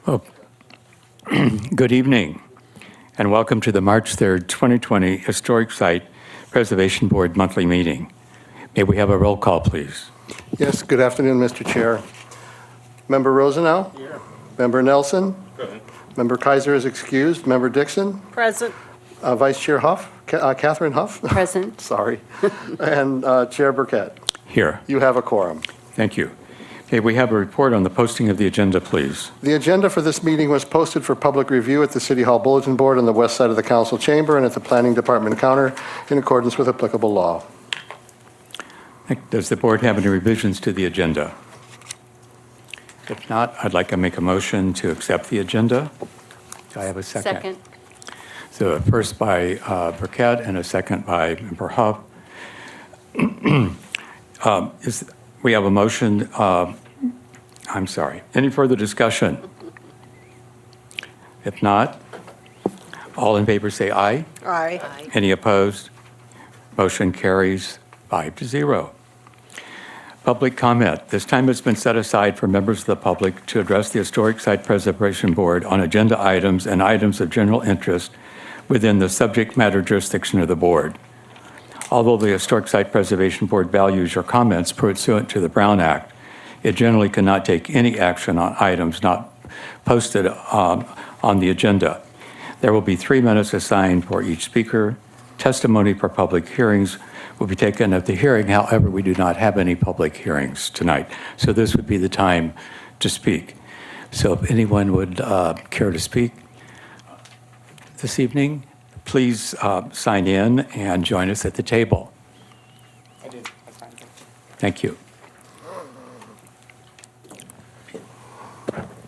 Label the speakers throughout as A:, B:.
A: Well, good evening, and welcome to the March 3rd, 2020 Historic Site Preservation Board monthly meeting. May we have a roll call, please?
B: Yes, good afternoon, Mr. Chair. Member Rosenau? Here. Member Nelson? Present. Member Kaiser is excused. Member Dixon?
C: Present.
B: Vice Chair Huff? Catherine Huff?
C: Present.
B: Sorry. And Chair Burkett?
A: Here.
B: You have a quorum.
A: Thank you. May we have a report on the posting of the agenda, please?
B: The agenda for this meeting was posted for public review at the City Hall Bulletin Board on the west side of the Council Chamber and at the Planning Department counter in accordance with applicable law.
A: Does the board have any revisions to the agenda? If not, I'd like to make a motion to accept the agenda. Do I have a second?
C: Second.
A: So a first by Burkett and a second by Member Huff. We have a motion. I'm sorry. Any further discussion? If not, all in favor say aye.
C: Aye.
A: Any opposed? Motion carries 5-0. Public comment. This time has been set aside for members of the public to address the Historic Site Preservation Board on agenda items and items of general interest within the subject matter jurisdiction of the board. Although the Historic Site Preservation Board values your comments pursuant to the Brown Act, it generally cannot take any action on items not posted on the agenda. There will be 3 minutes assigned for each speaker. Testimony for public hearings will be taken at the hearing. However, we do not have any public hearings tonight, so this would be the time to speak. So if anyone would care to speak this evening, please sign in and join us at the table.
D: I did. I signed it.
A: Thank you.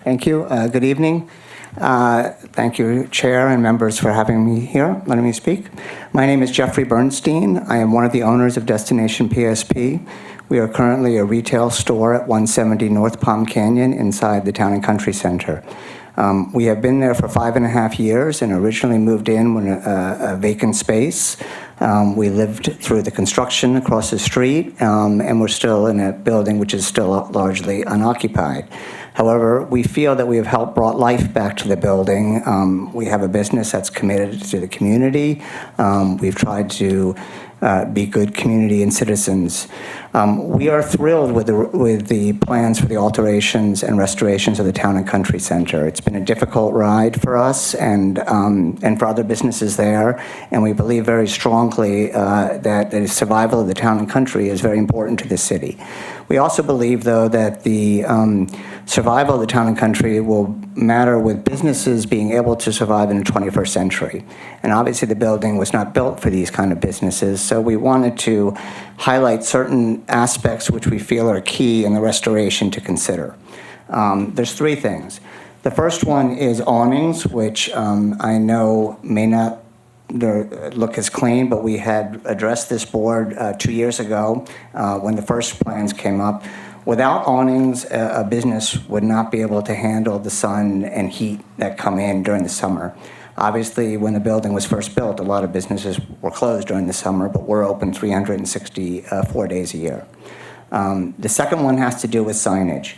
D: Thank you. Good evening. Thank you, Chair and members, for having me here, letting me speak. My name is Jeffrey Bernstein. I am one of the owners of Destination PSP. We are currently a retail store at 170 North Palm Canyon inside the Town and Country Center. We have been there for 5.5 years and originally moved in when a vacant space. We lived through the construction across the street, and we're still in a building which is still largely unoccupied. However, we feel that we have helped brought life back to the building. We have a business that's committed to the community. We've tried to be good community and citizens. We are thrilled with the plans for the alterations and restorations of the Town and Country Center. It's been a difficult ride for us and for other businesses there, and we believe very strongly that the survival of the Town and Country is very important to the city. We also believe, though, that the survival of the Town and Country will matter with businesses being able to survive in the 21st century. And obviously the building was not built for these kind of businesses, so we wanted to highlight certain aspects which we feel are key in the restoration to consider. There's 3 things. The first one is awnings, which I know may not look as clean, but we had addressed this board 2 years ago when the first plans came up. Without awnings, a business would not be able to handle the sun and heat that come in during the summer. Obviously, when the building was first built, a lot of businesses were closed during the summer, but we're open 364 days a year. The second one has to do with signage.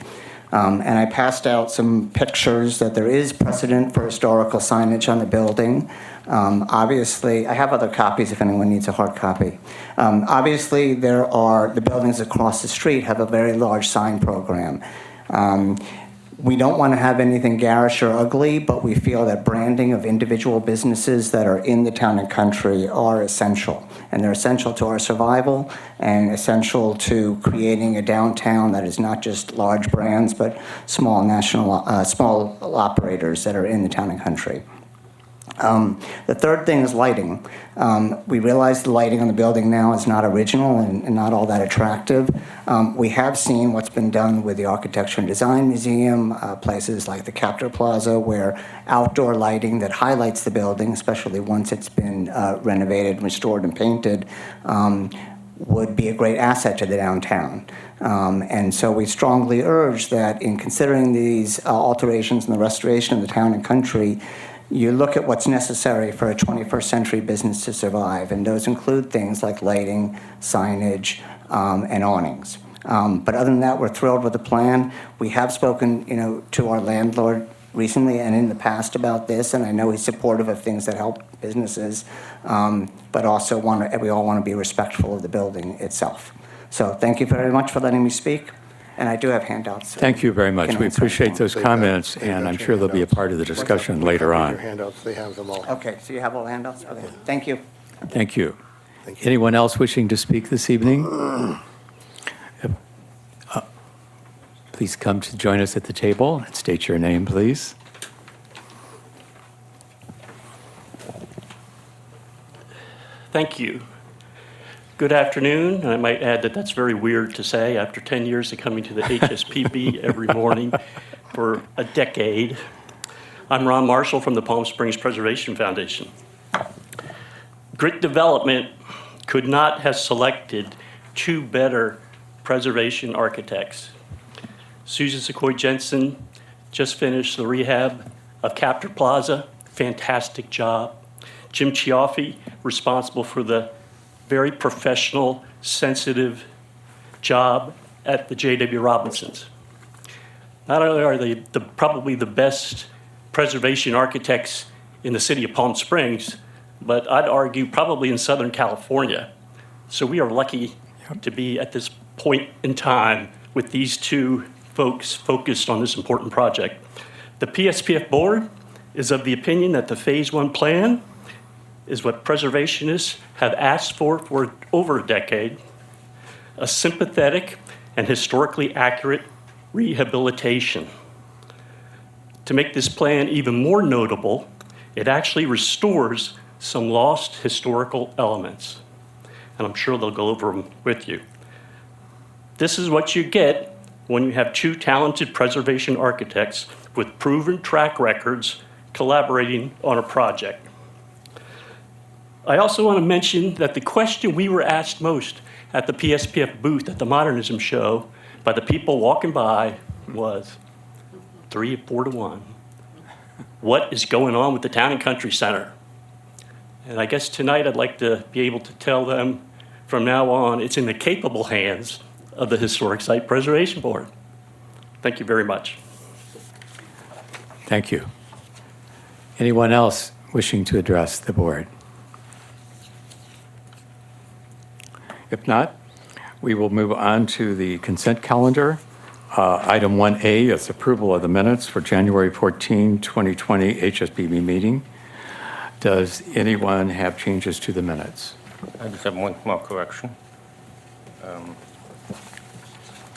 D: And I passed out some pictures that there is precedent for historical signage on the building. Obviously, I have other copies if anyone needs a hard copy. Obviously, the buildings across the street have a very large sign program. We don't want to have anything garish or ugly, but we feel that branding of individual businesses that are in the Town and Country are essential. And they're essential to our survival and essential to creating a downtown that is not just large brands, but small small operators that are in the Town and Country. The third thing is lighting. We realize the lighting on the building now is not original and not all that attractive. We have seen what's been done with the Architecture and Design Museum, places like the Capitol Plaza, where outdoor lighting that highlights the building, especially once it's been renovated, restored, and painted, would be a great asset to the downtown. And so we strongly urge that in considering these alterations and the restoration of the Town and Country, you look at what's necessary for a 21st century business to survive, and those include things like lighting, signage, and awnings. But other than that, we're thrilled with the plan. We have spoken, to our landlord recently and in the past about this, and I know he's supportive of things that help businesses, but also we all want to be respectful of the building itself. So thank you very much for letting me speak, and I do have handouts. so
A: Thank you very much.
D: can
A: We
D: answer
A: appreciate
D: anything.
A: those
B: They've got-
A: comments,
B: they've
A: and
B: got
A: I'm
B: your
A: sure they'll be a
B: handouts.
A: part of the discussion later
B: Your
A: on.
B: handouts, they have them all.
D: Okay, so you have all the handouts? Okay, thank you.
A: Thank you.
B: Thank you.
A: Anyone else wishing to speak this evening? Please come to join us at the table and state your name, please.
C: Thank you. Good afternoon, and I might add that that's very weird to say after 10 years of coming to the HSPB every morning for a decade. I'm Ron Marshall from the Palm Springs Preservation Foundation. Grit Development could not have selected two better preservation architects. Susan Sequoia Jensen just finished the rehab of Captor Plaza, fantastic job. Jim Chiaffi, responsible for the very professional, sensitive job at the J.W. Robinsons. Not only are they probably the best preservation architects in the city of Palm Springs, but I'd argue probably in Southern California. So we are lucky to be at this point in time with these two folks focused on this important project. The PSPF board is of the opinion that the Phase 1 plan is what preservationists have asked for over a decade, a sympathetic and historically accurate rehabilitation. To make this plan even more notable, it actually restores some lost historical elements, and I'm sure they'll go over them with you. This is what you get when you have two talented preservation architects with proven track records collaborating on a project. I also want to mention that the question we were asked most at the PSPF booth at the Modernism Show by the people walking by was 3 or 4 to 1. What is going on with the Town and Country Center? And I guess tonight I'd like to be able to tell them from now on it's in the capable hands of the Historic Site Preservation Board. Thank you very much.
A: Thank you. Anyone else wishing to address the board? If not, we will move on to the consent calendar. Item 1A is approval of the minutes for January 14, 2020 HSBB meeting. Does anyone have changes to the minutes?
E: I just have one small correction.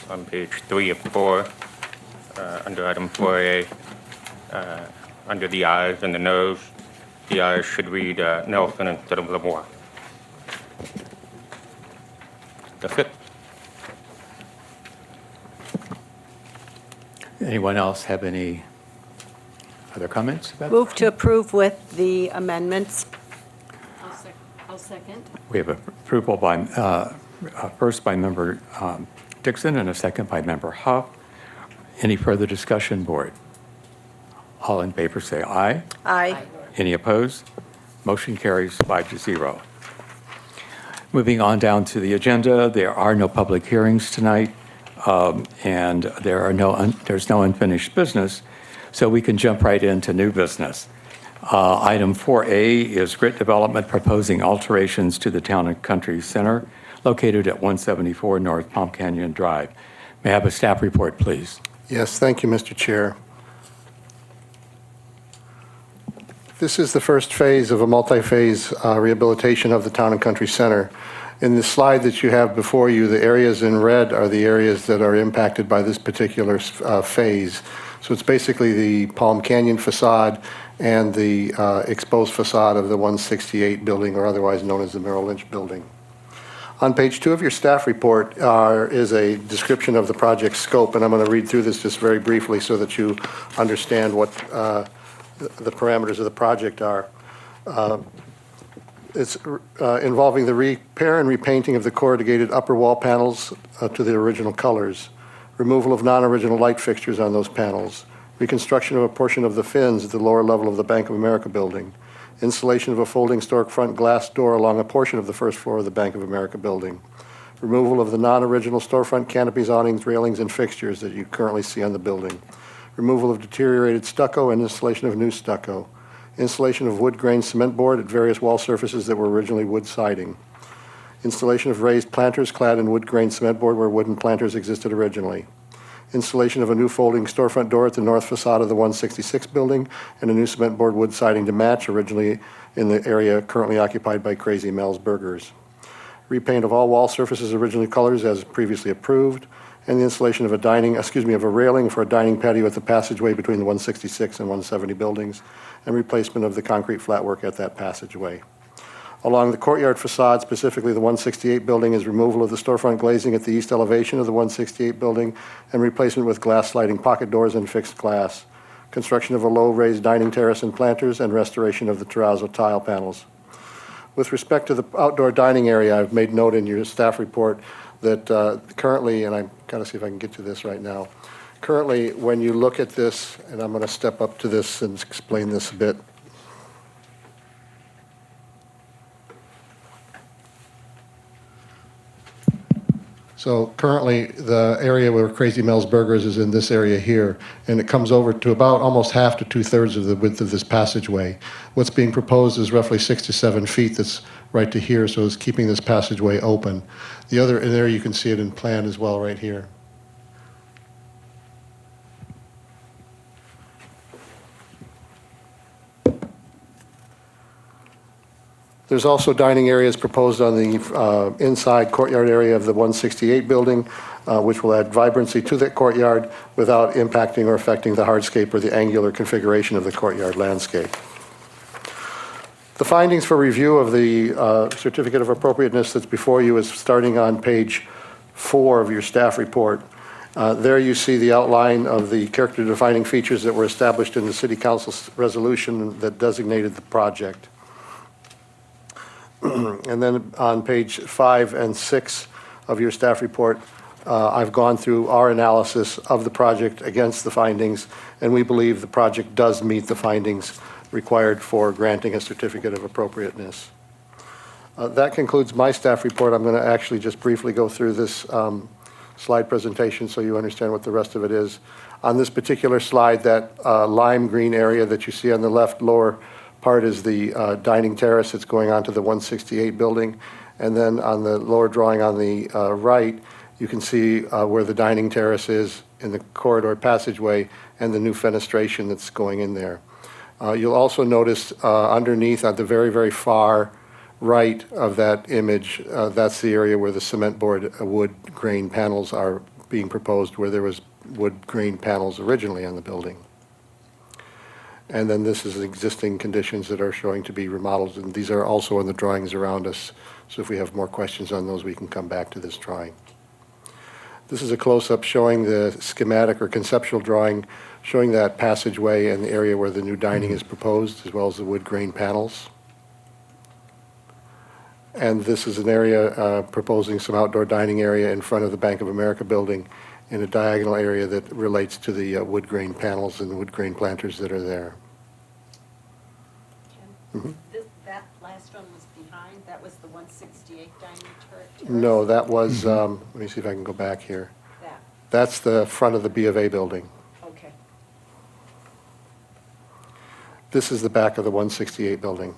E: On page 3 of 4, under item 4A, under the eyes and the nose, the eyes should read Nelson instead of Lemoire. That's it.
A: Anyone else have any other comments about
F: Move to approve with the amendments.
G: I'll second.
A: We have approval by, first by member Dixon and a second by member Huff. Any further discussion, board? All in favor say aye.
F: Aye.
A: Any opposed? Motion carries 5-0. Moving on down to the agenda, there are no public hearings tonight, and there's no unfinished business, so we can jump right into new business. Item 4A is Grit Development proposing alterations to the Town and Country Center located at 174 North Palm Canyon Drive. May I have a staff report, please?
B: Yes, thank you, Mr. Chair. This is the first phase of a multi-phase rehabilitation of the Town and Country Center. In the slide that you have before you, the areas in red are the areas that are impacted by this particular phase. So it's basically the Palm Canyon facade and the exposed facade of the 168 building, or otherwise known as the Merrill Lynch building. On page 2 of your staff report is a description of the project scope, and I'm going to read through this just very briefly so that you understand what the parameters of the project are. It's involving the repair and repainting of the corrugated upper wall panels to the original colors, removal of non-original light fixtures on those panels, reconstruction of a portion of the fins at the lower level of the Bank of America building, installation of a folding storefront glass door along a portion of the first floor of the Bank of America building, removal of the non-original storefront canopies, awnings, railings, and fixtures that you currently see on the building, removal of deteriorated stucco, and installation of new stucco, installation of wood grain cement board at various wall surfaces that were originally wood siding, installation of raised planters clad in wood grain cement board where wooden planters existed originally, installation of a new folding storefront door at the north facade of the 166 building, and a new cement board wood siding to match, originally in the area currently occupied by Crazy Mel's Burgers. Repaint of all wall surfaces originally colors as previously approved, and the installation of a railing for a dining patio at the passageway between the 166 and 170 buildings, and replacement of the concrete flatwork at that passageway. Along the courtyard facade, specifically the 168 building, is removal of the storefront glazing at the east elevation of the 168 building and replacement with glass sliding pocket doors and fixed glass. Construction of a low raised dining terrace and planters, and restoration of the terrazzo tile panels. With respect to the outdoor dining area, I've made note in your staff report that currently, and I'm going to see if I can get to this right now. Currently, when you look at this, and I'm going to step up to this and explain this a bit. So currently, the area where Crazy Mel's Burgers is in this area here, and it comes over to about almost half to 2/3 of the width of this passageway. What's being proposed is roughly 6 to 7 feet that's right to here, so it's keeping this passageway open. The other, and there you can see it in plan as well right here. There's also dining areas proposed on the inside courtyard area of the 168 building, which will add vibrancy to that courtyard without impacting or affecting the hardscape or the angular configuration of the courtyard landscape. The findings for review of the certificate of appropriateness that's before you is starting on page 4 of your staff report. There you see the outline of the character defining features that were established in the City Council's resolution that designated the project. And then on page 5 and 6 of your staff report, I've gone through our analysis of the project against the findings, and we believe the project does meet the findings required for granting a certificate of appropriateness. That concludes my staff report. I'm going to actually just briefly go through this slide presentation so you understand what the rest of it is. On this particular slide, that lime green area that you see on the left lower part is the dining terrace that's going on to the 168 building. And then on the lower drawing on the right, you can see where the dining terrace is in the corridor passageway and the new fenestration that's going in there. You'll also notice underneath at the very, very far right of that image, that's the area where the cement board wood grain panels are being proposed, where there was wood grain panels originally on the building. And then this is existing conditions that are showing to be remodeled, and these are also in the drawings around us. So if we have more questions on those, we can come back to this drawing. This is a close-up showing the schematic or conceptual drawing, showing that passageway and the area where the new dining is proposed, as well as the wood grain panels. And this is an area proposing some outdoor dining area in front of the Bank of America building in a diagonal area that relates to the wood grain panels and the wood grain planters that are there.
F: That last one was behind, that was the 168 dining terrace?
B: No, that was, let me see if I can go back here.
F: That,
B: That's the front of the B of A building.
F: okay.
B: This is the back of the 168 building.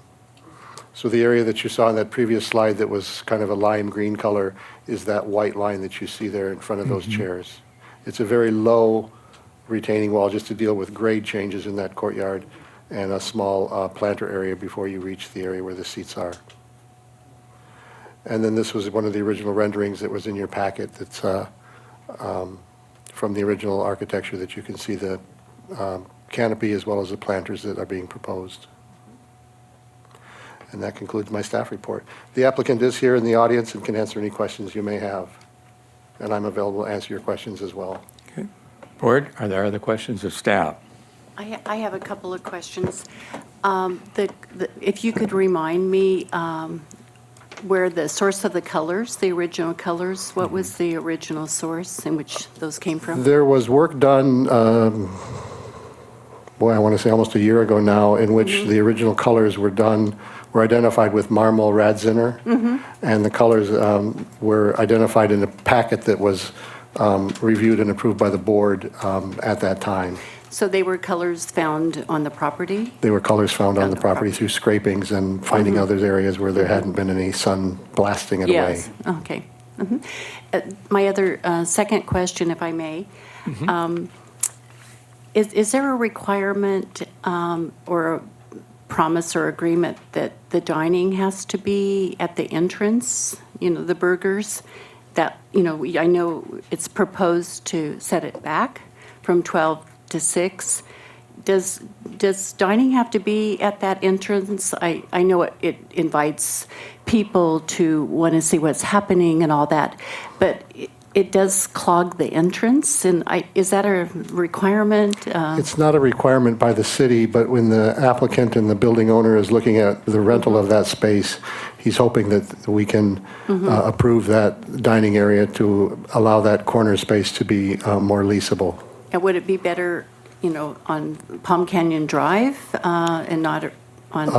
B: So the area that you saw in that previous slide that was kind of a lime green color is that white line that you see there in front of those chairs. It's a very low retaining wall just to deal with grade changes in that courtyard and a small planter area before you reach the area where the seats are. And then this was one of the original renderings that was in your packet that's from the original architecture that you can see the canopy as well as the planters that are being proposed. And that concludes my staff report. The applicant is here in the audience and can answer any questions you may have. And I'm available to answer your questions as well.
A: Okay. Board, are there other questions of staff?
F: I have a couple of questions. If you could remind me where the source of the colors, the original colors, what was the original source in which those came from?
B: There was work done, I want to say almost a year ago now, in which the original colors were identified with Marmol Radziner, and the colors were identified in a packet that was reviewed and approved by the board at that time.
F: So they were colors found on the property?
B: They were colors found on
F: On
B: the
F: the
B: property
F: property.
B: through scrapings and finding other areas where there hadn't been any sun blasting it away.
F: Yes, okay. Mhm. My other second question, if I may. Is there a requirement or a promise or agreement that the dining has to be at the entrance, the burgers? That, I know it's proposed to set it back from 12 to 6. Does dining have to be at that entrance? I know it invites people to want to see what's happening and all that, but it does clog the entrance, and is that a requirement?
B: It's not a requirement by the city, but when the applicant and the building owner is looking at the rental of that space, he's hoping that we can approve that dining area to allow that corner space to be more leasable.
F: And would it be better, on Palm Canyon Drive and not on,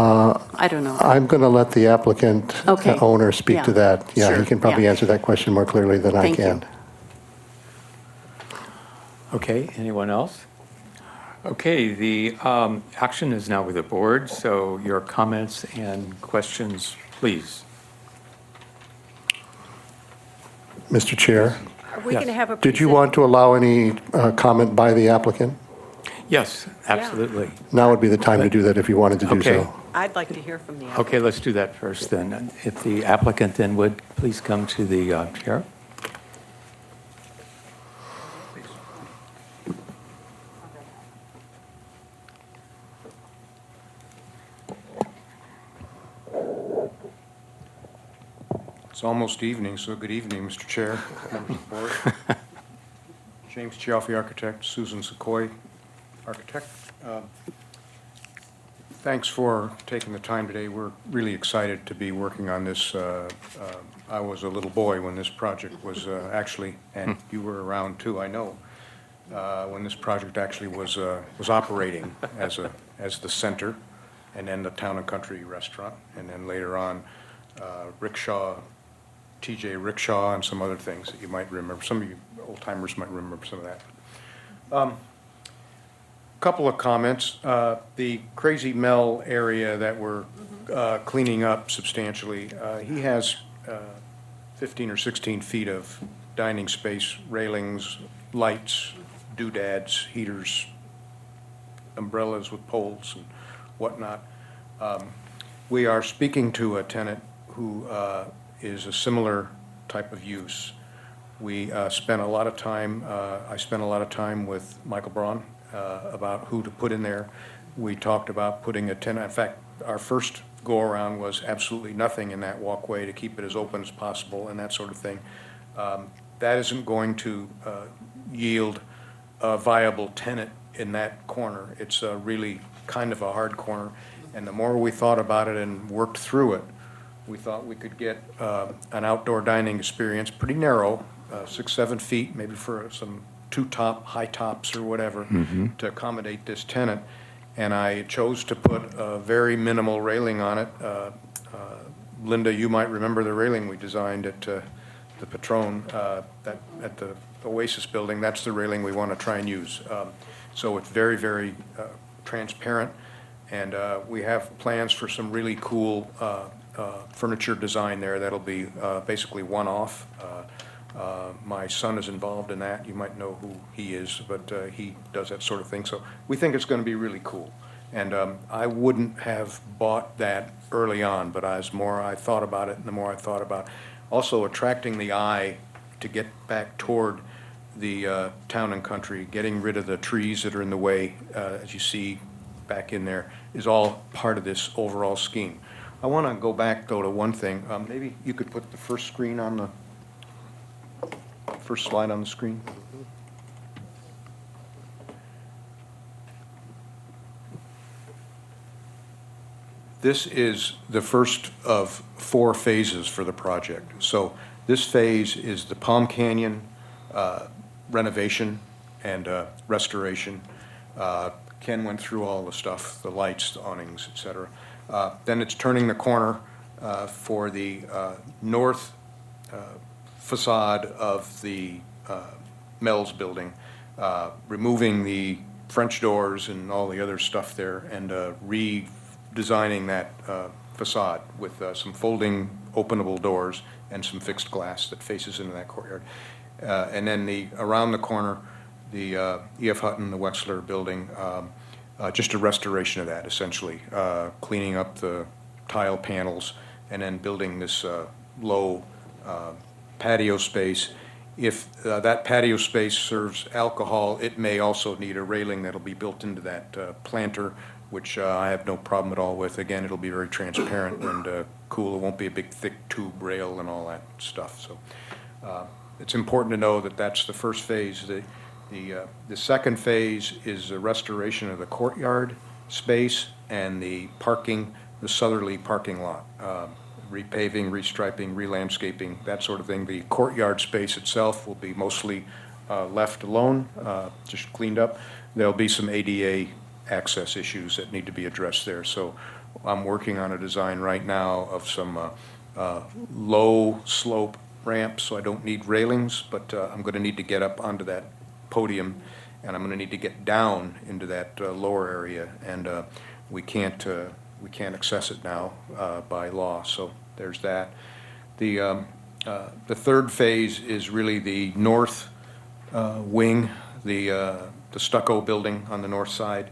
F: I don't know.
B: I'm going to let the applicant
F: Okay.
B: owner speak to
F: Yeah.
B: that. Yeah,
F: Sure.
B: he can probably
F: Yeah.
B: answer that question more clearly than I
F: Thank you.
B: can.
A: Okay, anyone else? Okay, the action is now with the board, so your comments and questions, please.
B: Mr. Chair,
G: Are we
A: Yes.
G: going to have a?
B: did you want to allow any comment by the applicant?
A: Yes, absolutely.
B: Now would be the time to do that if you wanted to do
A: Okay.
B: so.
G: I'd like to hear from the applicant.
A: Okay, let's do that first then. And if the applicant then would please come to the chair.
H: It's almost evening, so good evening, Mr. Chair, members of the board. James Chiaffi, architect, Susan Sequoy, architect. Thanks for taking the time today. We're really excited to be working on this. I was a little boy when this project was actually, and you were around too, I know, when this project actually was operating as the center, and then the Town and Country restaurant, and then later on, Rickshaw, TJ Rickshaw, and some other things that you might remember. Some of you old-timers might remember some of that. Couple of comments. The Crazy Mel area that we're cleaning up substantially, he has 15 or 16 feet of dining space, railings, lights, doodads, heaters, umbrellas with poles and whatnot. We are speaking to a tenant who is a similar type of use. We spent a lot of time, I spent a lot of time with Michael Braun about who to put in there. We talked about putting a tenant, in fact, our first go-around was absolutely nothing in that walkway to keep it as open as possible and that sort of thing. That isn't going to yield a viable tenant in that corner. It's really kind of a hard corner, and the more we thought about it and worked through it, we thought we could get an outdoor dining experience, pretty narrow, 6, 7 feet, maybe for some high tops or whatever, to accommodate this tenant. And I chose to put a very minimal railing on it. Linda, you might remember the railing we designed at the Patron, that at the Oasis building. That's the railing we want to try and use. So it's very, very transparent, and we have plans for some really cool furniture design there that'll be basically one-off. My son is involved in that. You might know who he is, but he does that sort of thing. So we think it's going to be really cool. And I wouldn't have bought that early on, but as more I thought about it, and the more I thought about also attracting the eye to get back toward the Town and Country, getting rid of the trees that are in the way, as you see back in there, is all part of this overall scheme. I want to go back, though, to one thing. Maybe you could put the first screen on the first slide on the screen. This is the first of 4 phases for the project. So this phase is the Palm Canyon renovation and restoration. Ken went through all the stuff, the lights, the awnings, et cetera. Then it's turning the corner for the north facade of the Mel's building, removing the French doors and all the other stuff there, and redesigning that facade with some folding openable doors and some fixed glass that faces into that courtyard. And then around the corner, the E.F. Hutton, the Wexler building, just a restoration of that, essentially, cleaning up the tile panels and then building this low patio space. If that patio space serves alcohol, it may also need a railing that'll be built into that planter, which I have no problem at all with. Again, it'll be very transparent and cool. It won't be a big, thick tube rail and all that stuff. So it's important to know that that's the first phase. The second phase is the restoration of the courtyard space and the southerly parking lot. Repaving, restriping, re-landscaping, that sort of thing. The courtyard space itself will be mostly left alone, just cleaned up. There'll be some ADA access issues that need to be addressed there. So I'm working on a design right now of some low slope ramps, so I don't need railings, but I'm going to need to get up onto that podium, and I'm going to need to get down into that lower area, and we can't access it now by law. So there's that. The third phase is really the north wing, the stucco building on the north side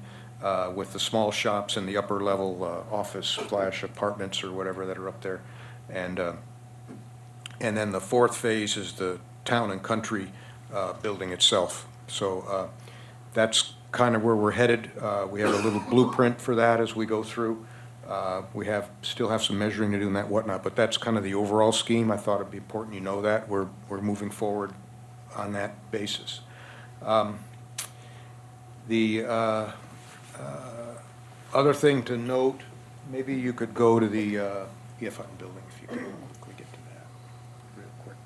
H: with the small shops and the upper level office / apartments or whatever that are up there. And then the fourth phase is the town and country building itself. So that's kind of where we're headed. We have a little blueprint for that as we go through. We still have some measuring to do and that whatnot, but that's kind of the overall scheme. I thought it'd be important you know that. We're moving forward on that basis. The other thing to note, maybe you could go to the E.F. Hutton building if you could quickly get to that real quick.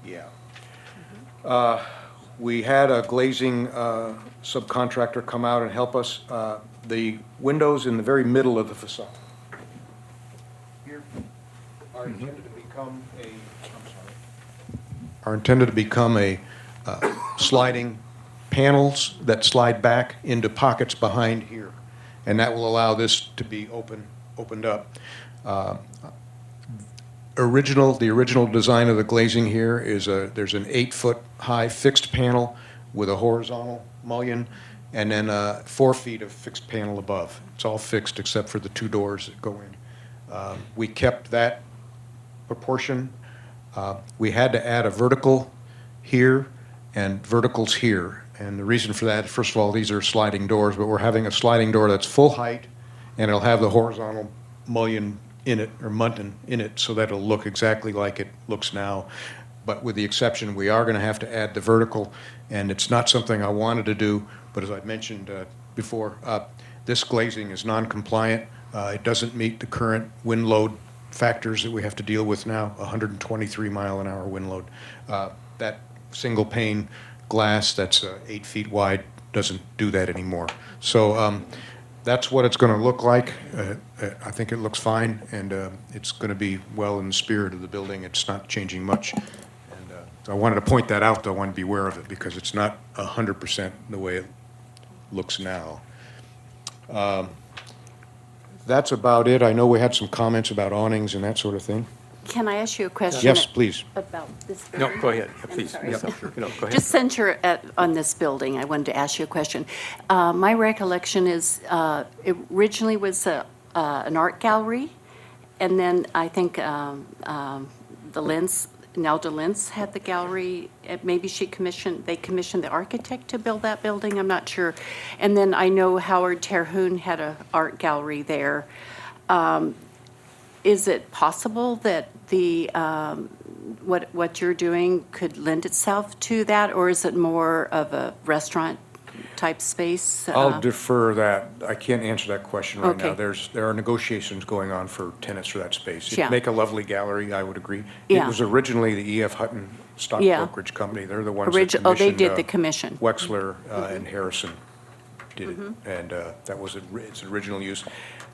H: Yeah. We had a glazing subcontractor come out and help us. The windows in the very middle of the facade here are intended to become a sliding panels that slide back into pockets behind here, and that will allow this to be opened up. The original design of the glazing here is there's an 8-foot high fixed panel with a horizontal mullion, and then 4 feet of fixed panel above. It's all fixed except for the 2 doors that go in. We kept that proportion. We had to add a vertical here and verticals here. And the reason for that, first of all, these are sliding doors, but we're having a sliding door that's full height, and it'll have the horizontal mullion in it, or muntin in it, so that it'll look exactly like it looks now. But with the exception, we are going to have to add the vertical, and it's not something I wanted to do, but as I mentioned before, this glazing is non-compliant. It doesn't meet the current wind load factors that we have to deal with now, 123 mile an hour wind load. That single pane glass that's 8 feet wide doesn't do that anymore. So that's what it's going to look like. I think it looks fine, and it's going to be well in the spirit of the building. It's not changing much. And so I wanted to point that out, though. I want to be aware of it because it's not 100% the way it looks now. That's about it. I know we had some comments about awnings and that sort of thing.
F: Can I ask you a question?
H: Yes, please.
F: About this
A: No,
F: building?
A: go ahead,
F: I'm
A: please.
F: sorry.
A: Yes, sure. No, go ahead.
F: Just since you're on this building, I wanted to ask you a question. My recollection is it originally was an art gallery, and then I think Nelda Lentz had the gallery. Maybe they commissioned the architect to build that building. I'm not sure. And then I know Howard Terhune had an art gallery there. Is it possible that what you're doing could lend itself to that, or is it more of a restaurant type space?
H: I'll defer that. I can't answer that question right now.
F: Okay.
H: There are negotiations going on for tenants for that space.
F: Yeah.
H: It'd make a lovely gallery, I would agree.
F: Yeah.
H: It was originally the E.F. Hutton stock
F: Yeah.
H: brokerage company. They're the ones that
F: Oh, they
H: commissioned,
F: did the commission.
H: Wexler and Harrison did it, and that was its original use.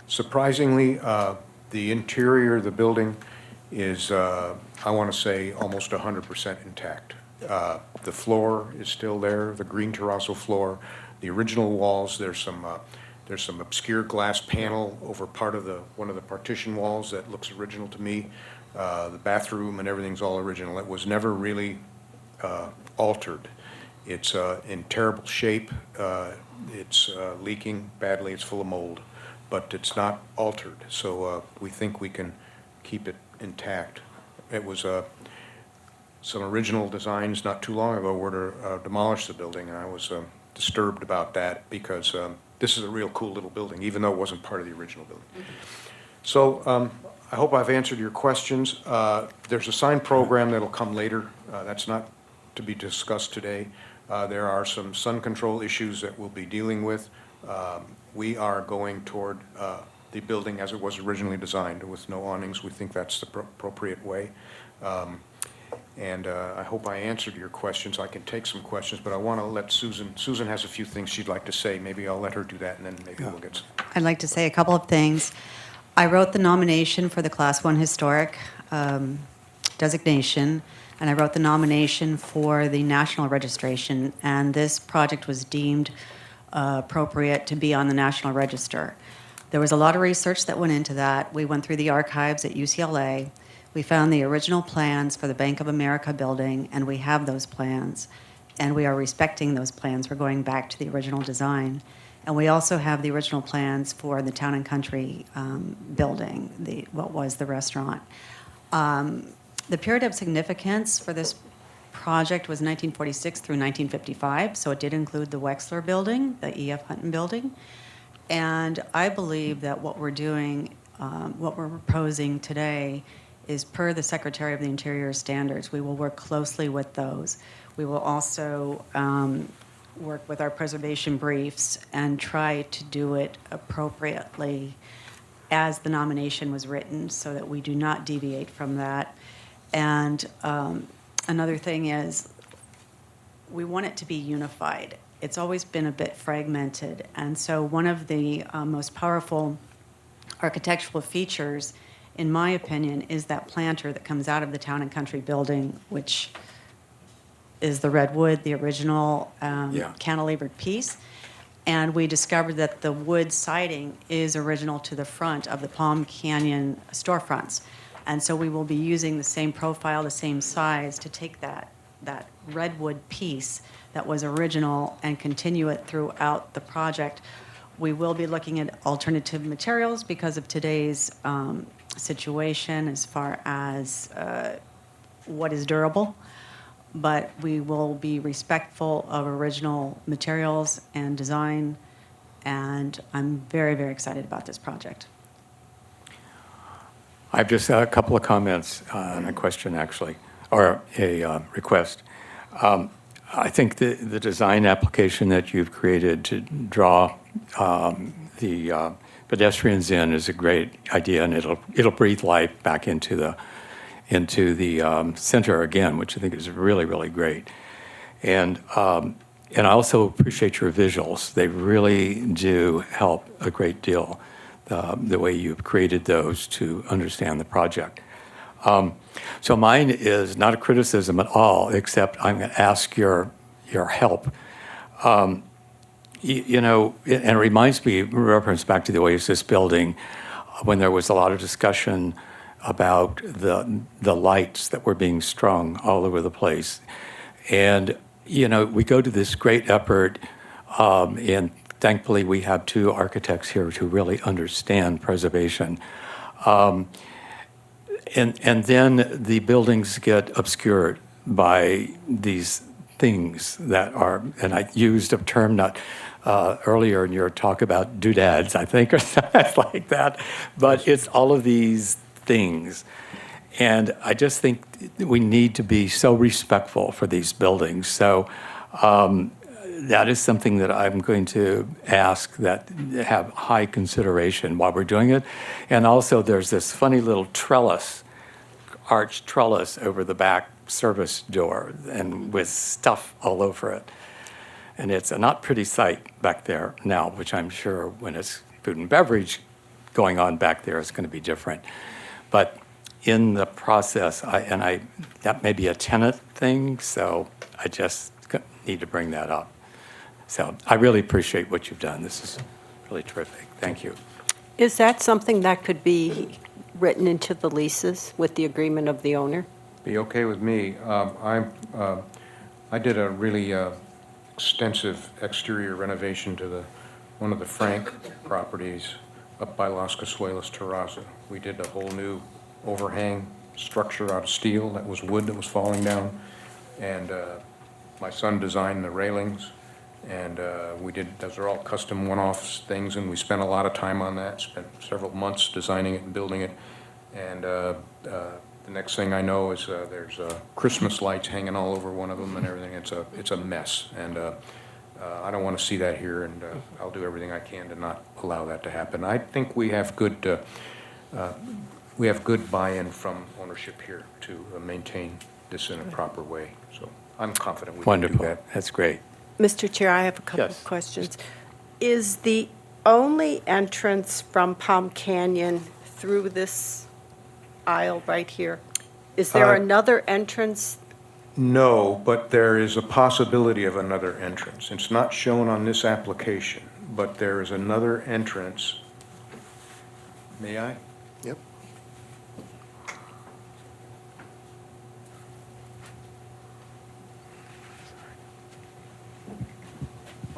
H: Surprisingly, the interior of the building is, I want to say, almost 100% intact. The floor is still there, the green terrazzo floor. The original walls, there's some obscure glass panel over part of one of the partition walls that looks original to me. The bathroom and everything's all original. It was never really altered. It's in terrible shape. It's leaking badly. It's full of mold, but it's not altered. So we think we can keep it intact. It was some original designs not too long ago were to demolish the building, and I was disturbed about that because this is a real cool little building, even though it wasn't part of the original building. So I hope I've answered your questions. There's a sign program that'll come later. That's not to be discussed today. There are some sun control issues that we'll be dealing with. We are going toward the building as it was originally designed with no awnings. We think that's the appropriate way. And I hope I answered your questions. I can take some questions, but I want to let Susan has a few things she'd like to say. Maybe I'll let her do that, and then maybe we'll get some.
I: I'd like to say a couple of things. I wrote the nomination for the Class 1 Historic designation, and I wrote the nomination for the national registration, and this project was deemed appropriate to be on the National Register. There was a lot of research that went into that. We went through the archives at UCLA. We found the original plans for the Bank of America building, and we have those plans, and we are respecting those plans. We're going back to the original design. And we also have the original plans for the Town and Country building, what was the restaurant. The period of significance for this project was 1946 through 1955, so it did include the Wexler building, the E.F. Hutton building. And I believe that what we're doing, what we're proposing today, is per the Secretary of the Interior standards. We will work closely with those. We will also work with our preservation briefs and try to do it appropriately as the nomination was written so that we do not deviate from that. And another thing is we want it to be unified. It's always been a bit fragmented. And so one of the most powerful architectural features, in my opinion, is that planter that comes out of the Town and Country building, which is the redwood, the original cantilevered piece. And we discovered that the wood siding is original to the front of the Palm Canyon storefronts. And so we will be using the same profile, the same size to take that redwood piece that was original and continue it throughout the project. We will be looking at alternative materials because of today's situation as far as what is durable. But we will be respectful of original materials and design, and I'm very, very excited about this project.
A: I've just a couple of comments and a question, actually, or a request. I think the design application that you've created to draw the pedestrians in is a great idea, and it'll breathe life back into the center again, which I think is really, really great. And I also appreciate your visuals. They really do help a great deal, the way you've created those to understand the project. So mine is not a criticism at all, except I'm going to ask your help. You know, and it reminds me, reference back to the Oasis building, when there was a lot of discussion about the lights that were being strung all over the place. And, you know, we go to this great effort, and thankfully we have two architects here who really understand preservation. And then the buildings get obscured by these things that are, and I used a term not earlier in your talk about doodads, I think, or something like that, but it's all of these things. And I just think we need to be so respectful for these buildings. So that is something that I'm going to ask that have high consideration while we're doing it. And also there's this funny little trellis, arched trellis over the back service door and with stuff all over it. And it's a not pretty sight back there now, which I'm sure when it's food and beverage going on back there is going to be different. But in the process, that may be a tenant thing, so I just need to bring that up. So I really appreciate what you've done. This is really terrific. Thank you.
G: Is that something that could be written into the leases with the agreement of the owner?
H: Be okay with me. I did a really extensive exterior renovation to one of the Frank properties up by Las Casuelas Terraza. We did a whole new overhang structure out of steel that was wood that was falling down. And my son designed the railings. And those are all custom one-off things, and we spent a lot of time on that, spent several months designing it and building it. And the next thing I know is there's Christmas lights hanging all over one of them and everything. It's a mess, and I don't want to see that here, and I'll do everything I can to not allow that to happen. I think we have good buy-in from ownership here to maintain this in a proper way. So I'm confident we can do
A: Wonderful.
H: that.
A: That's great.
G: Mr. Chair, I have a couple
A: Yes.
G: of questions. Is the only entrance from Palm Canyon through this aisle right here? Is there another entrance?
H: No, but there is a possibility of another entrance. It's not shown on this application, but there is another entrance. May I?
B: Yep.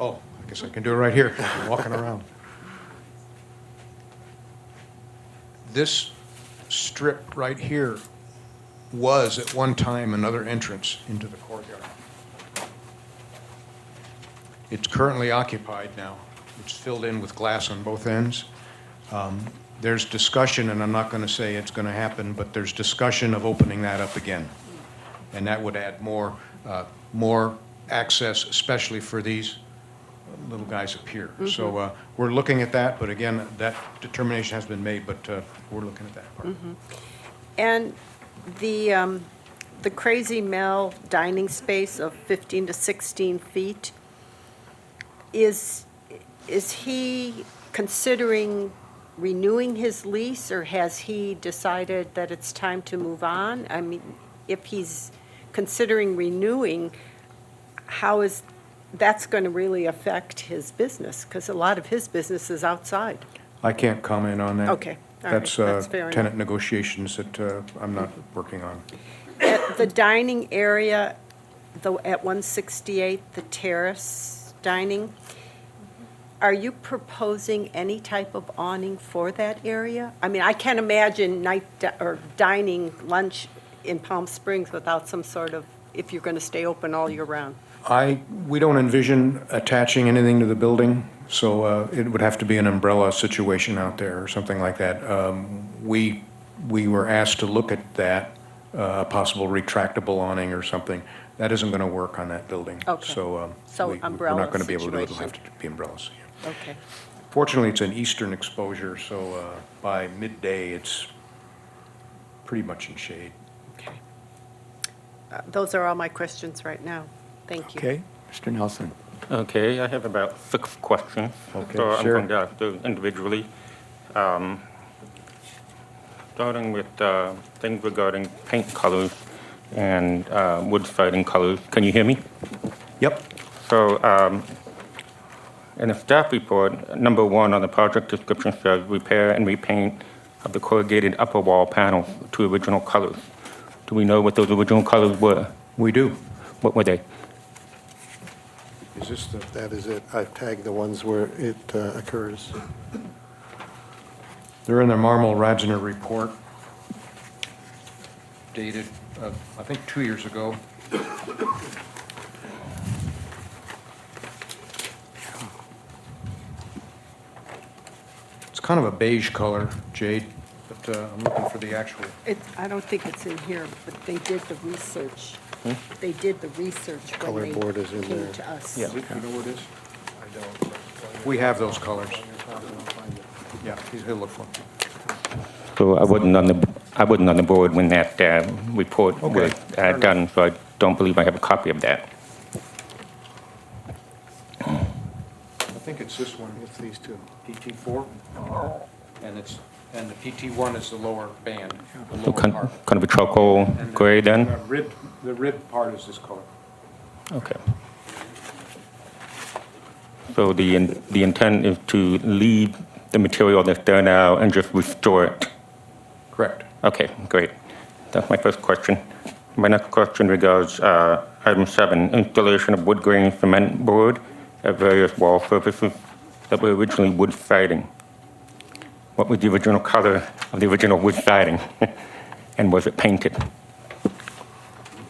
H: Oh, I guess I can do it right here, I'm walking around. This strip right here was at one time another entrance into the courtyard. It's currently occupied now. It's filled in with glass on both ends. There's discussion, and I'm not going to say it's going to happen, but there's discussion of opening that up again. And that would add more access, especially for these little guys up here. So we're looking at that, but again, that determination has been made, but we're looking at that part.
G: And the Crazy Mel dining space of 15 to 16 feet, is he considering renewing his lease, or has he decided that it's time to move on? I mean, if he's considering renewing, how is that's going to really affect his business? Because a lot of his business is outside.
H: I can't comment on that.
G: Okay, all right,
H: That's
G: that's fair enough.
H: tenant negotiations that I'm not working on.
G: At the dining area, at 168, the terrace dining, are you proposing any type of awning for that area? I mean, I can't imagine or dining lunch in Palm Springs without some sort of, if you're going to stay open all year round.
H: We don't envision attaching anything to the building, so it would have to be an umbrella situation out there or something like that. We were asked to look at that, possible retractable awning or something. That isn't going to work on that building.
G: Okay.
H: So we're
G: umbrella
H: not going to be able to do it. It'll
G: situation.
H: have to be umbrellas. Yeah.
G: Okay.
H: Fortunately, it's an eastern exposure, so by midday, it's pretty much in shade.
G: Okay. Those are all my questions right now. Thank you.
A: Okay, Mr. Nelson.
E: Okay, I have about 6 questions.
H: Okay,
E: So I'm
H: sure.
E: going to ask those individually. Starting with things regarding paint colors and wood siding colors. Can you hear me?
H: Yep.
E: So in the staff report, number 1 on the project description says repair and repaint of the corrugated upper wall panels to original colors. Do we know what those original colors were?
H: We do.
E: What were they?
H: Is this the?
B: That is it. I've tagged the ones where it occurs.
H: They're in the Marmol Radзiner report, dated, I think, 2 years ago. It's kind of a beige color, Jade, but I'm looking for the actual.
G: I don't think it's in here, but they did the research. They did the research
B: Color
G: when they
B: board is in
G: came
B: there.
G: to us.
H: You know what it is? We have those colors. Yeah, he'll look for them.
E: So I wasn't on the board when that report was done, so I don't believe I have a copy of that.
H: I think it's this one.
B: It's these two.
H: PT4, and it's and the PT1 is the lower band, the
E: So
H: lower
E: kind
H: part.
E: kind of a charcoal
H: And
E: gray then?
H: The rib part is this color.
E: Okay. So the intent is to leave the material that's there now and just restore it?
H: Correct.
E: Okay, great. That's my first question. My next question regards item 7, installation of wood grain cement board at various wall surfaces that were originally wood siding. What was the original color of the original wood siding? And was it painted?
H: I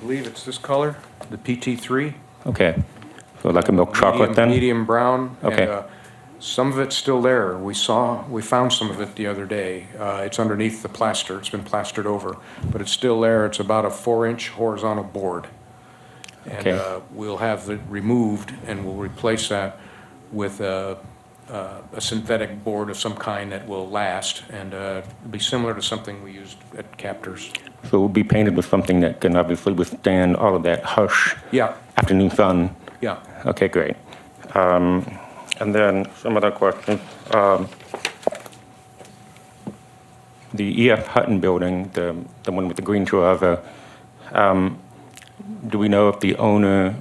H: believe it's this color, the PT3.
E: Okay, so like a milk chocolate then?
H: Medium brown.
E: Okay.
H: And some of it's still there. We found some of it the other day. It's underneath the plaster. It's been plastered over, but it's still there. It's about a 4-inch horizontal board. And
E: Okay.
H: we'll have it removed, and we'll replace that with a synthetic board of some kind that will last and be similar to something we used at Captors.
E: So it will be painted with something that can obviously withstand all of that harsh
H: Yeah,
E: afternoon sun.
H: yeah.
E: Okay, great. And then some other questions. The E.F. Hutton building, the one with the green terrazzo, do we know if the owner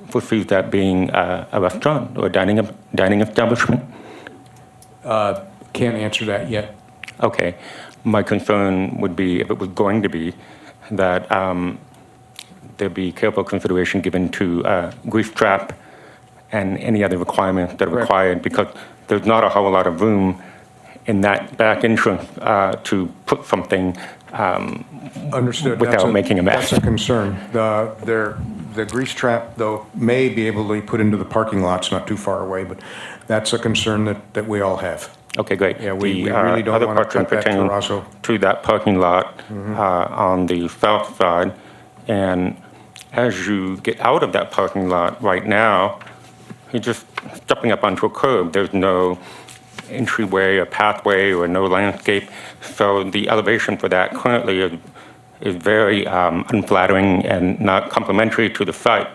E: foresees that being a restaurant or a dining establishment?
H: Can't answer that yet.
E: Okay. My concern would be, if it was going to be, that there be careful consideration given to grease trap and any other requirements that are
H: Correct.
E: required, because there's not a whole lot of room in that back entrance to put something
H: Understood.
E: without making a mess.
H: That's a concern. The grease trap, though, may be able to be put into the parking lots not too far away, but that's a concern that we all have.
E: Okay, great.
H: Yeah, we
E: The,
H: really don't
E: other
H: wanna
E: question
H: cut that
E: pertaining
H: terrazzo.
E: to that parking lot on the south side, and as you get out of that parking lot right now, you're just stepping up onto a curb. There's no entryway or pathway or no landscape, so the elevation for that currently is very unflattering and not complimentary to the site.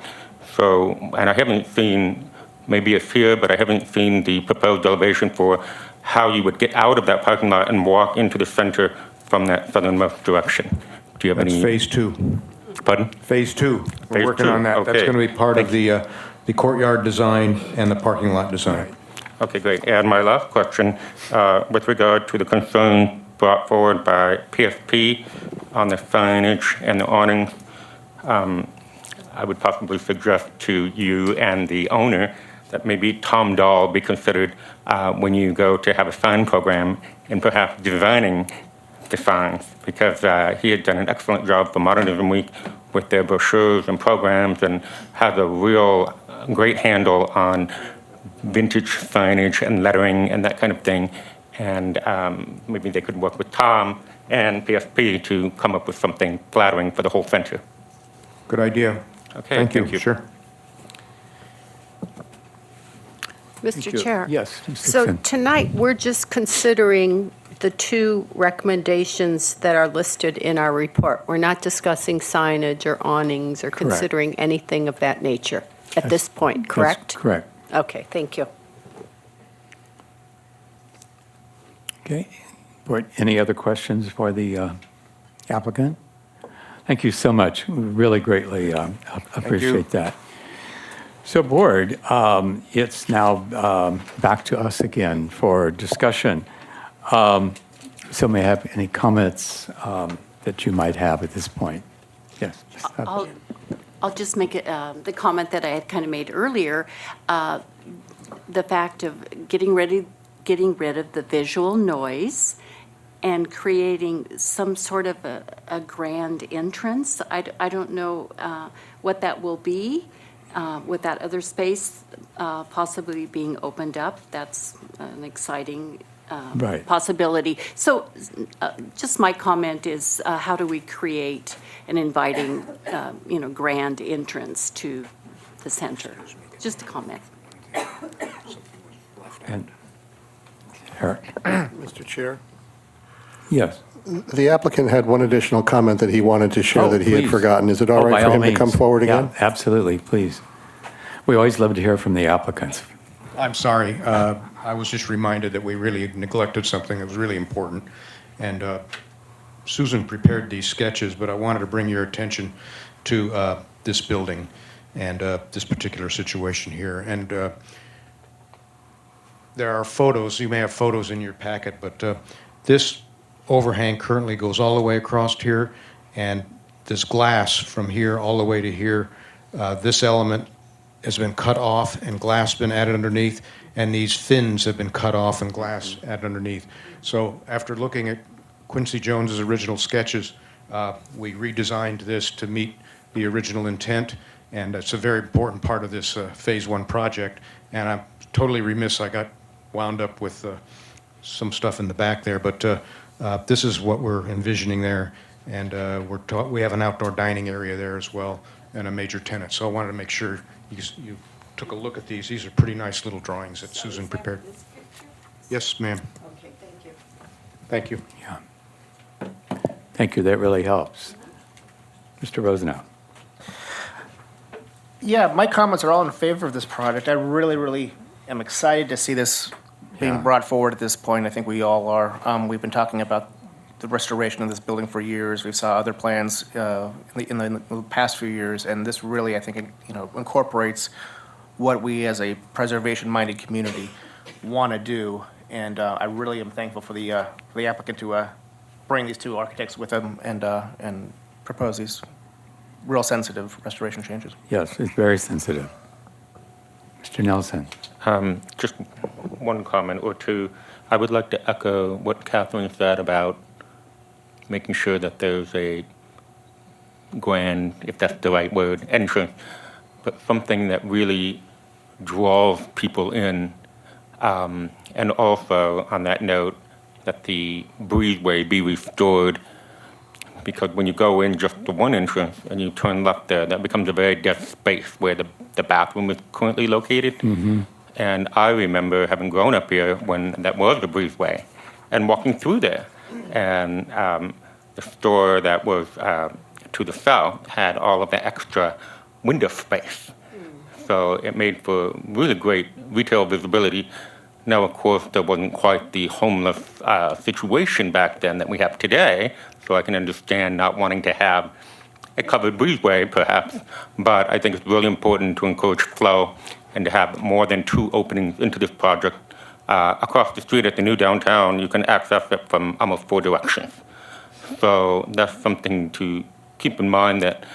E: So, and I haven't seen, maybe it's here, but I haven't seen the proposed elevation for how you would get out of that parking lot and walk into the center from that southernmost direction. Do you have
H: That's
E: any?
H: phase 2.
E: Pardon?
H: Phase 2. We're
E: Phase
H: working
E: 2,
H: on that. That's
E: okay.
H: going to be part of
E: Thank
H: the courtyard design and the parking lot design.
E: Okay, great. And my last question, with regard to the concern brought forward by PSP on the signage and the awnings, I would possibly suggest to you and the owner that maybe Tom Dahl be considered when you go to have a sign program and perhaps designing the signs, because he had done an excellent job for Modernism Week with their brochures and programs and has a real great handle on vintage signage and lettering and that kind of thing. And maybe they could work with Tom and PSP to come up with something flattering for the whole center.
H: Good idea.
E: Okay,
H: Thank
E: thank you.
H: you. Sure.
G: Mr. Chair?
A: Yes, Ms.
G: So
A: Dixon.
G: tonight, we're just considering the 2 recommendations that are listed in our report. We're not discussing signage or awnings or
A: Correct.
G: considering anything of that nature at this point, correct?
A: That's correct.
G: Okay, thank you.
A: Okay. Board, any other questions for the applicant? Thank you so much. We really greatly appreciate that. So, Board, it's now back to us again for discussion. So may I have any comments that you might have at this point? Yes.
F: I'll just make the comment that I had kind of made earlier, the fact of getting rid of the visual noise and creating some sort of a grand entrance. I don't know what that will be with that other space possibly being opened up. That's an exciting
A: Right.
F: possibility. So just my comment is, how do we create an inviting, grand entrance to the center? Just a comment.
A: And Eric?
B: Mr. Chair?
A: Yes.
B: The applicant had one additional comment that he wanted to share
A: Oh,
B: that he had
A: please.
B: forgotten. Is it all
A: Oh, by
B: right for
A: all
B: him to come
A: means.
B: forward
A: Yeah,
B: again?
A: absolutely, please. We always love to hear from the applicants.
H: I'm sorry. I was just reminded that we really neglected something that was really important. And Susan prepared these sketches, but I wanted to bring your attention to this building and this particular situation here. And there are photos. You may have photos in your packet, but this overhang currently goes all the way across here, and this glass from here all the way to here, this element has been cut off and glass been added underneath, and these fins have been cut off and glass added underneath. So after looking at Quincy Jones's original sketches, we redesigned this to meet the original intent, and it's a very important part of this Phase 1 project. And I'm totally remiss, I got wound up with some stuff in the back there, but this is what we're envisioning there. And we have an outdoor dining area there as well, and a major tenant. So I wanted to make sure you took a look at these. These are pretty nice little drawings that Susan prepared. Yes, ma'am.
G: Okay, thank you.
H: Thank you.
A: Yeah. Thank you, that really helps. Mr. Rosenau.
J: Yeah, my comments are all in favor of this project. I really am excited to see this being
A: Yeah.
J: brought forward at this point. I think we all are. We've been talking about the restoration of this building for years. We saw other plans in the past few years, and this really, I think, incorporates what we as a preservation-minded community want to do. And I really am thankful for the applicant to bring these two architects with him and propose these real sensitive restoration changes.
A: Yes, it's very sensitive. Mr. Nelson.
E: Just one comment or two. I would like to echo what Catherine said about making sure that there's a grand, if that's the right word, entrance, but something that really draws people in. And also, on that note, that the breezeway be restored, because when you go in just the one entrance and you turn left there, that becomes a very dead space where the bathroom is currently located. Mm-hmm. And I remember having grown up here when that was the breezeway and walking through there. And the store that was to the south had all of the extra window space. So it made for really great retail visibility. Now, of course, there wasn't quite the homeless situation back then that we have today, so I can understand not wanting to have a covered breezeway, perhaps, but I think it's really important to encourage flow and to have more than two openings into this project. Across the street at the new downtown, you can access it from almost 4 directions. So that's something to keep in mind, that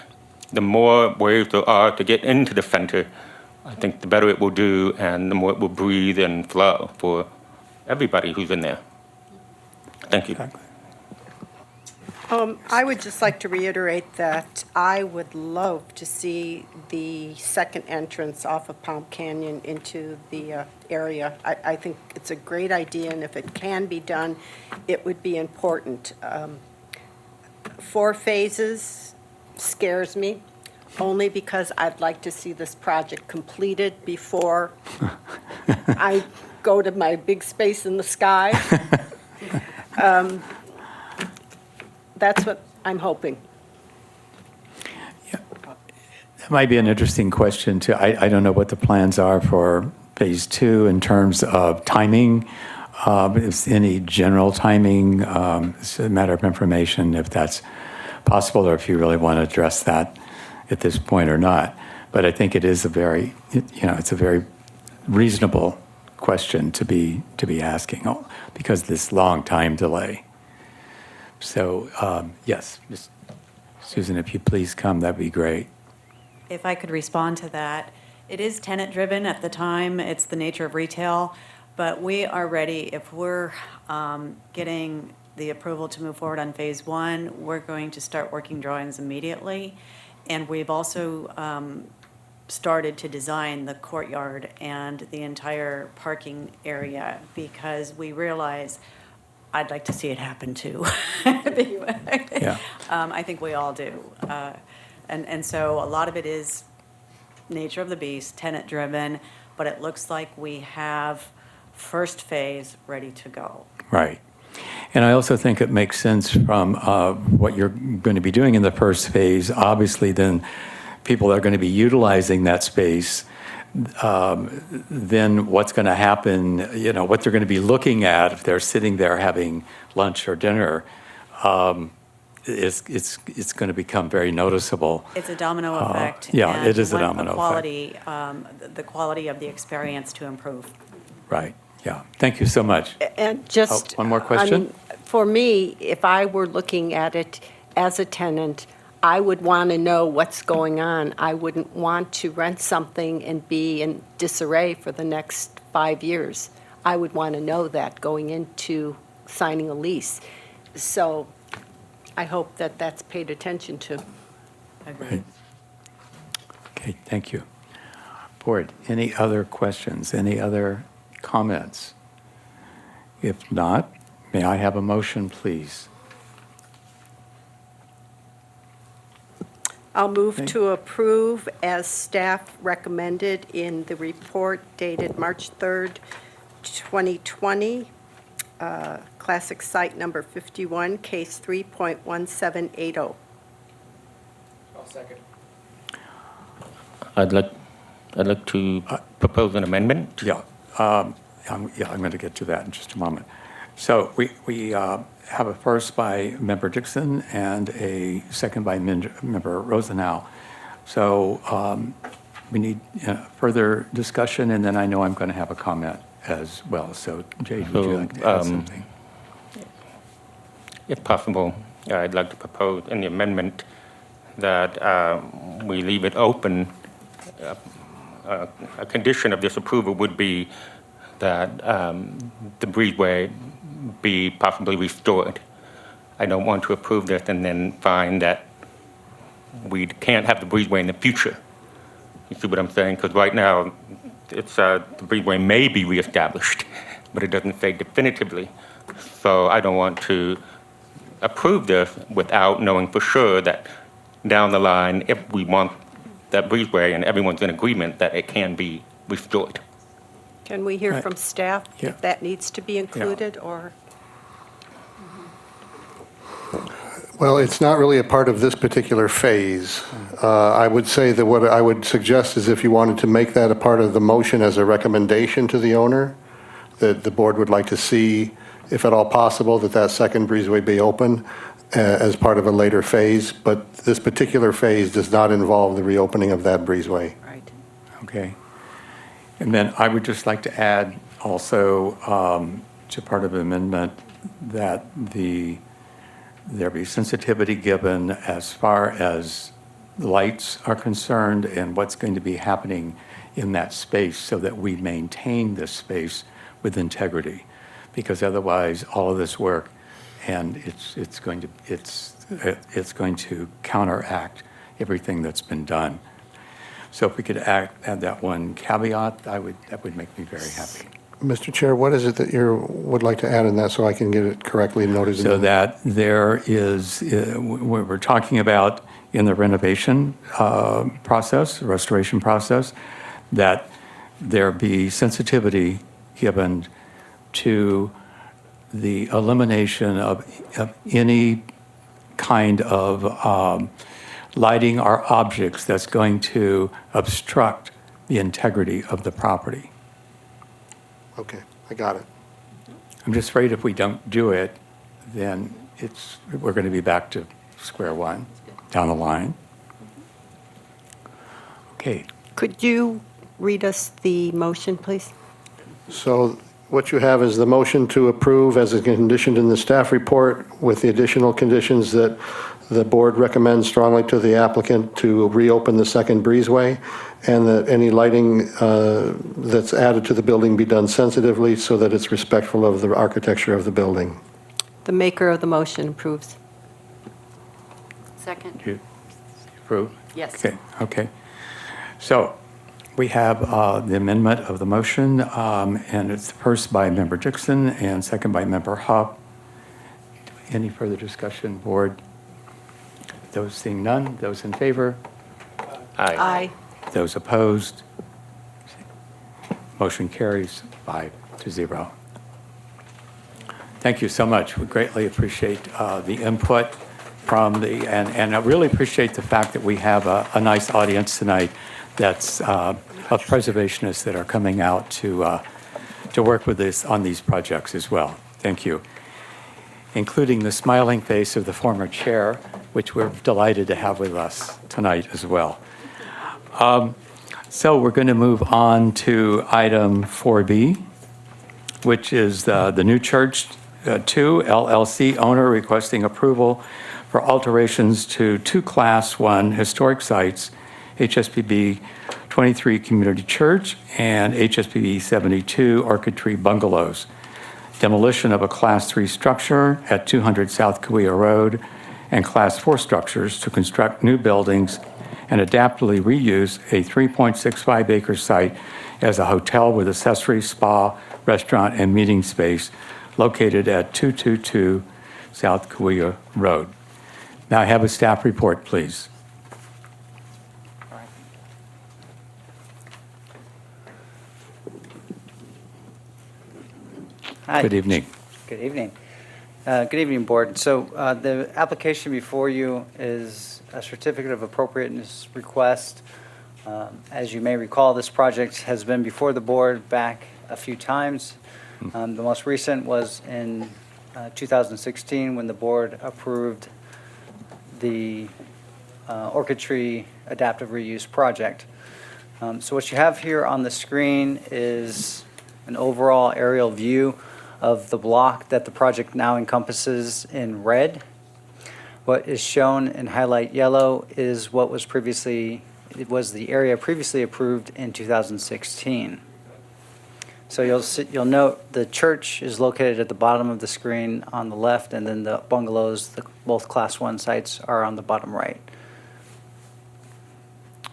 E: the more ways there are to get into the center, I think the better it will do, and the more it will breathe and flow for everybody who's in there. Thank you.
G: I would just like to reiterate that I would love to see the second entrance off of Palm Canyon into the area. I think it's a great idea, and if it can be done, it would be important. 4 phases scares me, only because I'd like to see this project completed before I go to my big space in the sky. That's what I'm hoping.
A: That might be an interesting question, too. I don't know what the plans are for Phase 2 in terms of timing. Is any general timing? It's a matter of information if that's possible, or if you really want to address that at this point or not. But I think it is it's a very reasonable question to be asking, because of this long time delay. So, yes, just, Susan, if you please come, that'd be great.
I: If I could respond to that, it is tenant-driven at the time. It's the nature of retail, but we are ready. If we're getting the approval to move forward on Phase 1, we're going to start working drawings immediately. And we've also started to design the courtyard and the entire parking area, because we realize I'd like to see it happen too.
A: Yeah.
I: I think we all do. And so a lot of it is nature of the beast, tenant-driven, but it looks like we have first phase ready to go.
A: Right. And I also think it makes sense from what you're going to be doing in the first phase. Obviously, then people are going to be utilizing that space. then what's going to happen, what they're going to be looking at if they're sitting there having lunch or dinner, it's going to become very noticeable.
I: It's a domino effect.
A: yeah,
I: and
A: it is a
I: we want
A: domino
I: the quality of the experience to improve.
A: Right, yeah. Thank you so much.
G: And just.
A: Oh, one more question?
G: I mean, for me, if I were looking at it as a tenant, I would want to know what's going on. I wouldn't want to rent something and be in disarray for the next 5 years. I would want to know that going into signing a lease. So I hope that that's paid attention to.
A: Right. Okay, thank you. Board, any other questions, any other comments? If not, may I have a motion, please?
G: I'll move
A: Okay.
G: to approve as staff recommended in the report dated March 3rd, 2020, classic site number 51, case 3.1780.
E: I'd like to propose an amendment.
A: Yeah, I'm going to get to that in just a moment. So we have a first by Member Dixon and a second by Member Rosenau. So we need further discussion, and then I know I'm going to have a comment as well. So Jade, would you like to add something?
E: If possible, I'd like to propose in the amendment that we leave it open. A condition of this approval would be that the breezeway be possibly restored. I don't want to approve this and then find that we can't have the breezeway in the future. You see what I'm saying? Because right now, it's the breezeway may be reestablished, but it doesn't say definitively. So I don't want to approve this without knowing for sure that down the line, if we want that breezeway and everyone's in agreement that it can be restored.
G: Can we hear
A: Right.
G: from staff
A: Yeah.
G: if that needs to be included, or?
B: Well, it's not really a part of this particular phase. I would say that what I would suggest is if you wanted to make that a part of the motion as a recommendation to the owner, that the board would like to see, if at all possible, that second breezeway be open as part of a later phase. But this particular phase does not involve the reopening of that breezeway.
G: Right.
A: Okay. And then I would just like to add also to part of the amendment that there be sensitivity given as far as lights are concerned and what's going to be happening in that space so that we maintain this space with integrity. Because otherwise, all of this work, and it's going to counteract everything that's been done. So if we could add that one caveat, that would make me very happy.
B: Mr. Chair, what is it that you would like to add in that so I can get it correctly noted?
A: So that there is, we're talking about in the renovation process, restoration process, that there be sensitivity given to the elimination of any kind of lighting or objects that's going to obstruct the integrity of the property.
B: Okay, I got it.
A: I'm just afraid if we don't do it, then we're going to be back to square one down the line. Okay,
G: Could you read us the motion, please?
B: So what you have is the motion to approve as conditioned in the staff report with the additional conditions that the board recommends strongly to the applicant to reopen the second breezeway, and that any lighting that's added to the building be done sensitively so that it's respectful of the architecture of the building.
G: The maker of the motion approves.
F: Second?
A: you approve?
F: Yes.
A: Okay. So we have the amendment of the motion, and it's first by Member Dixon and second by Member Hupp. Any further discussion, board? Those seeing none, those in favor?
G: Aye.
A: Those opposed? Motion carries 5-0. Thank you so much. We greatly appreciate the input from and I really appreciate the fact that we have a nice audience tonight that's of preservationists that are coming out to work with us on these projects as well. Thank you. Including the smiling face of the former chair, which we're delighted to have with us tonight as well. So we're going to move on to item 4B, which is the New Church 2 LLC owner requesting approval for alterations to two Class 1 historic sites, HSPB 23 Community Church and HSPB 72 Orchid Tree Bungalows. Demolition of a Class 3 structure at 200 South Kauai Road and Class 4 structures to construct new buildings and adaptively reuse a 3.65 acre site as a hotel with accessory spa, restaurant, and meeting space located at 222 South Kauai Road. Now I have a staff report, please.
K: Hi.
A: Good evening.
K: Good evening. Good evening, Board. So the application before you is a certificate of appropriateness request. As you may recall, this project has been before the Board back a few times. The most recent was in 2016 when the Board approved the Orchid Tree Adaptive Reuse Project. So what you have here on the screen is an overall aerial view of the block that the project now encompasses in red. What is shown in highlight yellow is what was previously, it was the area previously approved in 2016. So you'll note the church is located at the bottom of the screen on the left, and then the bungalows, both Class 1 sites, are on the bottom right.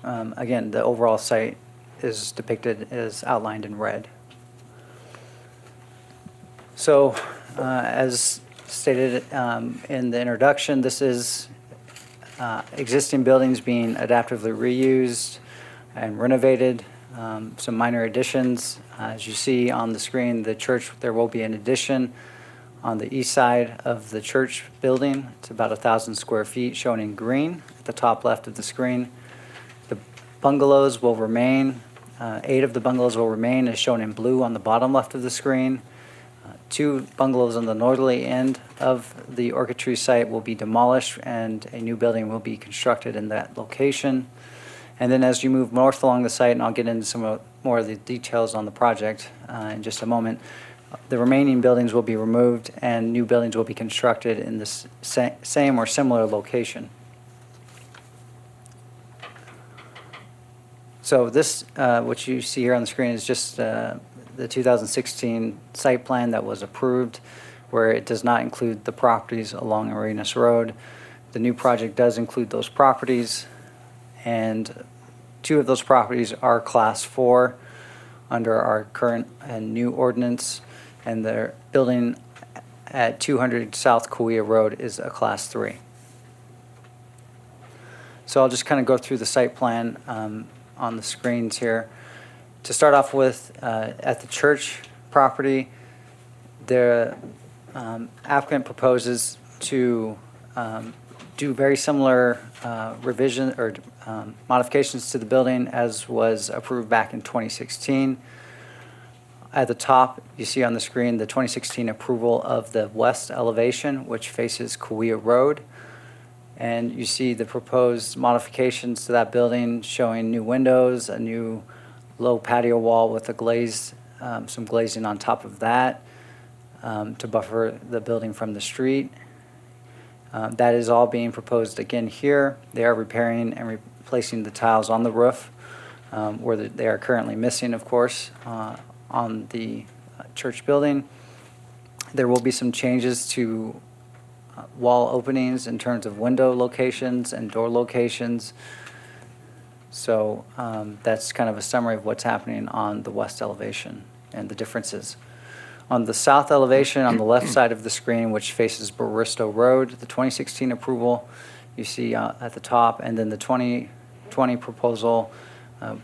K: Again, the overall site is depicted as outlined in red. So, as stated in the introduction, this is existing buildings being adaptively reused and renovated. Some minor additions. As you see on the screen, the church, there will be an addition on the east side of the church building. It's about 1,000 square feet, shown in green at the top left of the screen. The bungalows will remain. 8 of the bungalows will remain, as shown in blue on the bottom left of the screen. 2 bungalows on the northerly end of the Orchid Tree site will be demolished, and a new building will be constructed in that location. And then as you move north along the site, and I'll get into some more of the details on the project in just a moment, the remaining buildings will be removed and new buildings will be constructed in the same or similar location. So this, what you see here on the screen, is just the 2016 site plan that was approved, where it does not include the properties along Arenas Road. The new project does include those properties, and 2 of those properties are Class 4 under our current and new ordinance, and the building at 200 South Kauai Road is a Class 3. So I'll just kind of go through the site plan on the screens here. To start off with, at the church property, the applicant proposes to do very similar revision or modifications to the building as was approved back in 2016. At the top, you see on the screen the 2016 approval of the west elevation, which faces Kauai Road. And you see the proposed modifications to that building, showing new windows, a new low patio wall with a glaze, some glazing on top of that to buffer the building from the street. That is all being proposed again here. They are repairing and replacing the tiles on the roof where they are currently missing, of course, on the church building. There will be some changes to wall openings in terms of window locations and door locations. So that's kind of a summary of what's happening on the west elevation and the differences. On the south elevation, on the left side of the screen, which faces Baristo Road, the 2016 approval you see at the top, and then the 2020 proposal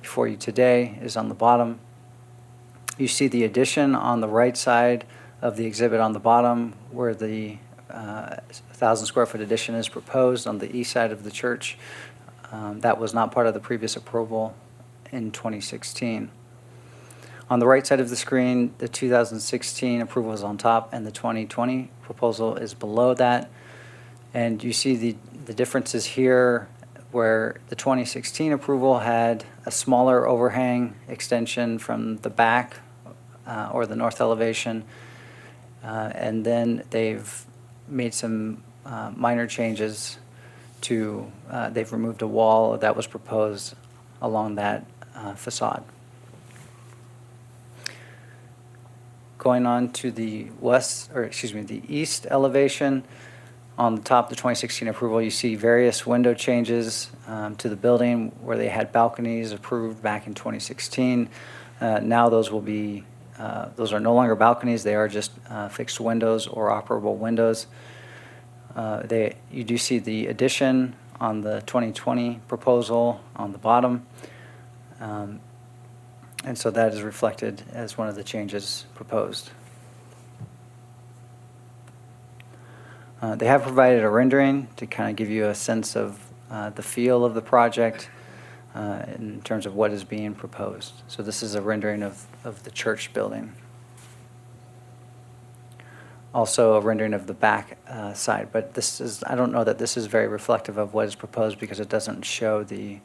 K: before you today is on the bottom. You see the addition on the right side of the exhibit on the bottom, where the 1,000 square foot addition is proposed on the east side of the church. That was not part of the previous approval in 2016. On the right side of the screen, the 2016 approval is on top and the 2020 proposal is below that. And you see the differences here where the 2016 approval had a smaller overhang extension from the back or the north elevation. And then they've made some minor changes to, they've removed a wall that was proposed along that facade. Going on to the the east elevation, on the top of the 2016 approval, you see various window changes to the building where they had balconies approved back in 2016. Now those will be, those are no longer balconies, they are just fixed windows or operable windows. You do see the addition on the 2020 proposal on the bottom. And so that is reflected as one of the changes proposed. They have provided a rendering to kind of give you a sense of the feel of the project in terms of what is being proposed. So this is a rendering of the church building. Also a rendering of the back side, but this is, I don't know that this is very reflective of what is proposed because it doesn't show the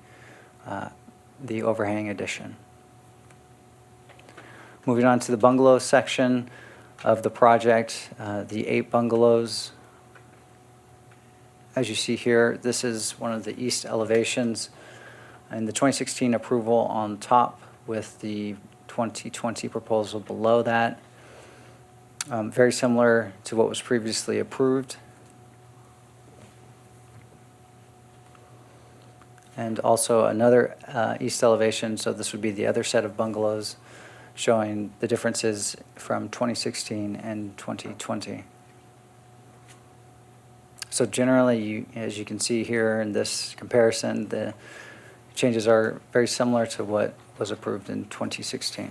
K: overhang addition. Moving on to the bungalow section of the project, the 8 bungalows. As you see here, this is one of the east elevations and the 2016 approval on top with the 2020 proposal below that. Very similar to what was previously approved. And also another east elevation, so this would be the other set of bungalows showing the differences from 2016 and 2020. So generally, as you can see here in this comparison, the changes are very similar to what was approved in 2016.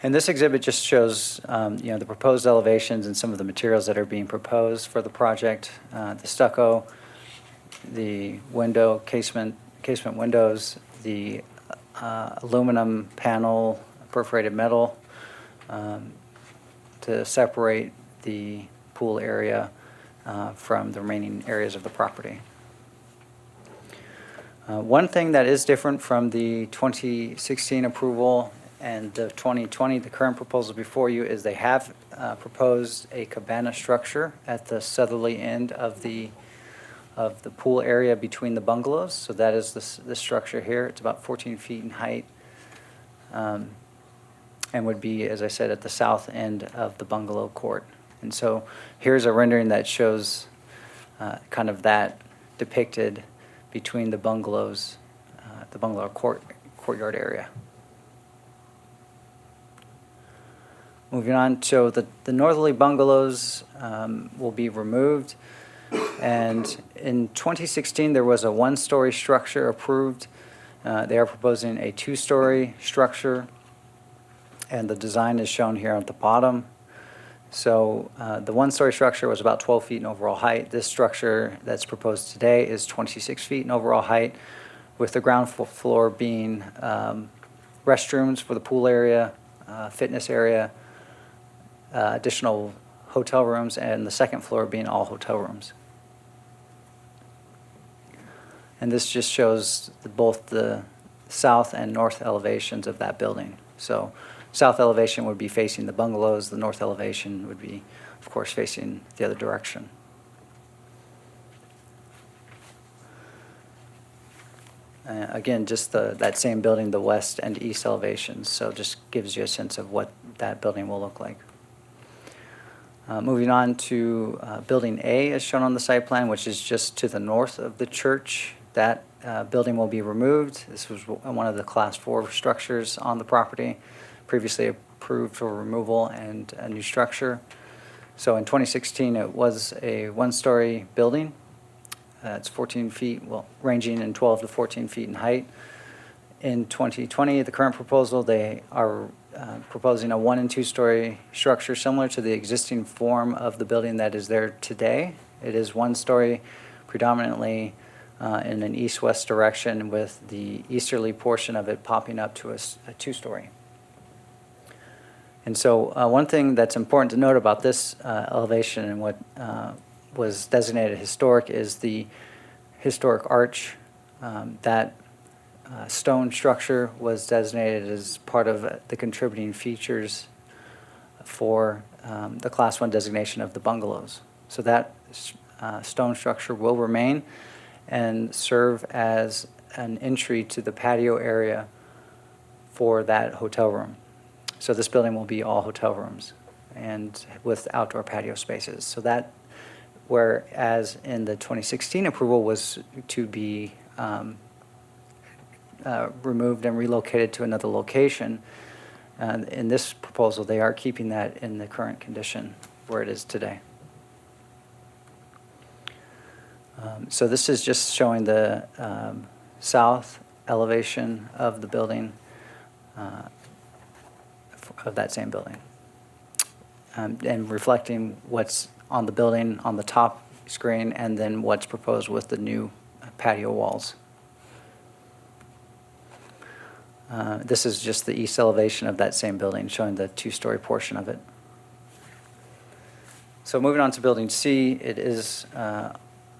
K: And this exhibit just shows the proposed elevations and some of the materials that are being proposed for the project. The stucco, the window casement windows, the aluminum panel, perforated metal to separate the pool area from the remaining areas of the property. One thing that is different from the 2016 approval and the 2020, the current proposal before you, is they have proposed a cabana structure at the southerly end of the pool area between the bungalows. So that is this structure here. It's about 14 feet in height and would be, as I said, at the south end of the bungalow court. And so here's a rendering that shows kind of that depicted between the bungalows, the bungalow courtyard area. Moving on, so the northerly bungalows will be removed. And in 2016, there was a 1-story structure approved. They are proposing a 2-story structure, and the design is shown here at the bottom. So the 1-story structure was about 12 feet in overall height. This structure that's proposed today is 26 feet in overall height, with the ground floor being restrooms for the pool area, fitness area, additional hotel rooms, and the second floor being all hotel rooms. And this just shows both the south and north elevations of that building. So south elevation would be facing the bungalows, the north elevation would be, of course, facing the other direction. Again, just that same building, the west and east elevations, so just gives you a sense of what that building will look like. Moving on to Building A, as shown on the site plan, which is just to the north of the church. That building will be removed. This was one of the Class 4 structures on the property, previously approved for removal and a new structure. So in 2016, it was a 1-story building. It's 14 feet, well, ranging in 12 to 14 feet in height. In 2020, the current proposal, they are proposing a 1- and 2-story structure similar to the existing form of the building that is there today. It is 1-story, predominantly in an east-west direction, with the easterly portion of it popping up to a two-story. And so one thing that's important to note about this elevation and what was designated historic is the historic arch. That stone structure was designated as part of the contributing features for the Class 1 designation of the bungalows. So that stone structure will remain and serve as an entry to the patio area for that hotel room. So this building will be all hotel rooms and with outdoor patio spaces. So that, whereas in the 2016 approval was to be removed and relocated to another location, in this proposal, they are keeping that in the current condition where it is today. So this is just showing the south elevation of the building, of that same building, and reflecting what's on the building on the top screen, and then what's proposed with the new patio walls. This is just the east elevation of that same building, showing the two-story portion of it. So moving on to Building C, it is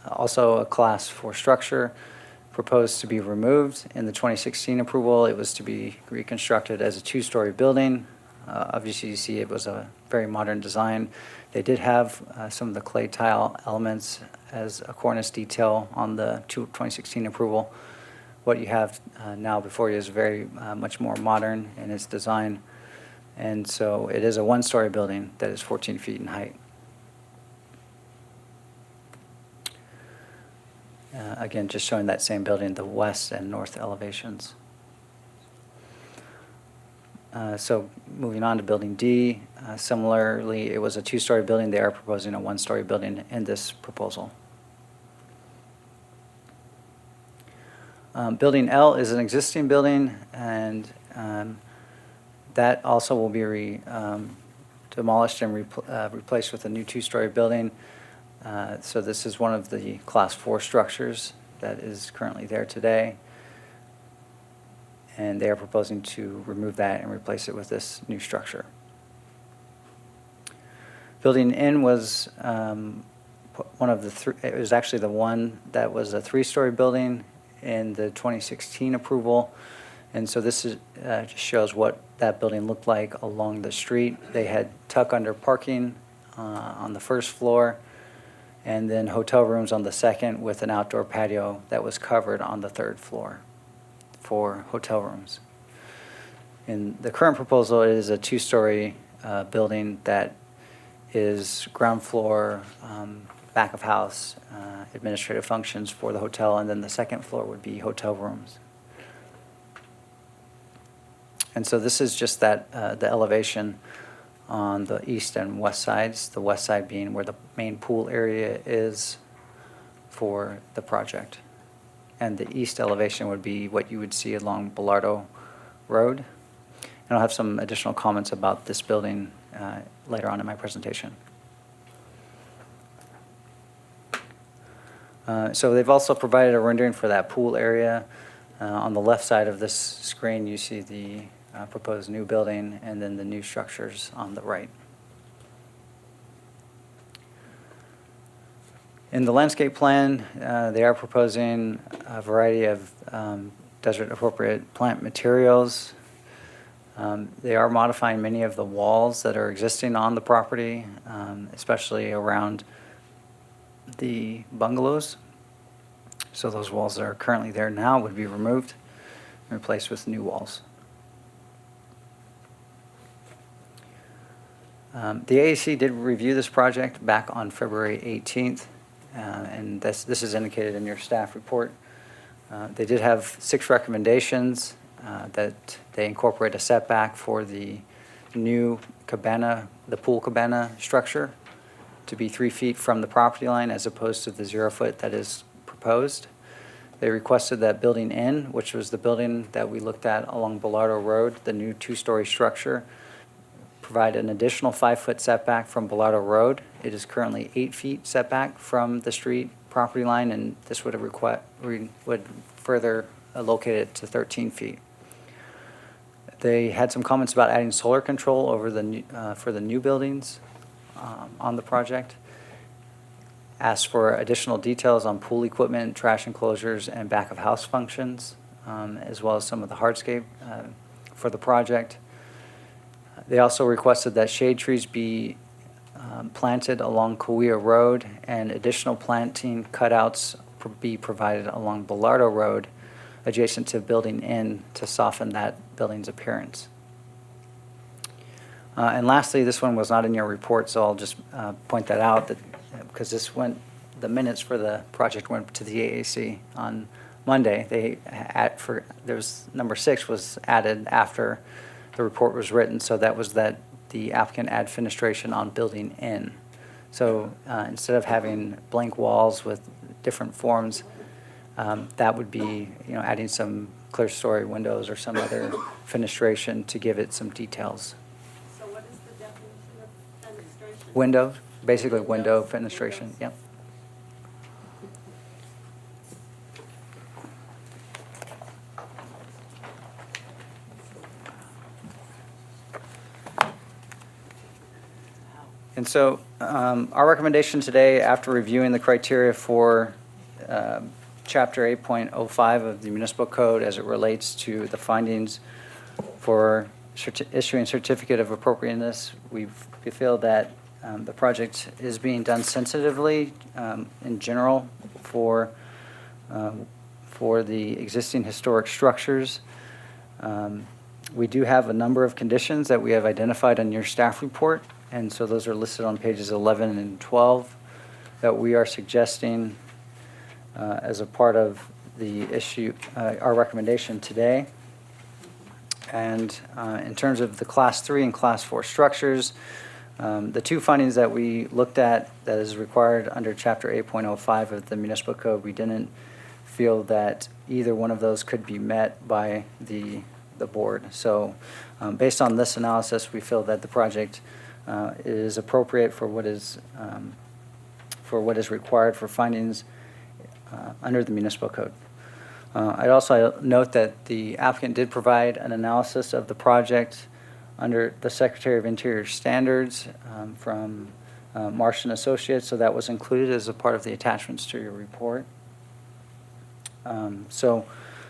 K: also a Class 4 structure, proposed to be removed. In the 2016 approval, it was to be reconstructed as a two-story building. Obviously, you see it was a very modern design. They did have some of the clay tile elements as a cornice detail on the 2016 approval. What you have now before you is very much more modern in its design. And so it is a one-story building that is 14 feet in height. Again, just showing that same building, the west and north elevations. So moving on to Building D, similarly, it was a two-story building. They are proposing a one-story building in this proposal. Building L is an existing building, and that also will be demolished and replaced with a new two-story building. So this is one of the Class 4 structures that is currently there today. And they are proposing to remove that and replace it with this new structure. Building N was one of the three, it was actually the one that was a three-story building in the 2016 approval. And so this is, just shows what that building looked like along the street. They had tuck-under parking on the first floor, and then hotel rooms on the second, with an outdoor patio that was covered on the third floor for hotel rooms. In the current proposal, it is a two-story building that is ground floor, back of house, administrative functions for the hotel, and then the second floor would be hotel rooms. And so this is just that the elevation on the east and west sides, the west side being where the main pool area is for the project. And the east elevation would be what you would see along Bellardo Road. And I'll have some additional comments about this building later on in my presentation. So they've also provided a rendering for that pool area. On the left side of this screen, you see the proposed new building, and then the new structures on the right. In the landscape plan, they are proposing a variety of desert-appropriate plant materials. They are modifying many of the walls that are existing on the property, especially around the bungalows. So those walls that are currently there now would be removed and replaced with new walls. The AAC did review this project back on February 18th, and this is indicated in your staff report. They did have 6 recommendations that they incorporate a setback for the new cabana, the pool cabana structure, to be 3 feet from the property line as opposed to the 0 foot that is proposed. They requested that Building N, which was the building that we looked at along Bellardo Road, the new 2-story structure, provide an additional 5-foot setback from Bellardo Road. It is currently 8 feet setback from the street property line, and this would would further locate it to 13 feet. They had some comments about adding solar control over for the new buildings on the project. Asked for additional details on pool equipment, trash enclosures, and back-of-house functions, as well as some of the hardscape for the project. They also requested that shade trees be planted along Kauai Road and additional planting cutouts be provided along Bellardo Road adjacent to Building N to soften that building's appearance. And lastly, this one was not in your report, so I'll just point that out, that because the minutes for the project went to the AAC on Monday. There's number 6 was added after the report was written, so that was that the applicant add fenestration on Building N. So instead of having blank walls with different forms, that would be, adding some clear story windows or some other fenestration to give it some details.
G: So what is the definition of fenestration?
K: Window, basically window fenestration, yep. And so our recommendation today, after reviewing the criteria for Chapter 8.05 of the Municipal Code as it relates to the findings for issuing certificate of appropriateness, we feel that the project is being done sensitively in general for the existing historic structures. We do have a number of conditions that we have identified on your staff report, and so those are listed on pages 11 and 12 that we are suggesting as a part of the issue, our recommendation today. And in terms of the Class 3 and Class 4 structures, the 2 findings that we looked at that is required under Chapter 8.05 of the Municipal Code, we didn't feel that either one of those could be met by the board. So based on this analysis, we feel that the project is appropriate for what is required for findings under the Municipal Code. I'd also note that the applicant did provide an analysis of the project under the Secretary of Interior standards from Marsh & Associates, so that was included as a part of the attachments to your report. So,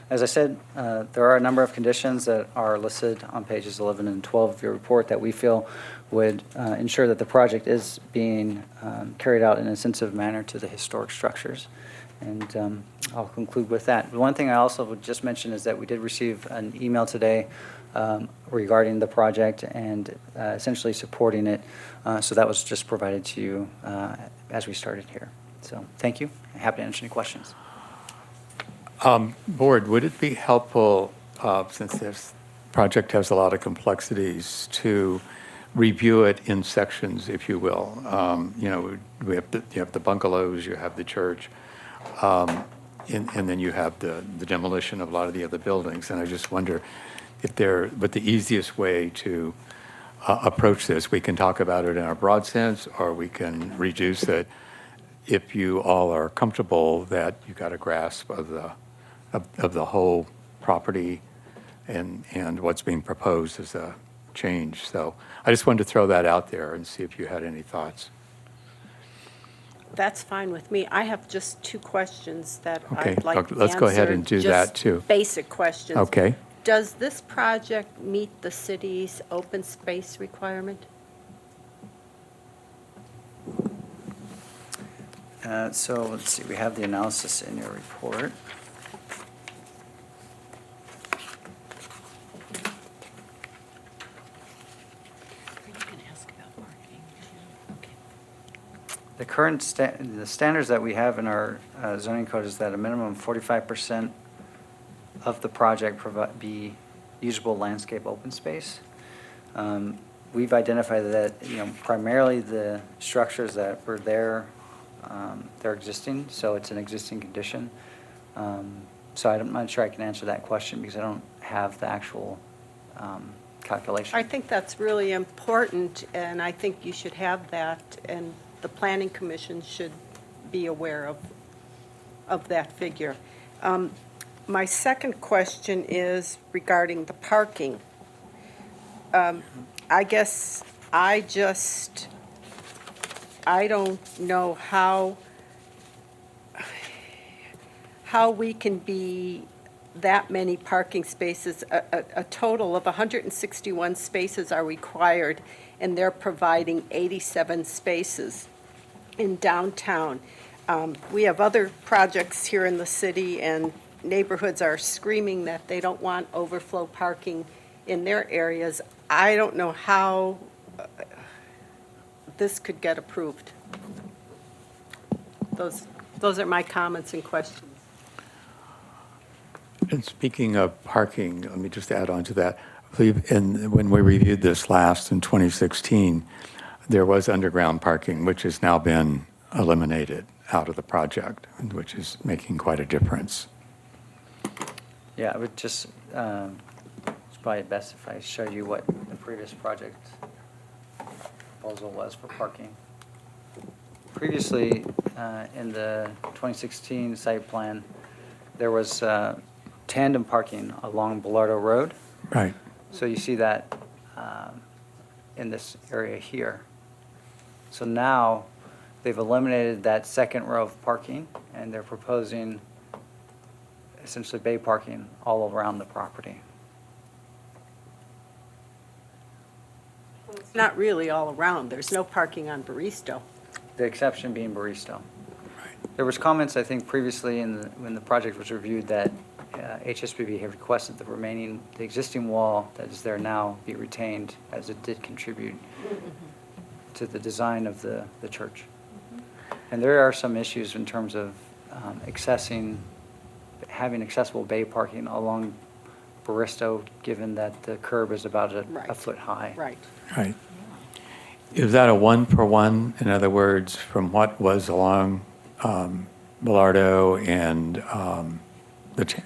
K: as I said, there are a number of conditions that are listed on pages 11 and 12 of your report that we feel would ensure that the project is being carried out in a sensitive manner to the historic structures. And I'll conclude with that. One thing I also would just mention is that we did receive an email today regarding the project and essentially supporting it. So that was just provided to you as we started here. So thank you. I'm happy to answer any questions.
A: Board, would it be helpful, since this project has a lot of complexities, to review it in sections, if you will? You have the bungalows, you have the church, and then you have the demolition of a lot of the other buildings. And I just wonder what the easiest way to approach this. We can talk about it in a broad sense, or we can reduce it if you all are comfortable that you got a grasp of the whole property and what's being proposed as a change. So I just wanted to throw that out there and see if you had any thoughts.
G: That's fine with me. I have just 2 questions that
A: Okay,
G: I'd like answered.
A: let's go ahead and do that, too.
G: Just basic questions.
A: Okay.
G: Does this project meet the city's open space requirement?
K: So let's see, we have the analysis in your report. The current the standards that we have in our zoning code is that a minimum of 45% of the project be usable landscape open space. We've identified that primarily the structures that were there, they're existing, so it's an existing condition. So I'm not sure I can answer that question because I don't have the actual calculation.
G: I think that's really important, and I think you should have that, and the Planning Commission should be aware of of that figure. My second question is regarding the parking. I guess I don't know how we can be that many parking spaces. A total of 161 spaces are required, and they're providing 87 spaces in downtown. We have other projects here in the city, and neighborhoods are screaming that they don't want overflow parking in their areas. I don't know how this could get approved. Those are my comments and questions.
A: And speaking of parking, let me just add on to that. I believe when we reviewed this last in 2016, there was underground parking, which has now been eliminated out of the project, which is making quite a difference.
K: Yeah, I would just, it's probably best if I show you what the previous project proposal was for parking. Previously, in the 2016 site plan, there was tandem parking along Bellardo Road.
A: Right.
K: So you see that in this area here. So now they've eliminated that second row of parking, and they're proposing essentially bay parking all around the property.
G: It's not really all around. There's no parking on Baristo.
K: The exception being Baristo. There was comments, I think, previously when the project was reviewed that HSBB had requested the existing wall that is there now be retained, as it did contribute to the design of the church. And there are some issues in terms of having accessible bay parking along Baristo, given that the curb is about a foot high.
G: Right.
A: Right. Is that a one-for-one? In other words, from what was along Bellardo and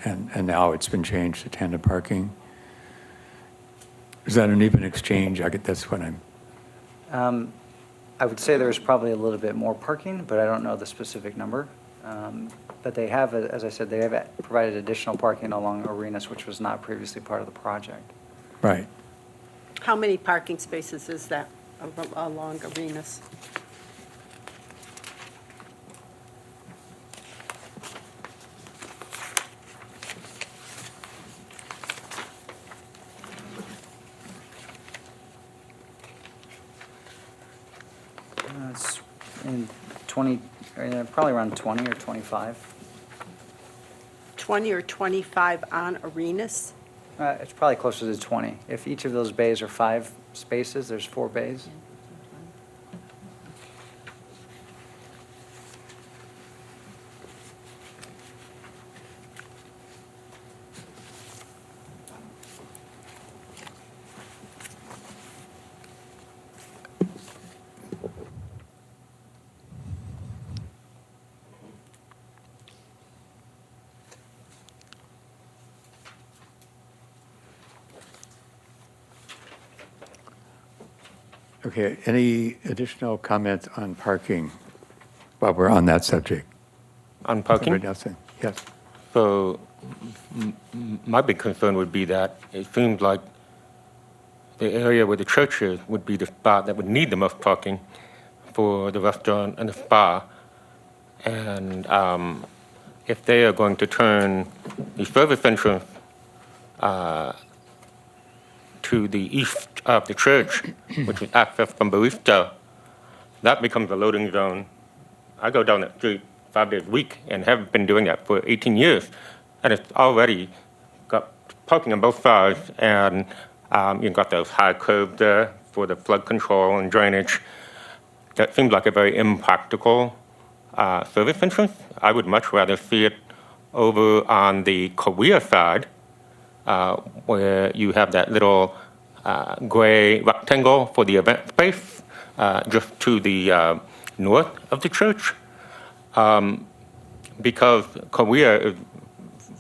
A: and now it's been changed to tandem parking? Is that an even exchange? That's what I'm.
K: I would say there's probably a little bit more parking, but I don't know the specific number. But they have, as I said, they have provided additional parking along Arenas, which was not previously part of the project.
A: Right.
G: How many parking spaces is that along Arenas?
K: It's in 20, probably around 20 or 25.
G: 20 or 25 on Arenas?
K: It's probably closer to 20. If each of those bays are 5 spaces, there's 4 bays.
A: Okay, any additional comments on parking while we're on that subject?
E: On parking?
A: Somebody else? Yes.
E: So my big concern would be that it seems like the area where the church is would be the spot that would need the most parking for the restaurant and the spa. And if they are going to turn the service entrance to the east of the church, which is access from Baristo, that becomes a loading zone. I go down that street 5 days a week and have been doing that for 18 years. And it's already got parking on both sides, and you've got those high curbs there for the flood control and drainage. That seems like a very impractical service entrance. I would much rather see it over on the Korea side, where you have that little gray rectangle for the event space, just to the north of the church. Because Korea is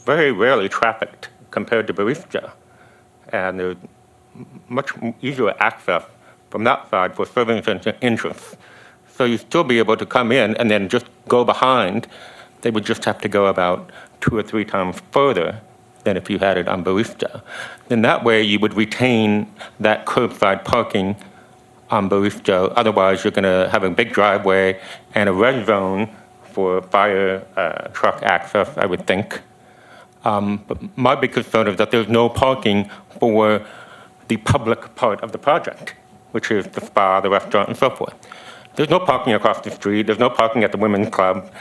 E: very rarely trafficked compared to Baristo, and there's much easier access from that side for service entrance. So you still be able to come in and then just go behind they would just have to go about 2 or 3 times further than if you had it on Barista. Then that way you would retain that curbside parking on Barista. Otherwise, you're going to have a big driveway and a red zone for fire truck access, I would think. But my big concern is that there's no parking for the public part of the project, which is the spa, the restaurant, and so forth. There's no parking across the street. There's no parking at the women's club.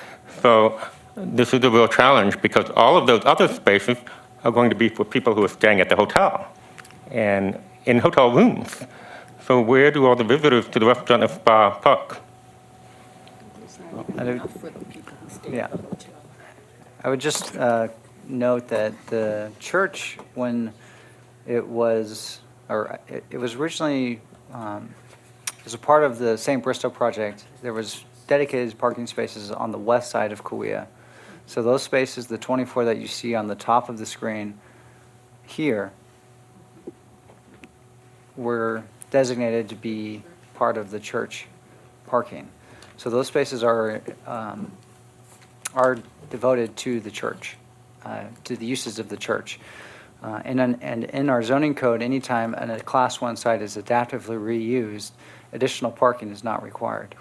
E: So this is a real challenge because all of those other spaces are going to be for people who are staying at the hotel and in hotel rooms. So where do all the visitors to the restaurant and spa park?
K: Yeah. I would just note that the church, when it was, it was originally, as a part of the St. Bristow project, there was dedicated parking spaces on the west side of Kauai. So those spaces, the 24 that you see on the top of the screen here, were designated to be part of the church parking. So those spaces are devoted to the church, to the uses of the church. And in our zoning code, anytime a Class 1 site is adaptively reused, additional parking is not required.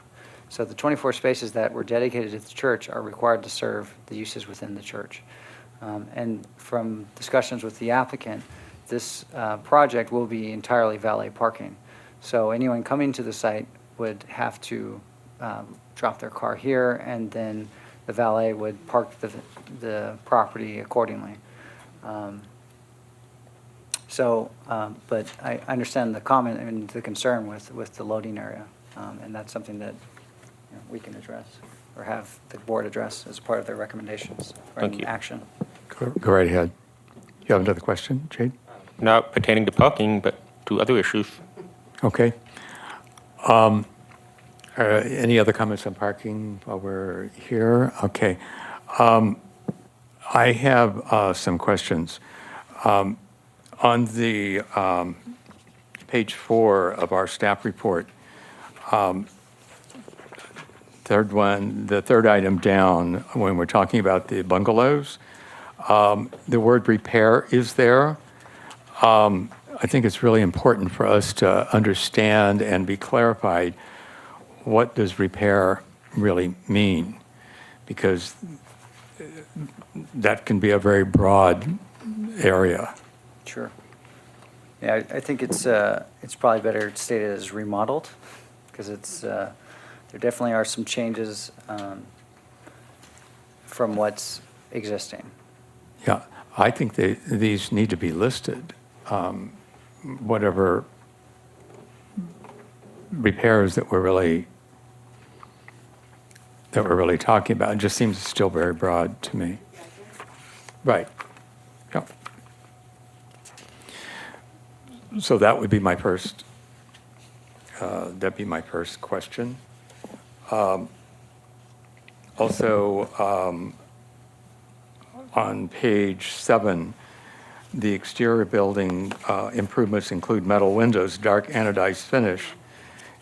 K: So the 24 spaces that were dedicated to the church are required to serve the uses within the church. And from discussions with the applicant, this project will be entirely valet parking. So anyone coming to the site would have to drop their car here, and then the valet would park the property accordingly. But I understand the comment and the concern with the loading area, and that's something that we can address or have the board address as part of their recommendations or
E: Thank you.
K: action.
A: Go right ahead. You have another question, Jade?
E: Not pertaining to parking, but to other issues.
A: Okay. Any other comments on parking while we're here? Okay. I have some questions. On the page 4 of our staff report, the third item down, when we're talking about the bungalows, the word repair is there. I think it's really important for us to understand and be clarified, what does repair really mean? Because that can be a very broad area.
K: Sure. Yeah, I think it's probably better stated as remodeled, because there definitely are some changes from what's existing.
A: Yeah, I think these need to be listed. Whatever repairs that we're really talking about, it just seems still very broad to me. Right. Yeah. So that would be my first. That'd be my first question. Also, on page 7, the exterior building improvements include metal windows, dark anodized finish,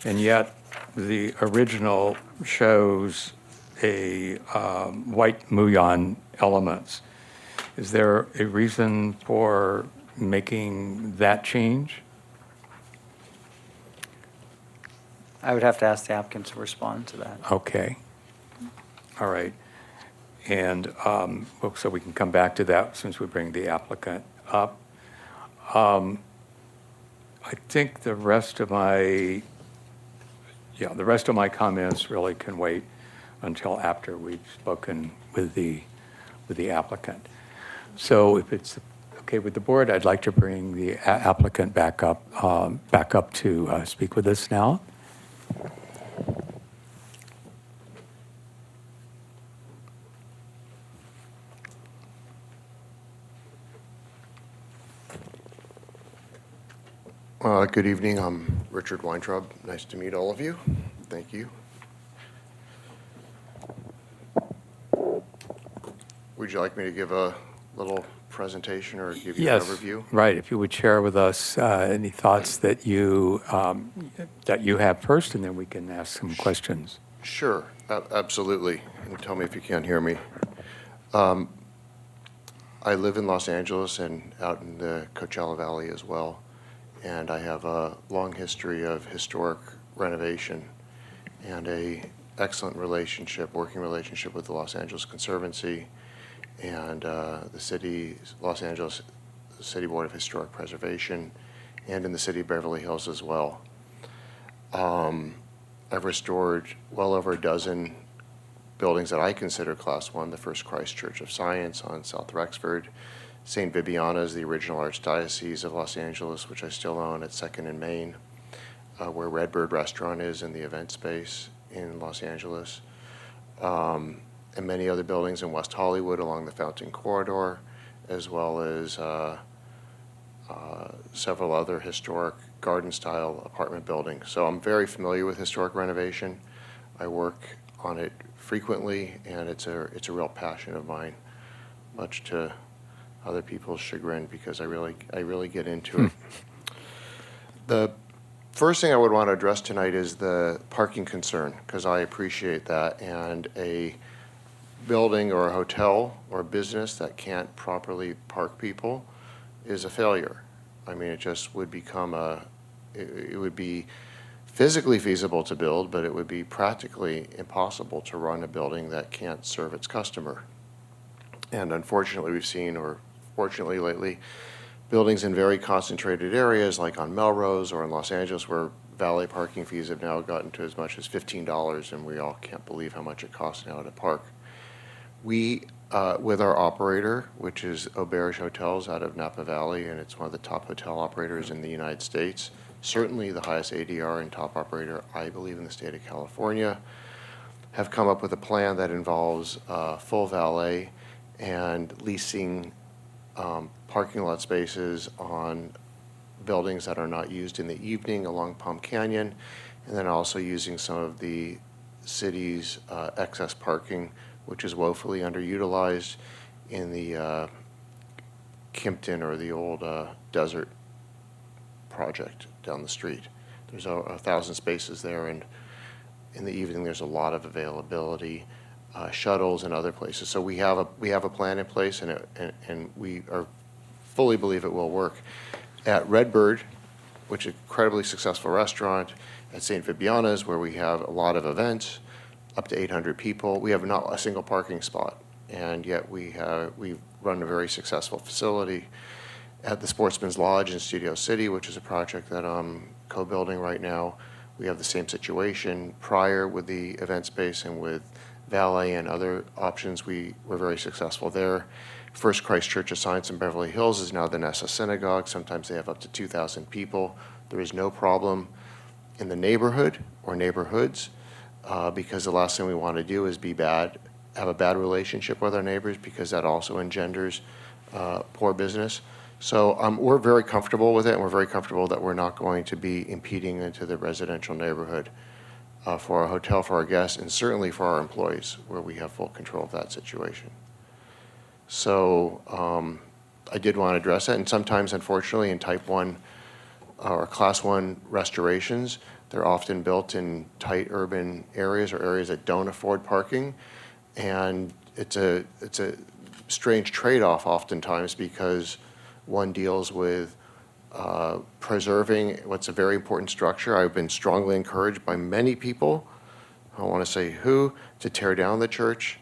A: and yet the original shows a white mullion elements. Is there a reason for making that change?
K: I would have to ask the applicant to respond to that.
A: Okay. All right. And so we can come back to that since we bring the applicant up. I think the rest of my comments really can wait until after we've spoken with the applicant. So if it's okay with the board, I'd like to bring the applicant back up to speak with us now.
L: Good evening. I'm Richard Weintraub. Nice to meet all of you. Thank you. Would you like me to give a little presentation or give you an overview?
A: Right. If you would share with us any thoughts that you have first, and then we can ask some questions.
L: Sure. Absolutely. And tell me if you can't hear me. I live in Los Angeles and out in the Coachella Valley as well. And I have a long history of historic renovation and a excellent relationship, working relationship with the Los Angeles Conservancy and the Los Angeles City Board of Historic Preservation, and in the city of Beverly Hills as well. I've restored well over a dozen buildings that I consider Class 1, the First Christ Church of Science on South Rexford, St. Bibiana's, the original Archdiocese of Los Angeles, which I still own at 2nd and Main, where Redbird Restaurant is in the event space in Los Angeles, and many other buildings in West Hollywood along the Fountain Corridor, as well as several other historic garden-style apartment buildings. So I'm very familiar with historic renovation. I work on it frequently, and it's a real passion of mine, much to other people's chagrin, because I really get into it. The first thing I would want to address tonight is the parking concern, because I appreciate that, and a building or a hotel or a business that can't properly park people is a failure. I mean, it just would become it would be physically feasible to build, but it would be practically impossible to run a building that can't serve its customer. And unfortunately, we've seen, or fortunately lately, buildings in very concentrated areas like on Melrose or in Los Angeles where valet parking fees have now gotten to as much as $15, and we all can't believe how much it costs now to park. We, with our operator, which is Auberge Hotels out of Napa Valley, and it's one of the top hotel operators in the United States, certainly the highest ADR and top operator, I believe, in the state of California, have come up with a plan that involves full valet and leasing parking lot spaces on buildings that are not used in the evening along Palm Canyon, and then also using some of the city's excess parking, which is woefully underutilized in the Kimpton or the old Desert project down the street. There's 1,000 spaces there, and in the evening there's a lot of availability, shuttles and other places. So we have a plan in place, and we fully believe it will work. At Redbird, which is an incredibly successful restaurant, at St. Bibiana's, where we have a lot of events, up to 800 people, we have not a single parking spot, and yet we run a very successful facility. At the Sportsman's Lodge in Studio City, which is a project that I'm co-building right now, we have the same situation. Prior, with the event space and with valet and other options, we were very successful there. First Christ Church of Science in Beverly Hills is now the Nessa Synagogue. Sometimes they have up to 2,000 people. There is no problem in the neighborhood or neighborhoods, because the last thing we want to do is have a bad relationship with our neighbors, because that also engenders poor business. So we're very comfortable with it, and we're very comfortable that we're not going to be impeding into the residential neighborhood for our hotel, for our guests, and certainly for our employees, where we have full control of that situation. So I did want to address that, and sometimes, unfortunately, in Type 1 or Class 1 restorations, they're often built in tight urban areas or areas that don't afford parking, and it's a strange trade-off oftentimes, because one deals with preserving what's a very important structure. I've been strongly encouraged by many people, I don't want to say who, to tear down the church.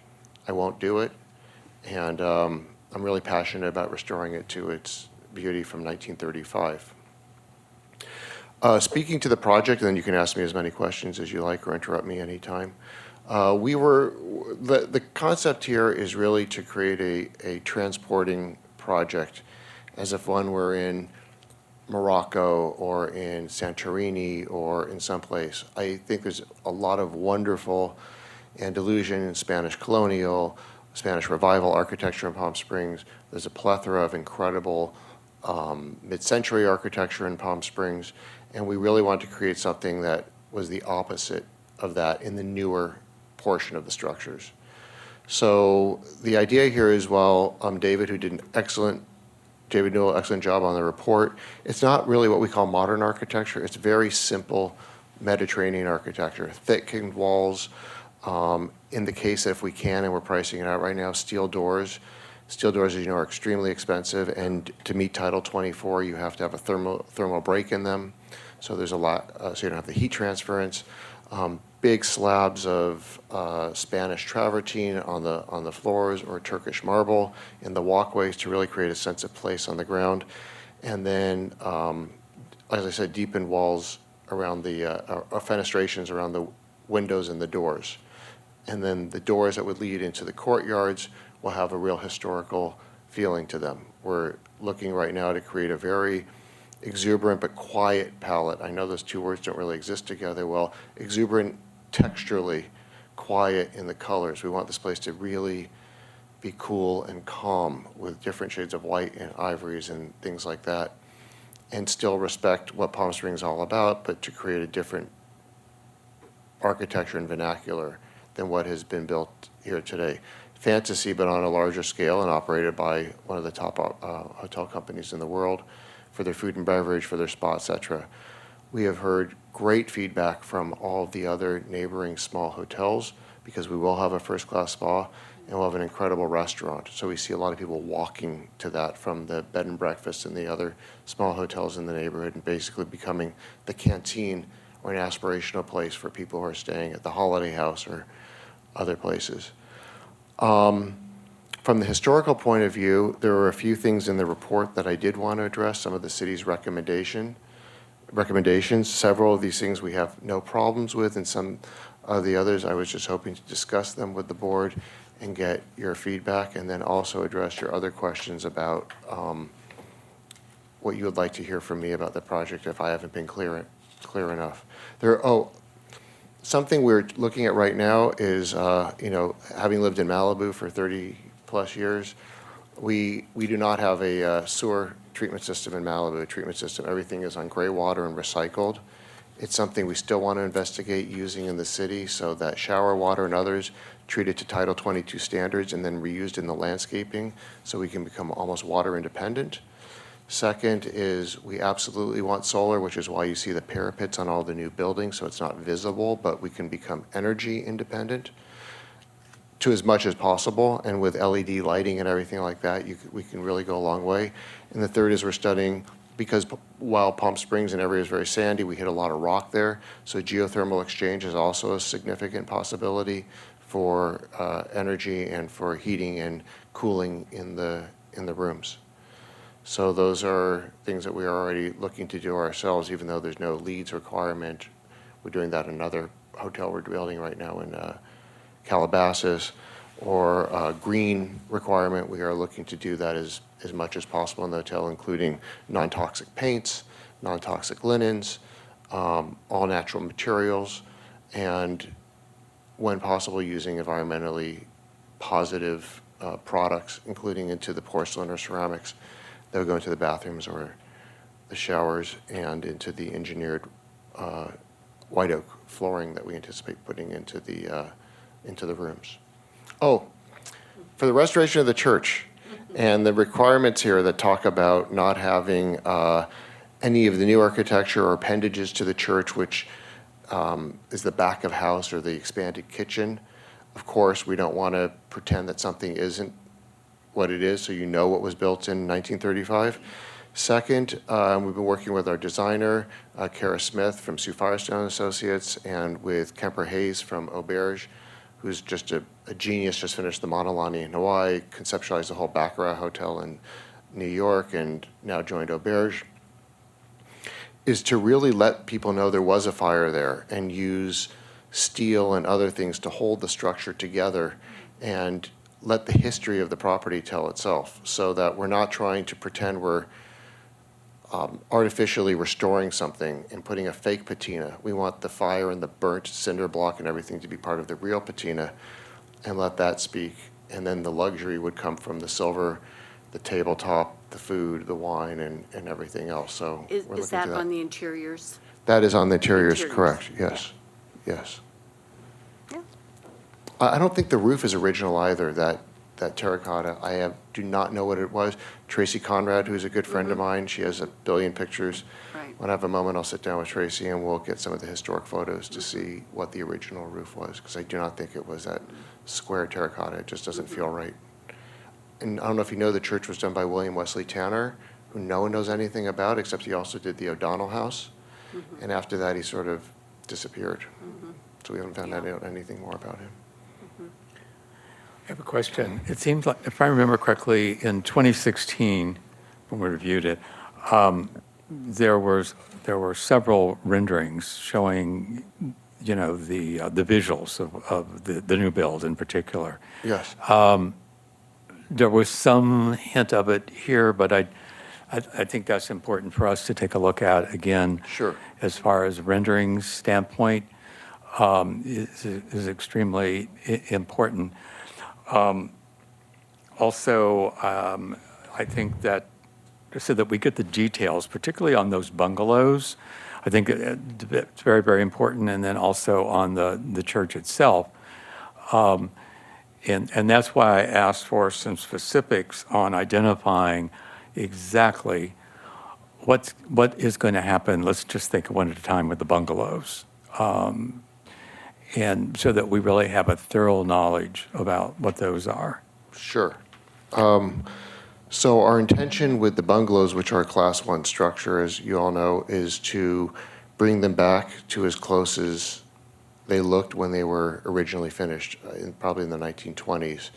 L: I won't do it, and I'm really passionate about restoring it to its beauty from 1935. Speaking to the project, and then you can ask me as many questions as you like or interrupt me anytime. The concept here is really to create a transporting project, as if one were in Morocco or in Santorini or in someplace. I think there's a lot of wonderful Andalusian, Spanish colonial, Spanish revival architecture in Palm Springs. There's a plethora of incredible mid-century architecture in Palm Springs, and we really wanted to create something that was the opposite of that in the newer portion of the structures. So the idea here is, while David, who did an excellent job on the report, it's not really what we call modern architecture. It's very simple Mediterranean architecture, thickened walls, In the case that if we can, and we're pricing it out right now, steel doors. Steel doors, as you know, are extremely expensive, and to meet Title 24, you have to have a thermal break in them. So there's a lot, so you don't have the heat transference. Big slabs of Spanish travertine on the floors, or Turkish marble in the walkways to really create a sense of place on the ground. And then, as I said, deepened walls around the fenestrations around the windows and the doors. And then the doors that would lead into the courtyards will have a real historical feeling to them. We're looking right now to create a very exuberant but quiet palette. I know those two words don't really exist together well. Exuberant texturally, quiet in the colors. We want this place to really be cool and calm with different shades of white and ivories and things like that, and still respect what Palm Springs is all about, but to create a different architecture and vernacular than what has been built here today. Fantasy, but on a larger scale and operated by one of the top hotel companies in the world for their food and beverage, for their spa, et cetera. We have heard great feedback from all of the other neighboring small hotels because we will have a first-class spa and we'll have an incredible restaurant. So we see a lot of people walking to that from the bed and breakfast and the other small hotels in the neighborhood, and basically becoming the canteen or an aspirational place for people who are staying at the Holiday House or other places. From the historical point of view, there were a few things in the report that I did want to address, some of the city's recommendations. Several of these things we have no problems with, and some of the others I was just hoping to discuss them with the board and get your feedback, and then also address your other questions about what you would like to hear from me about the project if I haven't been clear enough. Something we're looking at right now is, having lived in Malibu for 30 plus years, we do not have a sewer treatment system in Malibu, a treatment system. Everything is on gray water and recycled. It's something we still want to investigate using in the city so that shower water and others treated to Title 22 standards and then reused in the landscaping so we can become almost water independent. Second is we absolutely want solar, which is why you see the parapets on all the new buildings, so it's not visible, but we can become energy independent to as much as possible. And with LED lighting and everything like that, we can really go a long way. And the third is we're studying, because while Palm Springs and area is very sandy, we hit a lot of rock there. So geothermal exchange is also a significant possibility for energy and for heating and cooling in the rooms. So those are things that we are already looking to do ourselves, even though there's no leads requirement. We're doing that in another hotel we're building right now in Calabasas, or green requirement. We are looking to do that as much as possible in the hotel, including non-toxic paints, non-toxic linens, all natural materials, and when possible, using environmentally positive products, including into the porcelain or ceramics that would go into the bathrooms or the showers, and into the engineered white oak flooring that we anticipate putting into the rooms. Oh, for the restoration of the church and the requirements here that talk about not having any of the new architecture or appendages to the church, which is the back of house or the expanded kitchen. Of course, we don't want to pretend that something isn't what it is, so you know what was built in 1935. Second, we've been working with our designer, Kara Smith from Sue Firestone Associates, and with Kemper Hayes from Auberge, who's just a genius, just finished the Maunalani in Hawaii, conceptualized the whole Baccarat Hotel in New York, and now joined Auberge, is to really let people know there was a fire there and use steel and other things to hold the structure together and let the history of the property tell itself, so that we're not trying to pretend we're artificially restoring something and putting a fake patina. We want the fire and the burnt cinder block and everything to be part of the real patina, and let that speak. And then the luxury would come from the silver, the tabletop, the food, the wine, and everything else. So we're looking
F: Is that
L: to
F: on the interiors?
L: That is on the interiors,
F: Interiors.
L: correct, yes, yes.
F: Yeah.
L: I don't think the roof is original either, that terracotta. Do not know what it was. Tracy Conrad, who's a good friend of mine, she has a billion pictures.
F: Right. Right.
L: when I have a moment, I'll sit down with Tracy and we'll get some of the historic photos to see what the original roof was, because I do not think it was that square terracotta. It just doesn't feel right. And I don't know if you know, the church was done by William Wesley Tanner, who no one knows anything about, except he also did the O'Donnell House. And after that, he sort of disappeared. So we haven't found out anything more about him.
A: I have a question. It seems like, if I remember correctly, in 2016, when we reviewed it, there were several renderings showing, you know, the visuals of the new build in particular.
L: Yes.
A: There was some hint of it here, but I think that's important for us to take a look at again.
L: Sure.
A: As far as renderings standpoint, is extremely important. Also, I think that so that we get the details, particularly on those bungalows, I think it's very, very important, and then also on the church itself. And that's why I asked for some specifics on identifying exactly what is going to happen. Let's just think one at a time with the bungalows. And so that we really have a thorough knowledge about what those are.
L: Sure. So our intention with the bungalows, which are a Class 1 structure, as you all know, is to bring them back to as close as they looked when they were originally finished, probably in the 1920s,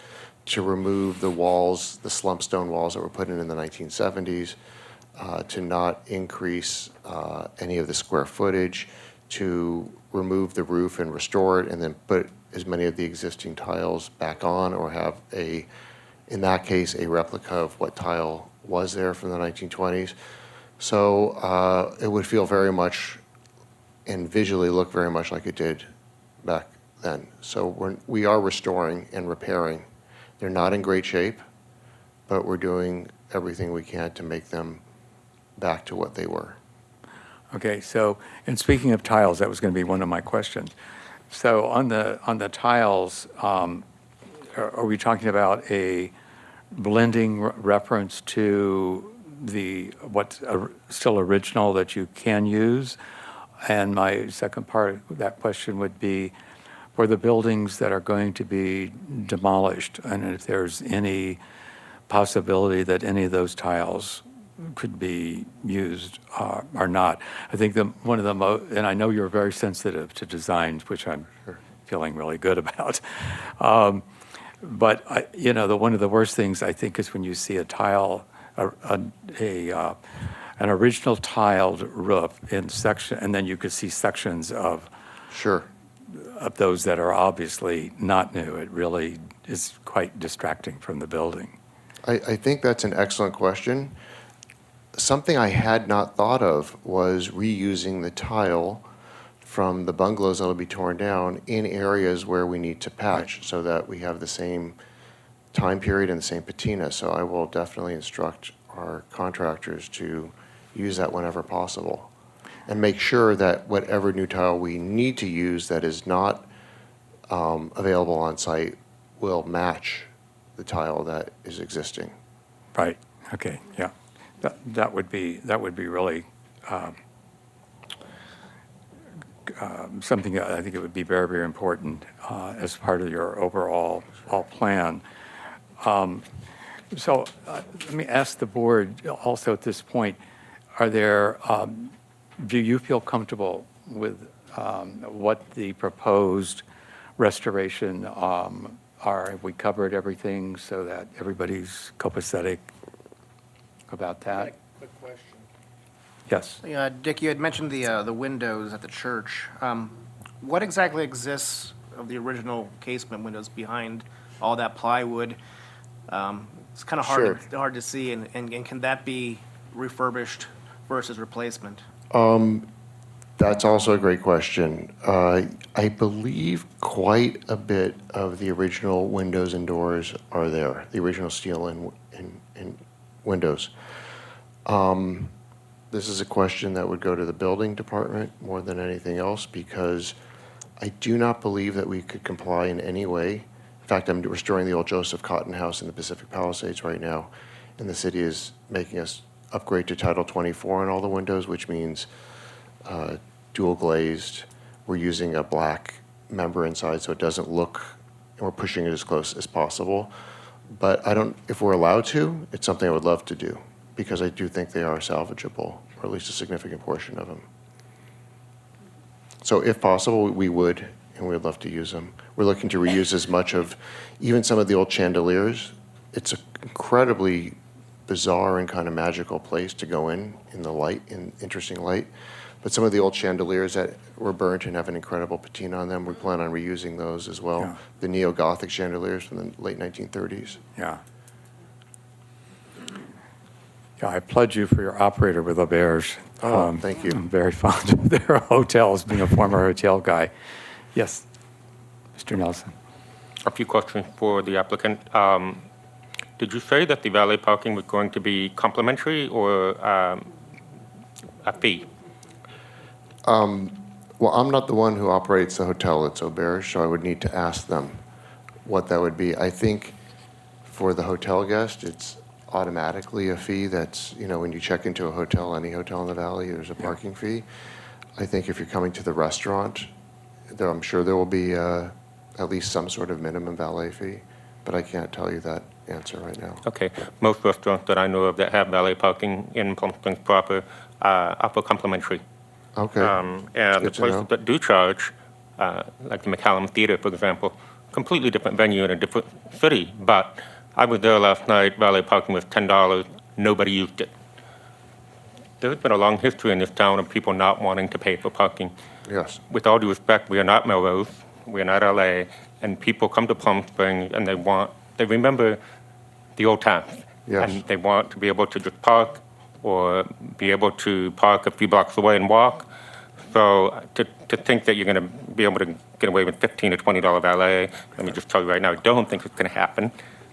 L: to remove the walls, the slump stone walls that were put in the 1970s, to not increase any of the square footage, to remove the roof and restore it, and then put as many of the existing tiles back on, or have in that case, a replica of what tile was there from the 1920s. So it would feel very much and visually look very much like it did back then. So we are restoring and repairing. They're not in great shape, but we're doing everything we can to make them back to what they were.
A: Okay, so, and speaking of tiles, that was going to be one of my questions. So on the tiles, are we talking about a blending reference to what's still original that you can use? And my second part of that question would be, for the buildings that are going to be demolished, and if there's any possibility that any of those tiles could be used or not. I think one of the most, and I know you're very sensitive to designs, which I'm feeling really good about. But you know, one of the worst things I think is when you see a tile, an original tiled roof in section, and then you could see sections of
L: Sure.
A: of those that are obviously not new. It really is quite distracting from the building.
L: I think that's an excellent question. Something I had not thought of was reusing the tile from the bungalows that will be torn down in areas where we need to patch, so that we have the same time period and the same patina. So I will definitely instruct our contractors to use that whenever possible, and make sure that whatever new tile we need to use that is not available on site will match the tile that is existing.
A: Right, okay, yeah. That would be really something that I think it would be very, very important as part of your overall plan. So let me ask the board also at this point, do you feel comfortable with what the proposed restoration are? Have we covered everything so that everybody's copacetic about that?
J: Quick question.
A: Yes.
J: Yeah, Dick, you had mentioned the windows at the church. What exactly exists of the original casement windows behind all that plywood? It's kind of hard to see, and can that be refurbished versus replacement?
L: That's also a great question. I believe quite a bit of the original windows and doors are there, the original steel and windows. This is a question that would go to the building department more than anything else, because I do not believe that we could comply in any way. In fact, I'm restoring the old Joseph Cotton House in the Pacific Palisades right now, and the city is making us upgrade to Title 24 on all the windows, which means dual glazed. We're using a black member inside so it doesn't look, and we're pushing it as close as possible. But if we're allowed to, it's something I would love to do because I do think they are salvageable, or at least a significant portion of them. So if possible, we would, and we'd love to use them. We're looking to reuse as much of, even some of the old chandeliers. It's an incredibly bizarre and kind of magical place to go in the light, in interesting light. But some of the old chandeliers that were burnt and have an incredible patina on them, we plan on reusing those as well.
A: Yeah.
L: The neo-Gothic chandeliers from the late 1930s.
A: Yeah. Yeah, I applaud you for your operator with Auberge.
L: Thank you.
A: I'm very fond of their hotels, being a former hotel guy. Yes, Mr. Nelson.
E: A few questions for the applicant. Did you say that the valet parking was going to be complimentary or a fee?
L: Well, I'm not the one who operates the hotel, it's Auberge, so I would need to ask them what that would be. I think for the hotel guest, it's automatically a fee. That's, when you check into a hotel, any hotel in the valley, there's a parking fee. I think if you're coming to the restaurant, I'm sure there will be at least some sort of minimum valet fee, but I can't tell you that answer right now.
E: Okay. Most restaurants that I know of that have valet parking in Palm Springs proper offer complimentary.
L: Okay.
E: And the
L: good to know.
E: places that do charge, like the McCallum Theater, for example, completely different venue in a different city, but I was there last night, valet parking was $10, nobody used it. There's been a long history in this town of people not wanting to pay for parking.
L: Yes.
E: With all due respect, we are not Melrose, we are not LA, and people come to Palm Springs and they remember the old times.
L: Yes.
E: And they want to be able to just park or be able to park a few blocks away and walk. So to think that you're going to be able to get away with $15 to $20 valet, let me just tell you right now, I don't think it's going to happen.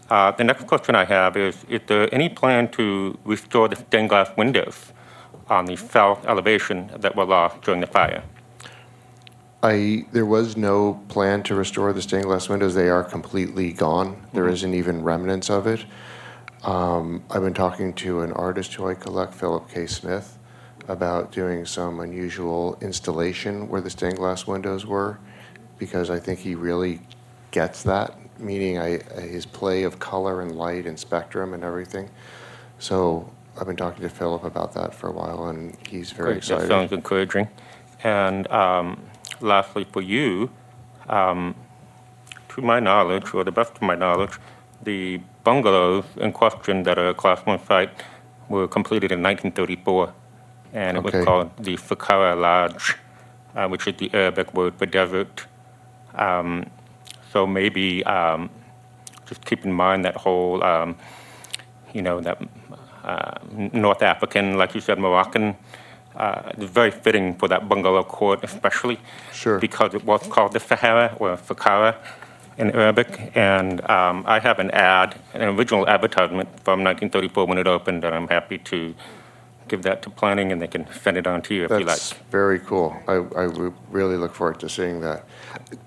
E: The next question I have is there any plan to restore the stained glass windows on the south elevation that were lost during the fire?
L: There was no plan to restore the stained glass windows. They are completely gone. There isn't even remnants of it. I've been talking to an artist who I collect, Philip K. Smith, about doing some unusual installation where the stained glass windows were, because I think he really gets that, meaning his play of color and light and spectrum and everything. So I've been talking to Philip about that for a while, and he's very
E: Great,
L: excited.
E: that sounds encouraging. And lastly, for you, to my knowledge, or the best of my knowledge, the bungalows in question that are a Class 1 site were completed in 1934, and it was
L: Okay.
E: called the Fakara Lodge, which is the Arabic word for desert. So maybe just keep in mind that whole, that North African, like you said, Moroccan, it's very fitting for that bungalow court especially.
L: Sure.
E: Because it was called the Sahara or Fakara in Arabic. And I have an original advertisement from 1934 when it opened, and I'm happy to give that to planning and they can send it on to you if you like.
L: That's very cool. I really look forward to seeing that.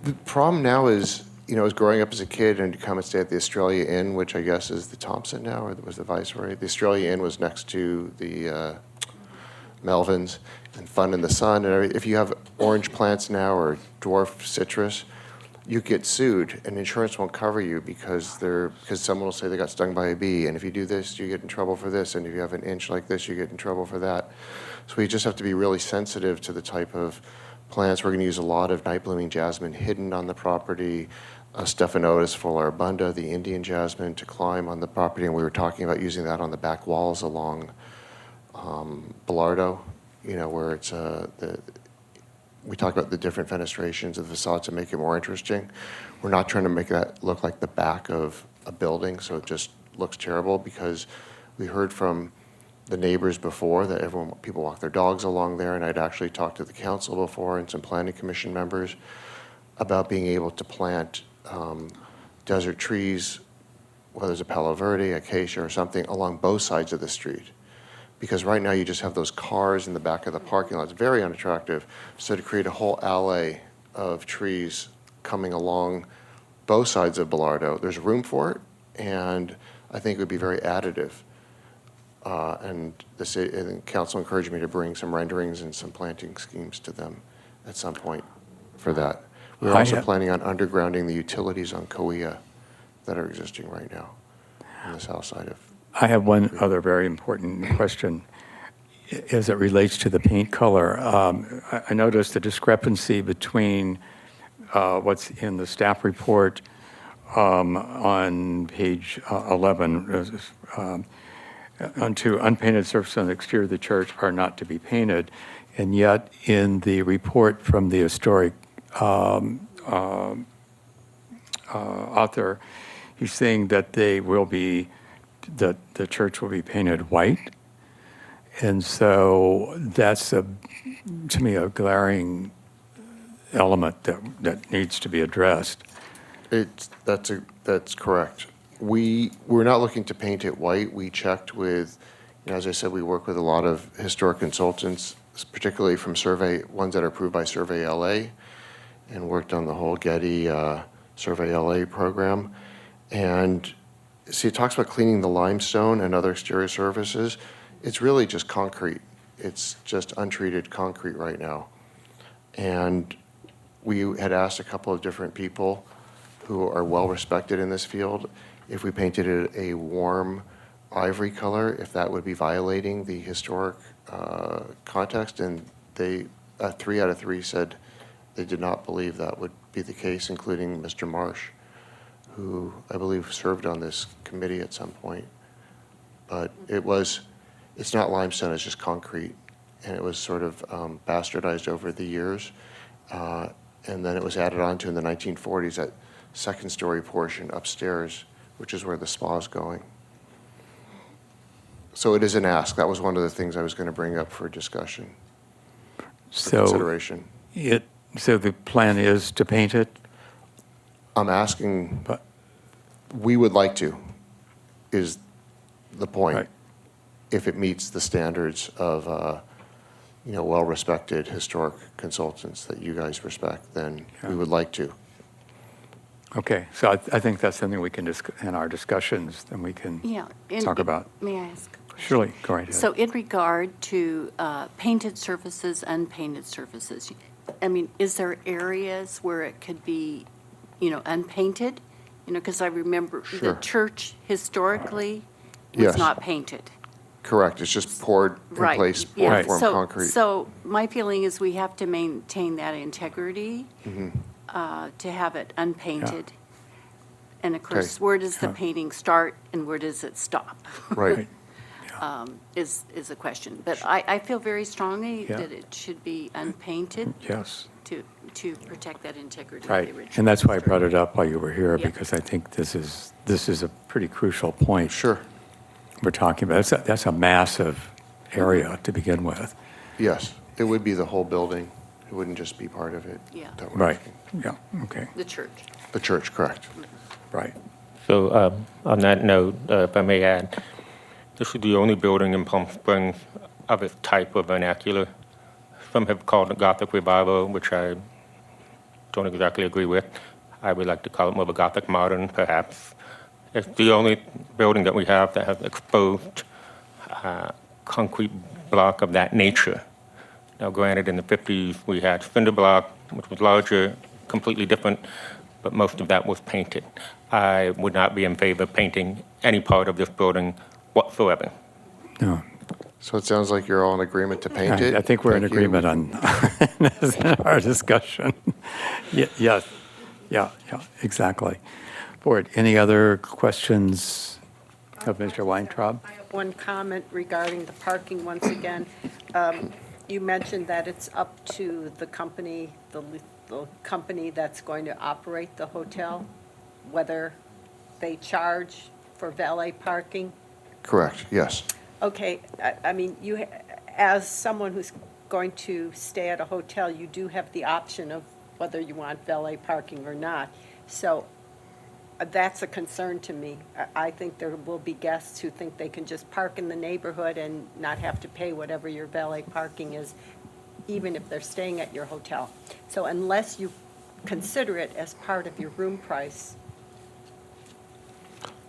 L: The problem now is, I was growing up as a kid and to come and stay at the Australia Inn, which I guess is the Thompson now, or was the Viceroy. The Australia Inn was next to the Melvins and Fun in the Sun. And if you have orange plants now or dwarf citrus, you get sued and insurance won't cover you because someone will say they got stung by a bee, and if you do this, you get in trouble for this, and if you have an inch like this, you get in trouble for that. So we just have to be really sensitive to the type of plants. We're going to use a lot of night blooming jasmine hidden on the property, Stephanotis floribunda, the Indian jasmine, to climb on the property, and we were talking about using that on the back walls along Belardo, where it's we talk about the different fenestrations of the facade to make it more interesting. We're not trying to make that look like the back of a building, so it just looks terrible, because we heard from the neighbors before that people walk their dogs along there, and I'd actually talked to the council before and some planning commission members about being able to plant desert trees, whether it's a Palo Verde, acacia, or something, along both sides of the street. Because right now you just have those cars in the back of the parking lot. It's very unattractive. So to create a whole alley of trees coming along both sides of Belardo, there's room for it, and I think it would be very additive. And and council encouraged me to bring some renderings and some planting schemes to them at some point for that. We're
A: I
L: also
A: ha-
L: planning on undergrounding the utilities on Kauai that are existing right now on the south side of.
A: I have one other very important question as it relates to the paint color. I noticed the discrepancy between what's in the staff report on page 11, onto unpainted surface on the exterior of the church are not to be painted, and yet in the report from the historic author, he's saying that that the church will be painted white. And so that's to me, a glaring element that needs to be addressed.
L: That's correct. We're not looking to paint it white. We checked with, as I said, we work with a lot of historic consultants, particularly from ones that are approved by Survey LA, and worked on the whole Getty Survey LA program. And see, it talks about cleaning the limestone and other exterior surfaces. It's really just concrete. It's just untreated concrete right now. And we had asked a couple of different people who are well-respected in this field if we painted it a warm ivory color, if that would be violating the historic context. And 3 out of 3 said they did not believe that would be the case, including Mr. Marsh, who I believe served on this committee at some point. But it's not limestone, it's just concrete. And it was sort of bastardized over the years. And then it was added on to in the 1940s, that second-story portion upstairs, which is where the spa is going. So it is an ask. That was one of the things I was going to bring up for discussion, for consideration.
A: So the plan is to paint it?
L: I'm asking,
A: But-
L: we would like to, is the point.
A: Right.
L: If it meets the standards of, well-respected historic consultants that you guys respect, then we would like to.
A: Okay, so I think that's something we can, in our discussions, then we can talk about.
F: May I ask?
A: Surely, go right ahead.
F: So in regard to painted surfaces, unpainted surfaces, I mean, is there areas where it could be, unpainted? Because I remember the
L: Sure.
F: church historically was
L: Yes.
F: not painted.
L: Correct, it's just poured in
F: Right.
L: place,
F: yeah.
L: poured form
F: So-
L: concrete.
F: So my feeling is we have to maintain that integrity,
L: Mm-hmm.
F: to have it unpainted. And of
L: Okay.
F: course, where does the painting start and where does it stop?
L: Right,
F: Is a question. But I feel very strongly
A: Yeah.
F: that it should be unpainted
A: Yes,
F: to protect that integrity of
A: right.
F: the original.
A: And that's why I brought it up while you were here,
F: Yeah.
A: because I think this is a pretty crucial point
L: sure,
A: we're talking about. That's a massive area to begin with.
L: yes. It would be the whole building. It wouldn't just be part of it.
F: Yeah.
L: that we're
A: Right,
L: asking.
A: yeah, okay,
F: The church.
L: The church, correct.
A: right.
E: So on that note, if I may add, this is the only building in Palm Springs of its type of vernacular. Some have called it Gothic Revival, which I don't exactly agree with. I would like to call it more of a Gothic Modern, perhaps. It's the only building that we have that has exposed concrete block of that nature. Now, granted, in the 50s, we had cinder block, which was larger, completely different, but most of that was painted. I would not be in favor of painting any part of this building whatsoever.
A: No,
L: So it sounds like you're all in agreement to paint it?
A: I think we're in
L: Thank you.
A: agreement on our discussion. Yeah, exactly. Board, any other questions of Mr. Weintraub?
G: I have one comment regarding the parking once again. You mentioned that it's up to the company, the company that's going to operate the hotel, whether they charge for valet parking.
L: Correct, yes.
G: Okay, I mean, as someone who's going to stay at a hotel, you do have the option of whether you want valet parking or not. So that's a concern to me. I think there will be guests who think they can just park in the neighborhood and not have to pay whatever your valet parking is, even if they're staying at your hotel. So unless you consider it as part of your room price,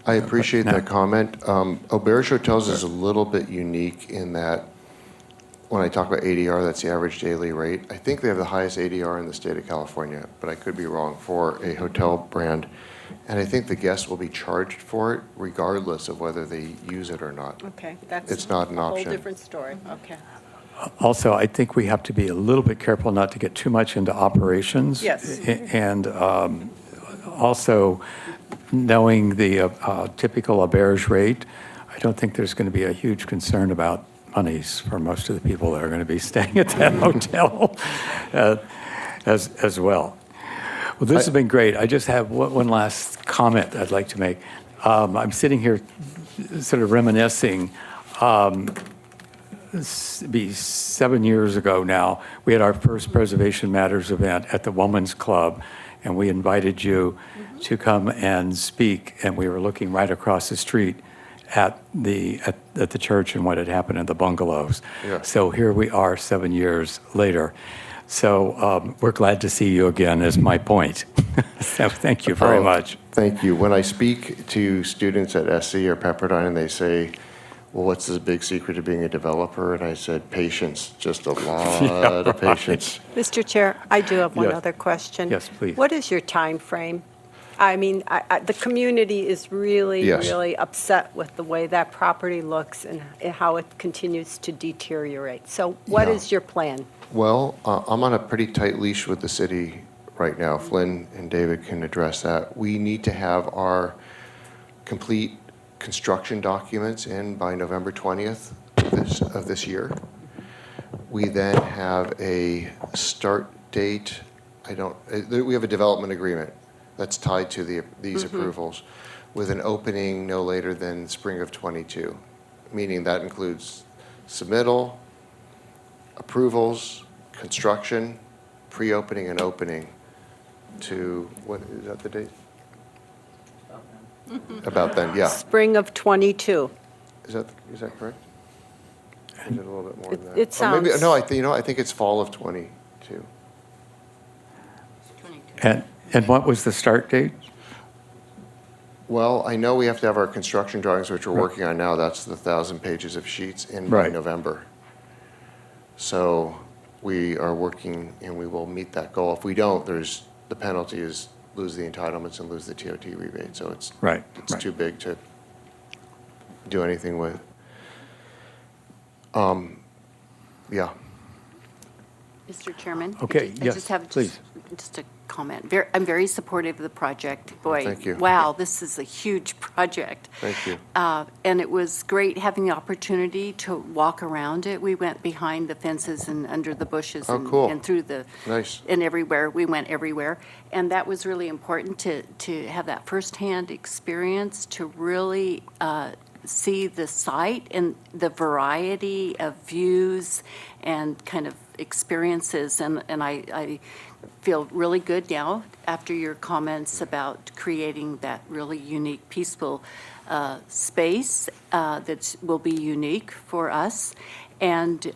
L: I appreciate that comment. Auberge Hotels is a little bit unique in that when I talk about ADR, that's the average daily rate. I think they have the highest ADR in the state of California, but I could be wrong for a hotel brand. And I think the guests will be charged for it regardless of whether they use it or not.
G: Okay, that's
L: It's not an
G: a whole
L: option.
G: different story. Okay.
A: Also, I think we have to be a little bit careful not to get too much into operations.
G: Yes.
A: And also, knowing the typical auberge rate, I don't think there's going to be a huge concern about monies for most of the people that are going to be staying at that hotel as well. Well, this has been great. I just have one last comment I'd like to make. I'm sitting here sort of reminiscing. Be 7 years ago now, we had our first Preservation Matters event at the Woman's Club, and we invited you to come and speak, and we were looking right across the street at the church and what had happened in the bungalows.
L: Yeah.
A: So here we are 7 years later. So we're glad to see you again, is my point. So thank you very much.
L: Thank you. When I speak to students at SC or Pepperdine and they say, well, what's the big secret to being a developer? And I said, patience, just a lot of patience.
G: Mr. Chair, I do have one
A: Yes.
G: other question.
A: Yes, please.
G: What is your time frame? I mean, the community is really,
L: Yes.
G: really upset with the way that property looks and how it continues to deteriorate. So what
L: Yeah.
G: is your plan?
L: Well, I'm on a pretty tight leash with the city right now. Flynn and David can address that. We need to have our complete construction documents in by November 20th of this year. We then have a start date. We have a development agreement that's tied to these approvals with an opening no later than spring of '22, meaning that includes submittal, approvals, construction, pre-opening and opening to, what, is that the date? About then, yeah.
G: Spring of '22.
L: Is that correct? Is it a little bit more than that?
G: It
L: Or maybe,
G: sounds-
L: no, I think it's fall of '22.
A: And what was the start date?
L: Well, I know we have to have our construction drawings, which we're working on now. That's the 1,000 pages of sheets in by
A: Right.
L: November. So we are working and we will meet that goal. If we don't, the penalty is lose the entitlements and lose the TOT rebate. So it's
A: Right.
L: too big to do anything with. Yeah.
F: Mr. Chairman?
A: Okay,
F: I
A: yes,
F: just have
A: please.
F: just a comment. I'm very supportive of the project. Boy,
L: Thank you.
F: wow, this is a huge project.
L: Thank you.
F: And it was great having the opportunity to walk around it. We went behind the fences and under the bushes.
L: Oh,
F: and-
L: cool.
F: And through the.
L: Nice.
F: And everywhere. We went everywhere. And that was really important to have that firsthand experience, to really see the site and the variety of views and kind of experiences. And I feel really good now after your comments about creating that really unique, peaceful space that will be unique for us. And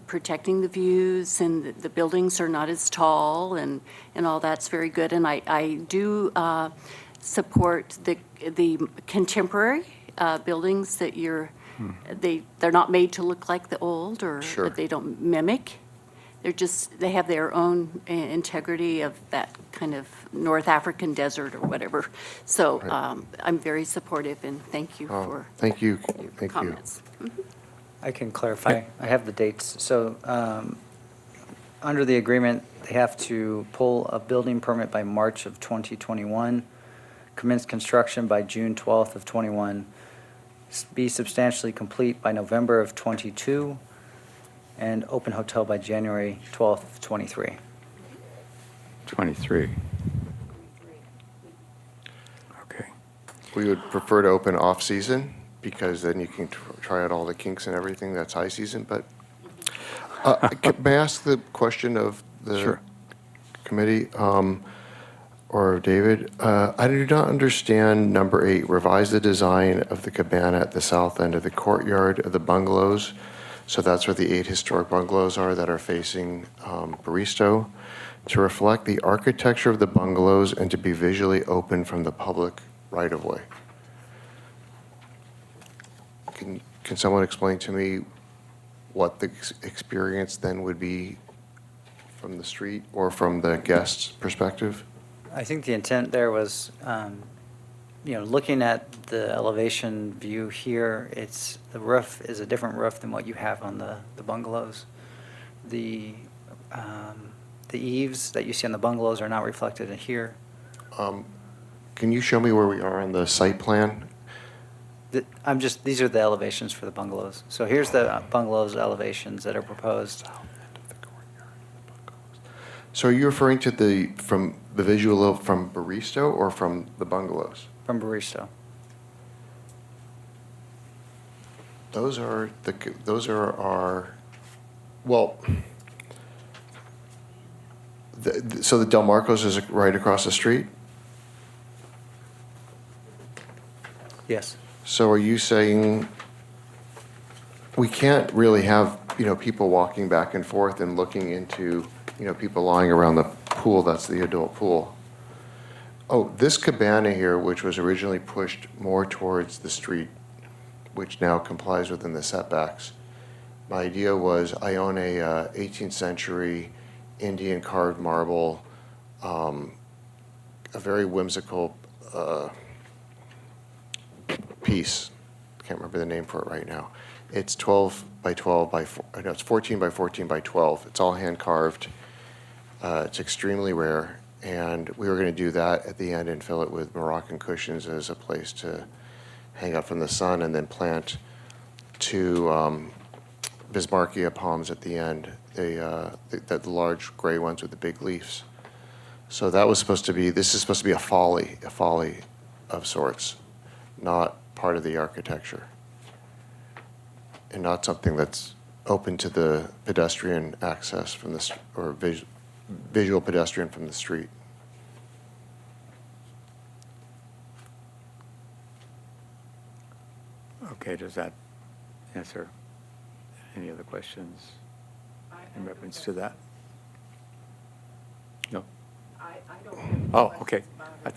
F: protecting the views, and the buildings are not as tall, and all that's very good. And I do support the contemporary buildings that they're not made to look like the old, or
L: Sure.
F: they don't mimic. They have their own integrity of that kind of North African desert or whatever. So I'm very supportive, and thank you for
L: Thank you.
F: your
L: Thank you.
F: comments.
K: I can clarify. I have the dates. So under the agreement, they have to pull a building permit by March of 2021, commence construction by June 12th of '21, be substantially complete by November of '22, and open hotel by January 12th of '23.
A: 23. Okay.
L: We would prefer to open off-season, because then you can try out all the kinks and everything. That's high season, but may I ask the question of the
A: Sure.
L: committee, or David? I do not understand number 8, revise the design of the cabana at the south end of the courtyard of the bungalows. So that's where the 8 historic bungalows are that are facing Baristo, to reflect the architecture of the bungalows and to be visually open from the public right-of-way. Can someone explain to me what the experience then would be from the street or from the guest's perspective?
K: I think the intent there was, looking at the elevation view here, the roof is a different roof than what you have on the bungalows. The eaves that you see on the bungalows are not reflected in here.
L: Can you show me where we are on the site plan?
K: These are the elevations for the bungalows. So here's the bungalows elevations that are proposed.
L: So are you referring to from the visual from Baristo or from the bungalows?
K: From Baristo.
L: Those are our, well, so the Del Marcos is right across the street?
K: Yes.
L: So are you saying we can't really have, people walking back and forth and looking into, people lying around the pool, that's the adult pool? Oh, this cabana here, which was originally pushed more towards the street, which now complies within the setbacks. My idea was I own a 18th century Indian carved marble, a very whimsical piece. Can't remember the name for it right now. It's 12 by 12 by, no, it's 14 by 14 by 12. It's all hand carved. It's extremely rare. And we were going to do that at the end and fill it with Moroccan cushions as a place to hang out from the sun, and then plant 2 Bismarckia palms at the end, the large gray ones with the big leaves. So that was supposed to be, this is supposed to be a folly of sorts, not part of the architecture, and not something that's open to the pedestrian access from the, or visual pedestrian from the street.
A: Okay, does that answer any other questions in reference to that? No? Oh, okay.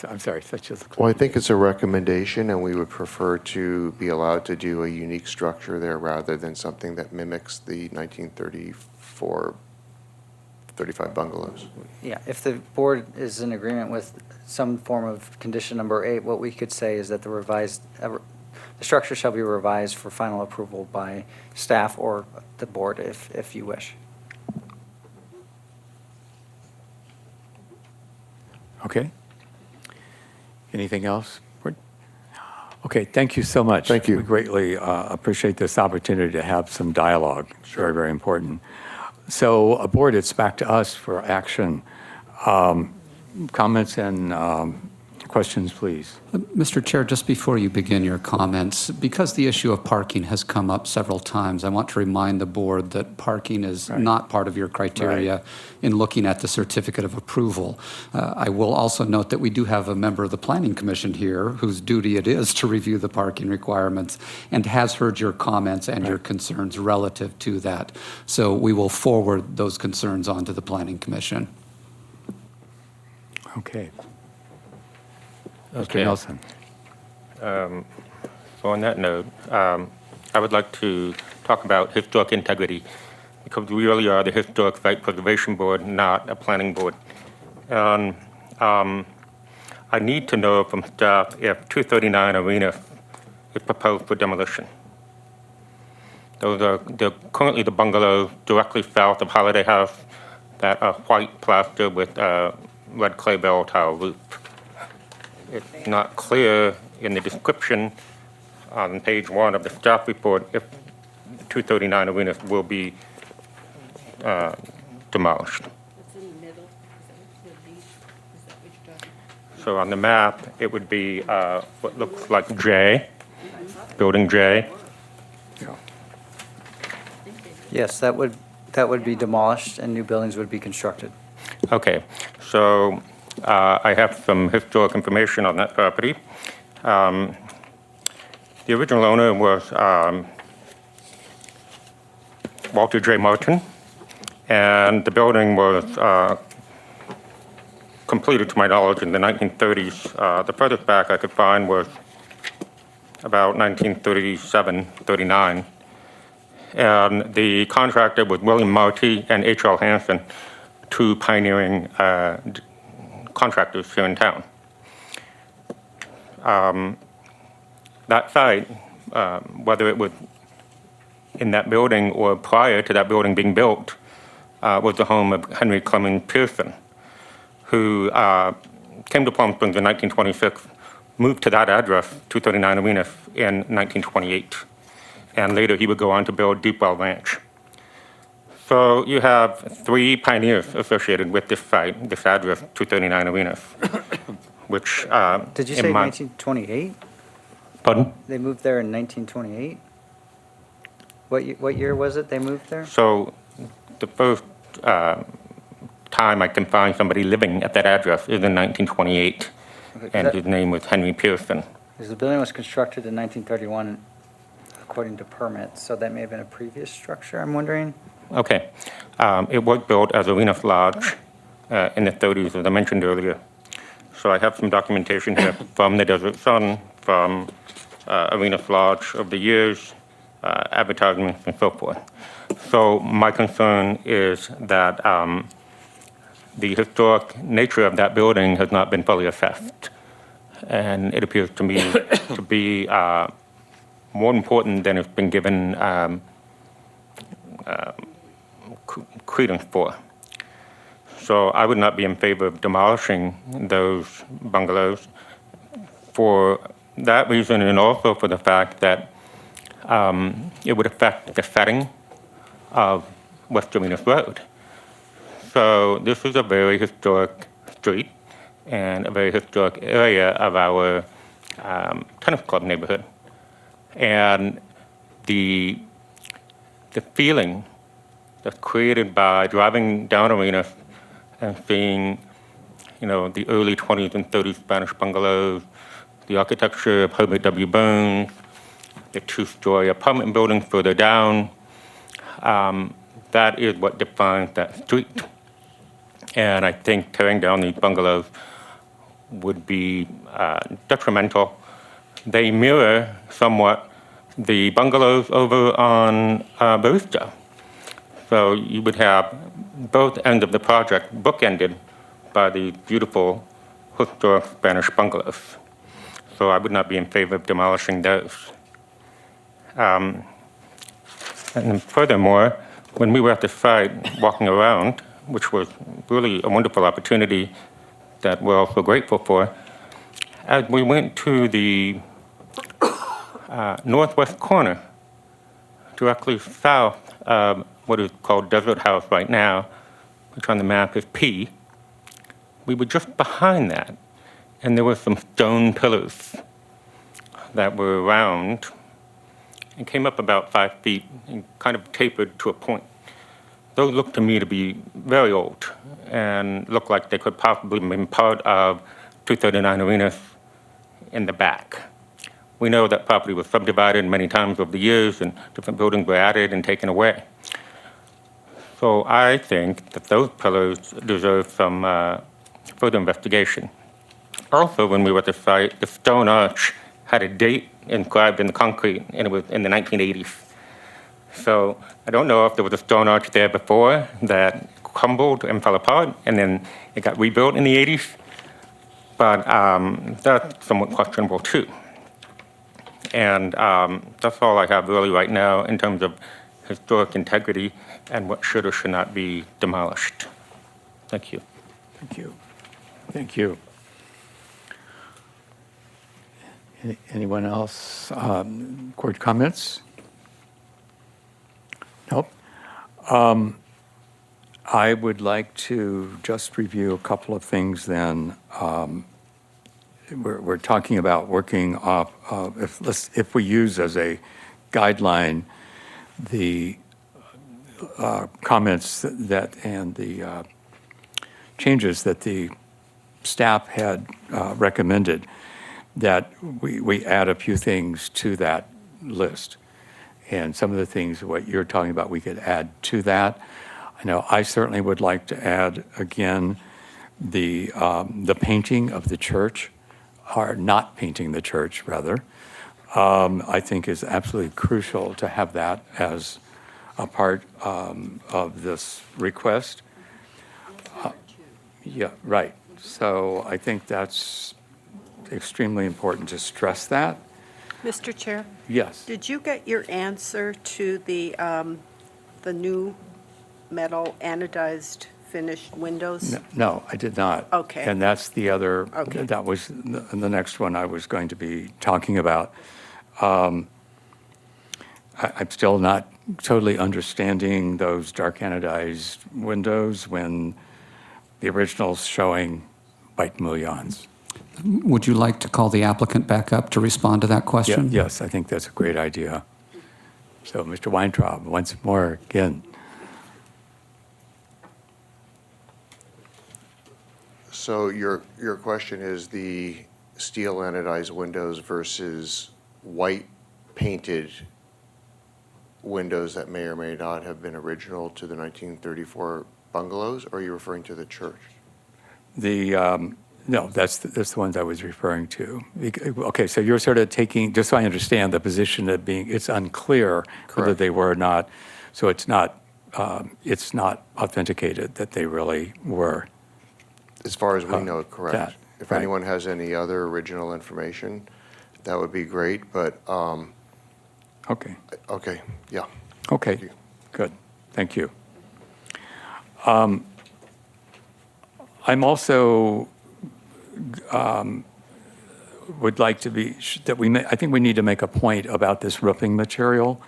A: I'm sorry, such as.
L: Well, I think it's a recommendation, and we would prefer to be allowed to do a unique structure there rather than something that mimics the 1934, 35 bungalows.
K: Yeah, if the board is in agreement with some form of condition number 8, what we could say is that the structure shall be revised for final approval by staff or the board if you wish.
A: Okay. Anything else? Okay, thank you so much.
L: Thank you.
A: We greatly appreciate this opportunity to have some dialogue.
L: Sure.
A: Very, very important. So, board, it's back to us for action. Comments and questions, please.
M: Mr. Chair, just before you begin your comments, because the issue of parking has come up several times, I want to remind the board that parking is not part of your criteria in looking at the certificate of approval. I will also note that we do have a member of the Planning Commission here whose duty it is to review the parking requirements and has heard your comments and your concerns relative to that. So we will forward those concerns on to the Planning Commission.
A: Okay.
E: Okay.
A: Mr. Nelson.
E: So on that note, I would like to talk about historic integrity, because we really are the Historic Site Preservation Board, not a planning board. And I need to know from staff if 239 Arena is proposed for demolition. They're currently the bungalows directly south of Holiday House that are white plaster with red clay bell tile roof. It's not clear in the description on page 1 of the staff report if 239 Arena will be demolished.
F: It's in the middle. Is that what you're talking about?
E: So on the map, it would be what looks like J, building J.
K: Yes, that would be demolished and new buildings would be constructed.
E: Okay, so I have some historic information on that property. The original owner was Walter J. Martin, and the building was completed, to my knowledge, in the 1930s. The furthest back I could find was about 1937, 39. And the contractor was William Marty and H.L. Hansen, two pioneering contractors here in town. That site, whether it was in that building or prior to that building being built, was the home of Henry Clemens Pearson, who came to Palm Springs in 1926, moved to that address, 239 Arenas, in 1928. And later he would go on to build Deepwell Ranch. So you have three pioneers associated with this site, this address, 239 Arenas, which
K: Did you say 1928?
E: Pardon?
K: They moved there in 1928? What year was it they moved there?
E: So the first time I can find somebody living at that address is in 1928,
K: Okay,
E: and his name was Henry Pearson.
K: Because the building was constructed in 1931 according to permits, so that may have been a previous structure, I'm wondering?
E: Okay. It was built as Arenas Lodge in the 30s, as I mentioned earlier. So I have some documentation here from the Desert Sun, from Arenas Lodge of the years, advertisements, and so forth. So my concern is that the historic nature of that building has not been fully assessed. And it appears to me to be more important than it's been given credence for. So I would not be in favor of demolishing those bungalows for that reason, and also for the fact that it would affect the setting of West Arenas Road. So this is a very historic street and a very historic area of our tennis club neighborhood. And the feeling that's created by driving down Arenas and seeing, the early 20s and 30s Spanish bungalows, the architecture of Herbert W. Burns, the two-story apartment building further down, that is what defines that street. And I think tearing down these bungalows would be detrimental. They mirror somewhat the bungalows over on Barista. So you would have both ends of the project bookended by the beautiful historic Spanish bungalows. So I would not be in favor of demolishing those. And furthermore, when we were at the site walking around, which was really a wonderful opportunity that we're also grateful for, as we went to the northwest corner, directly south of what is called Desert House right now, which on the map is P, we were just behind that, and there were some stone pillars that were round and came up about 5 feet and kind of tapered to a point. Those looked to me to be very old and looked like they could possibly have been part of 239 Arenas in the back. We know that property was subdivided many times over the years and different buildings were added and taken away. So I think that those pillars deserve some further investigation. Also, when we were at the site, the stone arch had a date inscribed in the concrete, and it was in the 1980s. So I don't know if there was a stone arch there before that crumbled and fell apart, and then it got rebuilt in the 80s. But that's somewhat questionable too. And that's all I have really right now in terms of historic integrity and what should or should not be demolished. Thank you.
A: Thank you. Thank you. Anyone else? Court comments? Nope. I would like to just review a couple of things then. We're talking about working off, if we use as a guideline the comments that and the changes that the staff had recommended, that we add a few things to that list. And some of the things, what you're talking about, we could add to that. I know I certainly would like to add, again, the painting of the church, or not painting the church, rather, I think is absolutely crucial to have that as a part of this request. Yeah, right. So I think that's extremely important to stress that.
G: Mr. Chair,
A: Yes.
G: did you get your answer to the new metal anodized finished windows?
A: No, I did not.
G: Okay.
A: And that's the other,
G: Okay.
A: that was the next one I was going to be talking about. I'm still not totally understanding those dark anodized windows when the original's showing white mullions.
M: Would you like to call the applicant back up to respond to that question?
A: Yes, I think that's a great idea. So, Mr. Weintraub, once more again.
L: So your question is the steel anodized windows versus white painted windows that may or may not have been original to the 1934 bungalows, or are you referring to the church?
A: No, that's the ones I was referring to. Okay, so you're sort of taking, just so I understand, the position of being, it's unclear whether
L: Correct.
A: they were or not, so it's not authenticated that they really were.
L: As far as we know, correct.
A: that,
L: If
A: right.
L: anyone has any other original information, that would be great, but,
A: Okay,
L: okay, yeah.
A: okay,
L: you.
A: good, thank you. I'm also would like to be, I think we need to make a point about this roofing material,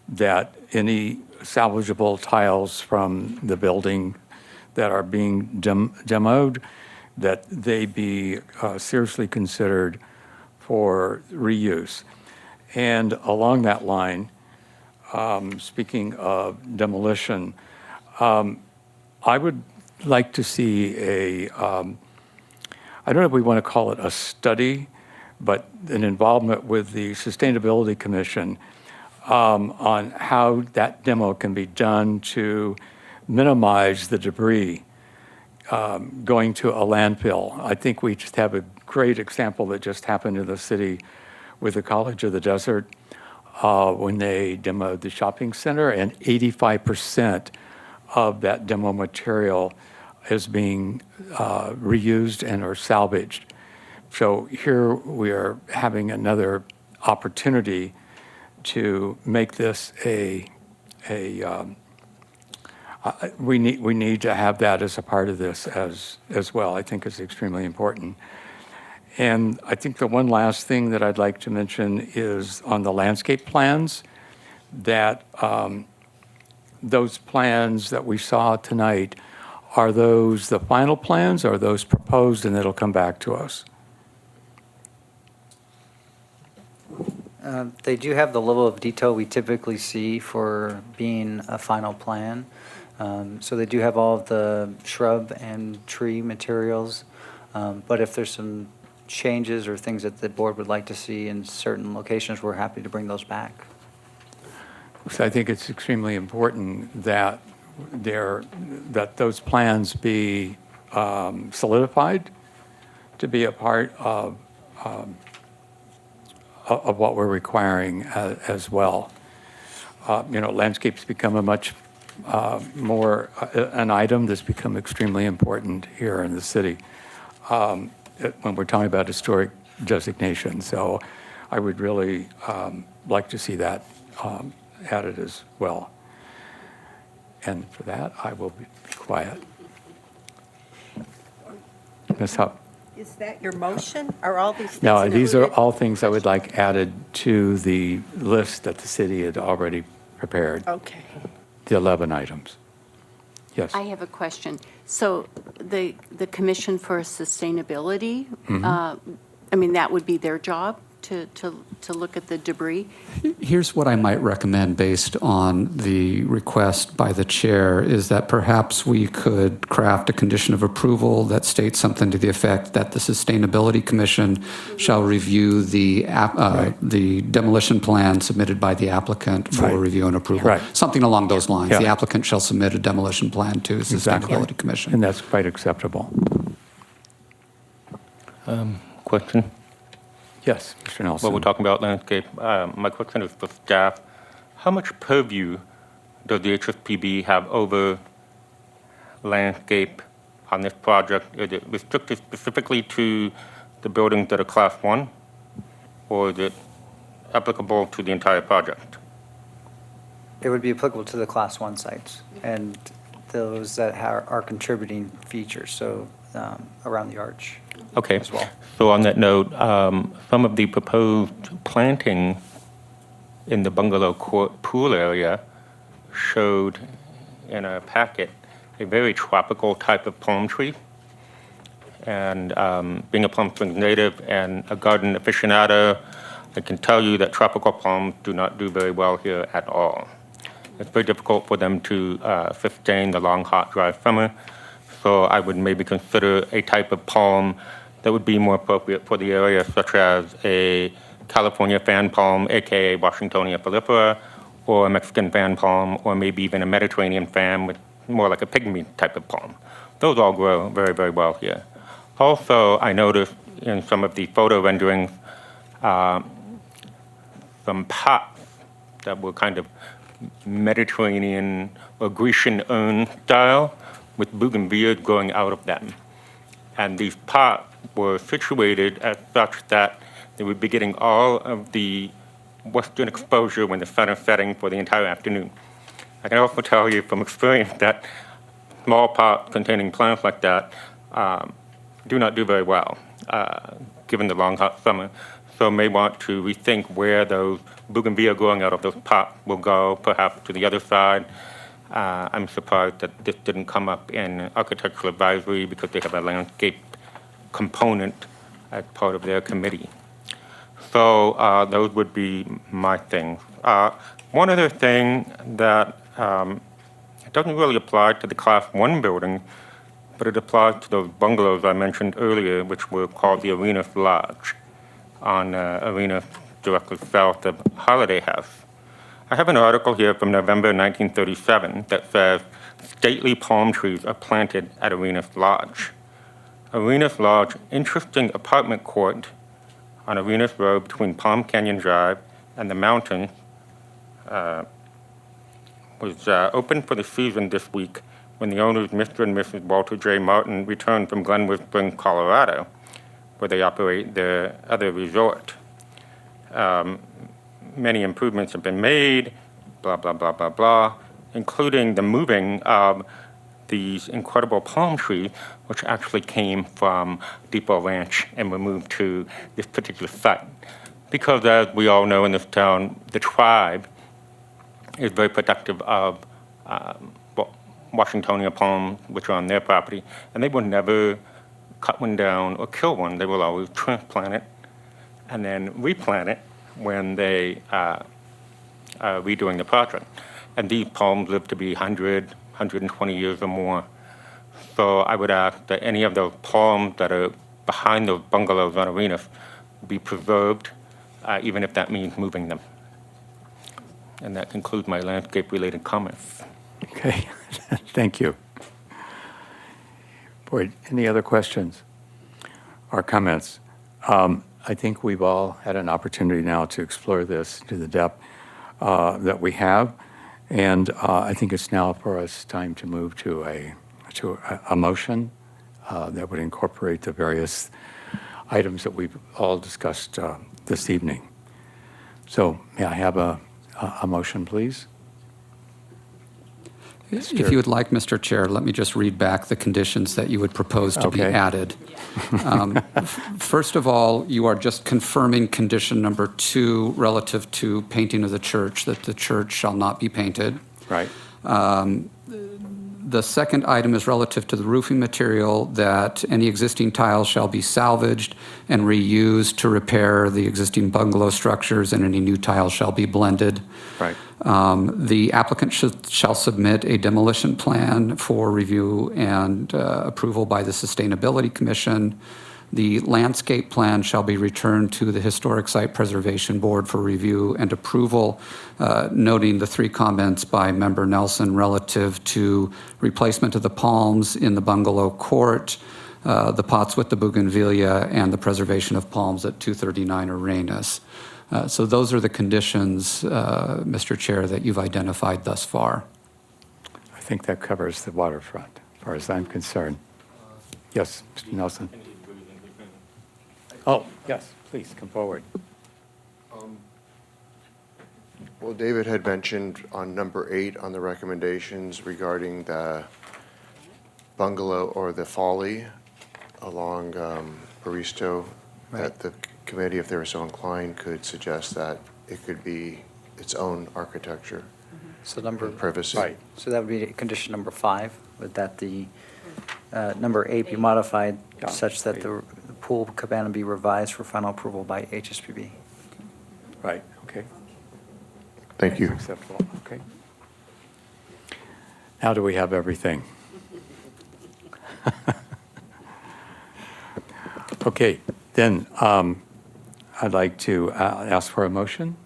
A: that any salvageable tiles from the building that are being demoed, that they be seriously considered for reuse. And along that line, speaking of demolition, I would like to see I don't know if we want to call it a study, but an involvement with the Sustainability Commission on how that demo can be done to minimize the debris going to a landfill. I think we just have a great example that just happened in the city with the College of the Desert when they demoed the shopping center, and 85% of that demo material is being reused and or salvaged. So here we are having another opportunity to make this we need to have that as a part of this as well. I think it's extremely important. And I think the one last thing that I'd like to mention is on the landscape plans, that those plans that we saw tonight, are those the final plans, or are those proposed and it'll come back to us?
K: They do have the level of detail we typically see for being a final plan. So they do have all of the shrub and tree materials. But if there's some changes or things that the board would like to see in certain locations, we're happy to bring those back.
A: So I think it's extremely important that those plans be solidified to be a part of what we're requiring as well. Landscapes become a much more an item that's become extremely important here in the city when we're talking about historic designation. So I would really like to see that added as well. And for that, I will be quiet. Ms. Hupp.
G: Is that your motion? Are all these things
A: No, these are
G: included?
A: all things I would like added to the list that the city had already prepared,
G: Okay.
A: the 11 items. Yes.
F: I have a question. So the Commission for Sustainability, that would be their job to look at the debris?
M: Here's what I might recommend based on the request by the chair is that perhaps we could craft a condition of approval that states something to the effect that the Sustainability Commission shall review the demolition plan submitted by the applicant for
A: Right.
M: review and approval.
A: Right.
M: Something along those lines.
A: Yeah.
M: The applicant shall submit a demolition plan to the
A: Exactly.
M: Sustainability Commission.
A: And that's quite acceptable.
E: Question?
A: Yes, Mr. Nelson.
E: Well, we're talking about landscape. My question is for staff. How much purview does the HSPB have over landscape on this project? Is it restricted specifically to the buildings that are Class 1, or is it applicable to the entire project?
K: It would be applicable to the Class 1 sites and those that are contributing features, so around the arch.
E: Okay.
K: As well.
E: So on that note, some of the proposed planting in the bungalow court pool area showed in a packet a very tropical type of palm tree. And being a Palm Springs native and a garden aficionado, I can tell you that tropical palms do not do very well here at all. It's very difficult for them to sustain the long, hot, dry summer. So I would maybe consider a type of palm that would be more appropriate for the area, such as a California fan palm, aka Washingtonia fallifera, or a Mexican fan palm, or maybe even a Mediterranean fan with more like a pygmy type of palm. Those all grow very, very well here. Also, I noticed in some of the photo renderings, some pots that were kind of Mediterranean or Grecian urn style with bougainvilleas growing out of them. And these pots were situated as such that they would be getting all of the western exposure when the sun is setting for the entire afternoon. I can also tell you from experience that small pots containing plants like that do not do very well, given the long, hot summer. So may want to rethink where those bougainvillea growing out of those pots will go, perhaps to the other side. I'm surprised that this didn't come up in architectural advisory because they have a landscape component as part of their committee. So those would be my things. One other thing that it doesn't really apply to the Class 1 building, but it applies to those bungalows I mentioned earlier, which were called the Arenas Lodge on Arenas directly south of Holiday House. I have an article here from November 1937 that says, stately palm trees are planted at Arenas Lodge. Arenas Lodge, interesting apartment court on Arenas Road between Palm Canyon Drive and the mountain, was open for the season this week when the owners, Mr. and Mrs. Walter J. Martin, returned from Glenwood Springs, Colorado, where they operate their other resort. Many improvements have been made, blah, blah, blah, blah, blah, including the moving of these incredible palm trees, which actually came from Depot Ranch and were moved to this particular site. Because as we all know in this town, the tribe is very protective of Washingtonia palms, which are on their property, and they will never cut one down or kill one. They will always transplant it and then replant it when they are redoing the project. And these palms live to be 100, 120 years or more. So I would ask that any of those palms that are behind those bungalows on Arenas be preserved, even if that means moving them. And that concludes my landscape-related comments.
A: Okay, thank you. Board, any other questions or comments? I think we've all had an opportunity now to explore this to the depth that we have, and I think it's now for us time to move to a motion that would incorporate the various items that we've all discussed this evening. So may I have a motion, please?
M: If you would like, Mr. Chair, let me just read back the conditions that you would propose to be
A: Okay.
M: added. First of all, you are just confirming condition number 2 relative to painting of the church, that the church shall not be painted.
A: Right.
M: The second item is relative to the roofing material, that any existing tiles shall be salvaged and reused to repair the existing bungalow structures, and any new tiles shall be blended.
A: Right.
M: The applicant shall submit a demolition plan for review and approval by the Sustainability Commission. The landscape plan shall be returned to the Historic Site Preservation Board for review and approval, noting the 3 comments by Member Nelson relative to replacement of the palms in the bungalow court, the pots with the bougainvillea, and the preservation of palms at 239 Arenas. So those are the conditions, Mr. Chair, that you've identified thus far.
A: I think that covers the waterfront, as far as I'm concerned. Yes, Mr. Nelson. Oh, yes, please, come forward.
L: Well, David had mentioned on number 8 on the recommendations regarding the bungalow or the folly along Baristo, that the committee, if they were so inclined, could suggest that it could be its own architecture
K: So number,
L: for privacy.
A: Right.
K: so that would be condition number 5, would that the number 8 be modified
A: Yeah.
K: such that the pool cabana be revised for final approval by HSPB?
A: Right, okay.
L: Thank you.
A: Acceptable, okay. Now do we have everything? Okay, then I'd like to ask for a motion.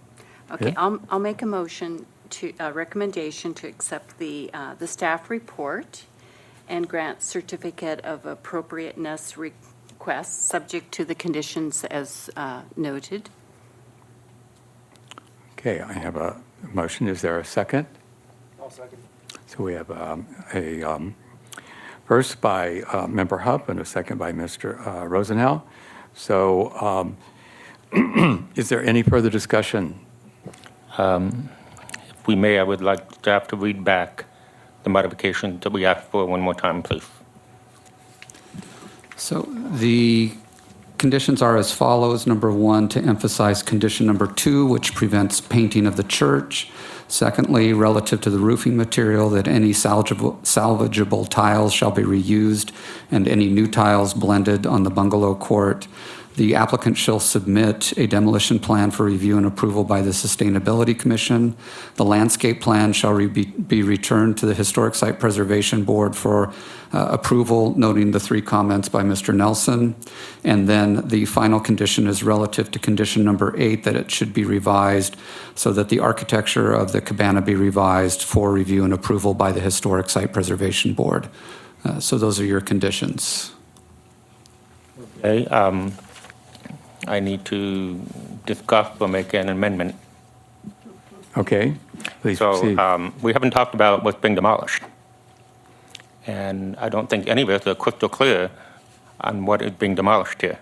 F: Okay,
A: Yeah.
F: I'll make a motion to, recommendation to accept the staff report and grant certificate of appropriateness request, subject to the conditions as noted.
A: Okay, I have a motion. Is there a second?
J: I'll second.
A: So we have a first by Member Hupp and a second by Mr. Rosenhell. So is there any further discussion?
E: If we may, I would like staff to read back the modifications that we asked for one more time, please.
M: So the conditions are as follows. Number 1, to emphasize condition number 2, which prevents painting of the church. Secondly, relative to the roofing material, that any salvageable tiles shall be reused and any new tiles blended on the bungalow court. The applicant shall submit a demolition plan for review and approval by the Sustainability Commission. The landscape plan shall be returned to the Historic Site Preservation Board for approval, noting the 3 comments by Mr. Nelson. And then the final condition is relative to condition number 8, that it should be revised so that the architecture of the cabana be revised for review and approval by the Historic Site Preservation Board. So those are your conditions.
E: Okay, I need to discuss or make an amendment.
A: Okay, please
E: So
A: proceed.
E: we haven't talked about what's being demolished. And I don't think any of us are crystal clear on what is being demolished here.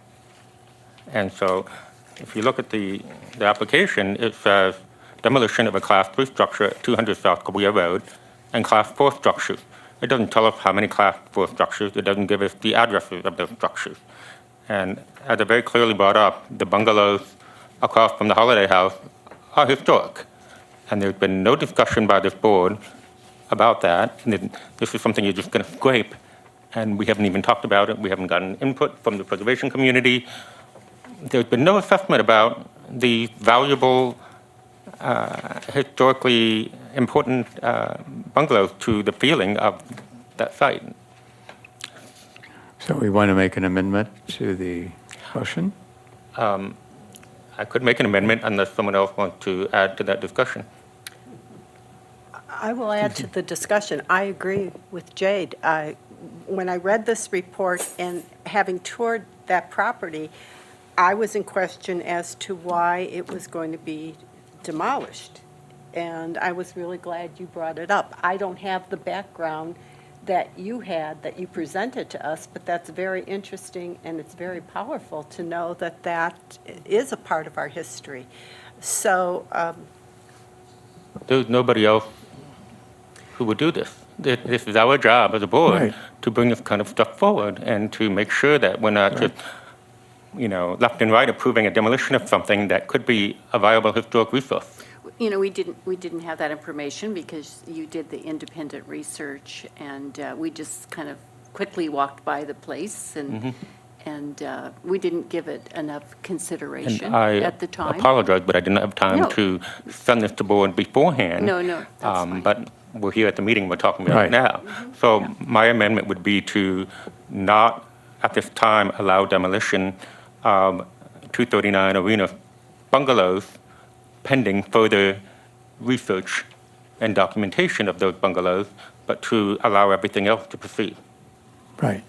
E: And so if you look at the application, it says demolition of a Class 3 structure at 200 South Korea Road and Class 4 structures. It doesn't tell us how many Class 4 structures. It doesn't give us the addresses of those structures. And as I very clearly brought up, the bungalows across from the Holiday House are historic. And there's been no discussion by this board about that. And this is something you're just going to scrape, and we haven't even talked about it. We haven't gotten input from the preservation community. There's been no assessment about the valuable, historically important bungalows to the feeling of that site.
A: So we want to make an amendment to the motion?
E: I could make an amendment unless someone else wants to add to that discussion.
G: I will add to the discussion. I agree with Jade. When I read this report and having toured that property, I was in question as to why it was going to be demolished. And I was really glad you brought it up. I don't have the background that you had, that you presented to us, but that's very interesting and it's very powerful to know that that is a part of our history. So,
E: There's nobody else who would do this. This is our job as a board
A: Right.
E: to bring this kind of stuff forward and to make sure that we're not just, left and right approving a demolition of something that could be a viable historic resource.
F: You know, we didn't have that information because you did the independent research, and we just kind of quickly walked by the place, and we didn't give it enough consideration
E: And I
F: at the time.
E: apologize, but I didn't have time
F: No.
E: to send this to board beforehand.
F: No, that's fine.
E: But we're here at the meeting, we're talking about
A: Right.
E: it now. So my amendment would be to not, at this time, allow demolition of 239 Arena bungalows pending further research and documentation of those bungalows, but to allow everything else to proceed.
A: Right.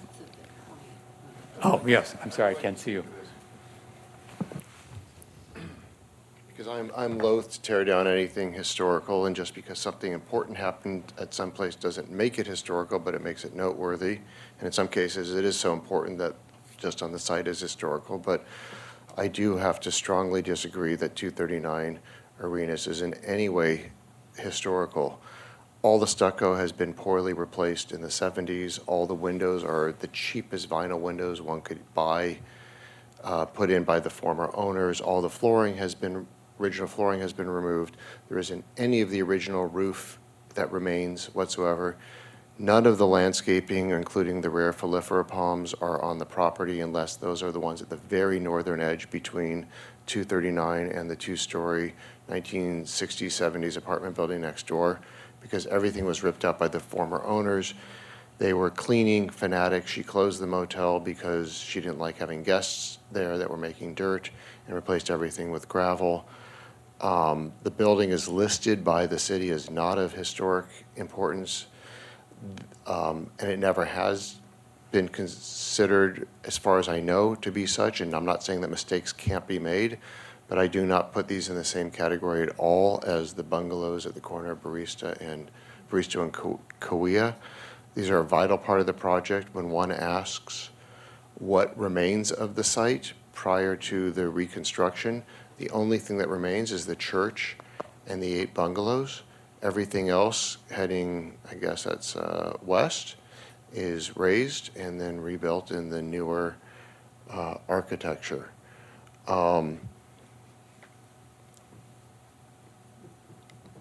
A: Oh, yes, I'm sorry, I can't see you.
L: Because I'm loath to tear down anything historical, and just because something important happened at some place doesn't make it historical, but it makes it noteworthy. And in some cases, it is so important that just on the site is historical. But I do have to strongly disagree that 239 Arenas is in any way historical. All the stucco has been poorly replaced in the 70s. All the windows are the cheapest vinyl windows one could buy, put in by the former owners. All the original flooring has been removed. There isn't any of the original roof that remains whatsoever. None of the landscaping, including the rare Folifera palms, are on the property unless those are the ones at the very northern edge between 239 and the two-story 1960s, 70s apartment building next door, because everything was ripped up by the former owners. They were cleaning fanatics. She closed the motel because she didn't like having guests there that were making dirt, and replaced everything with gravel. The building is listed by the city as not of historic importance, and it never has been considered, as far as I know, to be such. And I'm not saying that mistakes can't be made, but I do not put these in the same category at all as the bungalows at the corner of Barista and Kauai. These are a vital part of the project. When one asks what remains of the site prior to the reconstruction, the only thing that remains is the church and the 8 bungalows. Everything else heading, I guess that's west, is raised and then rebuilt in the newer architecture.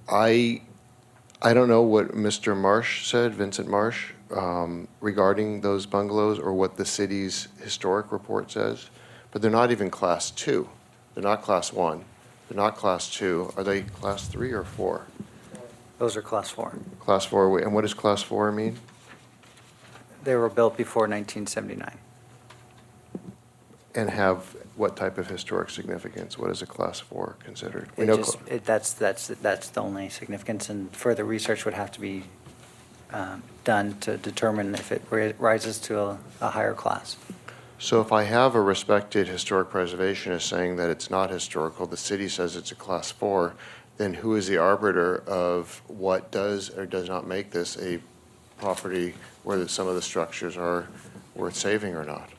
L: I don't know what Mr. Marsh said, Vincent Marsh, regarding those bungalows, or what the city's historic report says, but they're not even class 2. They're not class 1. They're not class 2. Are they class 3 or 4?
K: Those are class 4.
L: Class 4, and what does class 4 mean?
K: They were built before 1979.
L: And have what type of historic significance? What is a class 4 considered? We
K: It
L: know
K: just, that's the only significance, and further research would have to be done to determine if it rises to a higher class.
L: So if I have a respected historic preservationist saying that it's not historical, the city says it's a class 4, then who is the arbiter of what does or does not make this a property where some of the structures are worth saving or not?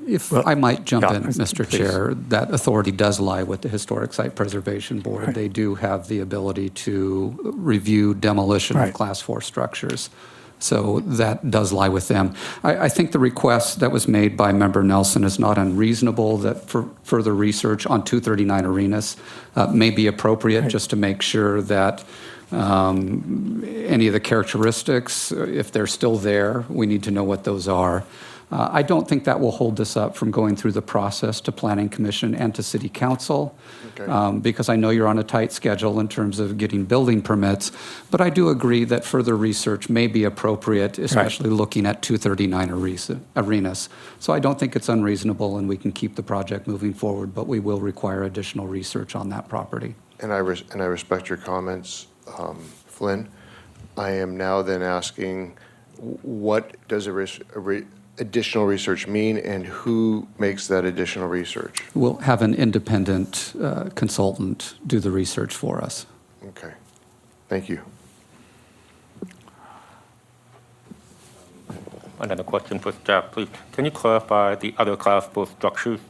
M: If I might jump
A: yeah,
M: in, Mr.
A: please.
M: Chair, that authority does lie with the Historic Site Preservation Board.
A: Right.
M: They do have the ability to review demolition
A: Right.
M: of Class 4 structures. So that does lie with them. I think the request that was made by Member Nelson is not unreasonable, that for further research on 239 Arenas may be appropriate,
A: Right.
M: just to make sure that any of the characteristics, if they're still there, we need to know what those are. I don't think that will hold us up from going through the process to Planning Commission and to City Council,
L: Okay.
M: because I know you're on a tight schedule in terms of getting building permits, but I do agree that further research may be appropriate, especially looking at 239 Arenas. So I don't think it's unreasonable, and we can keep the project moving forward, but we will require additional research on that property.
L: And I respect your comments, Flynn. I am now then asking, what does additional research mean, and who makes that additional research?
M: We'll have an independent consultant do the research for us.
L: Okay, thank you.
E: Another question for staff, please. Can you clarify the other class 4 structures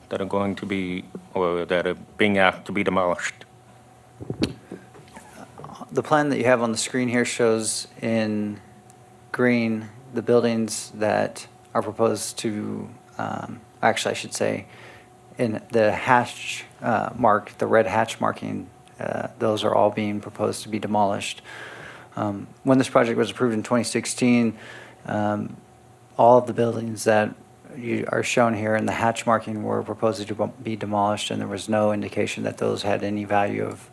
E: that are going to be, or that are being asked to be demolished?
K: The plan that you have on the screen here shows in green the buildings that are proposed to, actually I should say, in the hatch mark, the red hatch marking, those are all being proposed to be demolished. When this project was approved in 2016, all of the buildings that are shown here in the hatch marking were proposed to be demolished, and there was no indication that those had any value of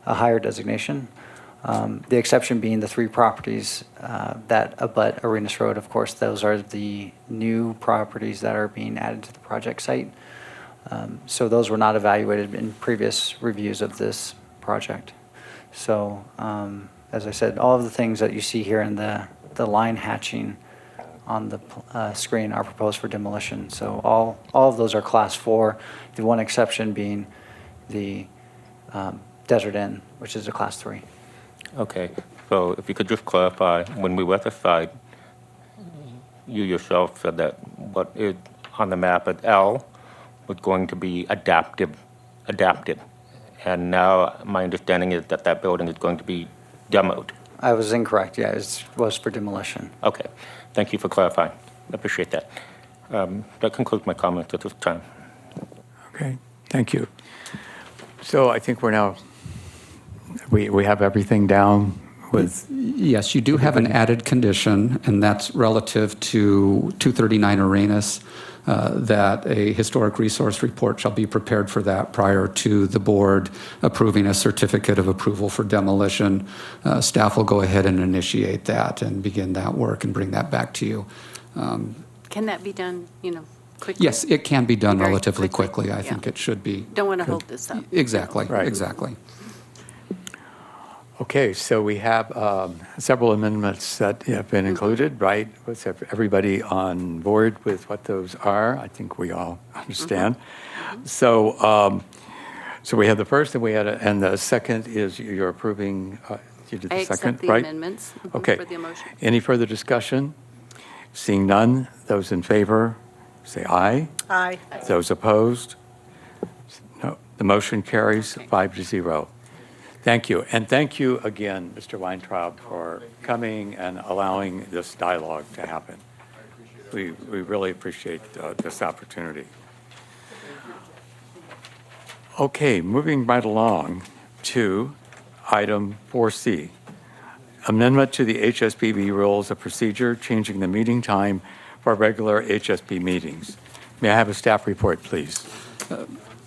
K: a higher designation. The exception being the 3 properties that abut Arenas Road. Of course, those are the new properties that are being added to the project site. So those were not evaluated in previous reviews of this project. So as I said, all of the things that you see here in the line hatching on the screen are proposed for demolition. So all of those are Class 4, the one exception being the Desert Inn, which is a Class 3.
E: Okay, so if you could just clarify, when we were at the site, you yourself said that what is on the map at L was going to be adapted. And now my understanding is that that building is going to be demoed.
K: I was incorrect. Yeah, it was for demolition.
E: Okay, thank you for clarifying. I appreciate that. That concludes my comments at this time.
A: Okay, thank you. So I think we're now, we have everything down with,
M: Yes, you do have an added condition, and that's relative to 239 Arenas, that a historic resource report shall be prepared for that prior to the board approving a certificate of approval for demolition. Staff will go ahead and initiate that and begin that work and bring that back to you.
F: Can that be done, quickly?
M: Yes, it can be done
F: Very
M: relatively
F: quickly,
M: quickly. I
F: yeah.
M: think it should be.
F: Don't want to
M: good.
F: hold this up.
M: Exactly,
A: Right.
M: exactly.
A: okay, so we have several amendments that have been included, right? Was everybody on board with what those are? I think we all understand. So, so we have the first, and and the second is you're approving, you did
F: I
A: the
F: accept
A: second,
F: the
A: right?
F: amendments
A: Okay.
F: for the motion.
A: Any further discussion? Seeing none, those in favor, say aye.
G: Aye.
A: Those opposed? No. The motion carries 5-0. Thank you. And thank you again, Mr. Weintraub, for coming and allowing this dialogue to happen. We really appreciate this opportunity. Okay, moving right along to item 4C. Amendment to the HSPB Rules of Procedure, changing the meeting time for regular HSP meetings. May I have a staff report, please?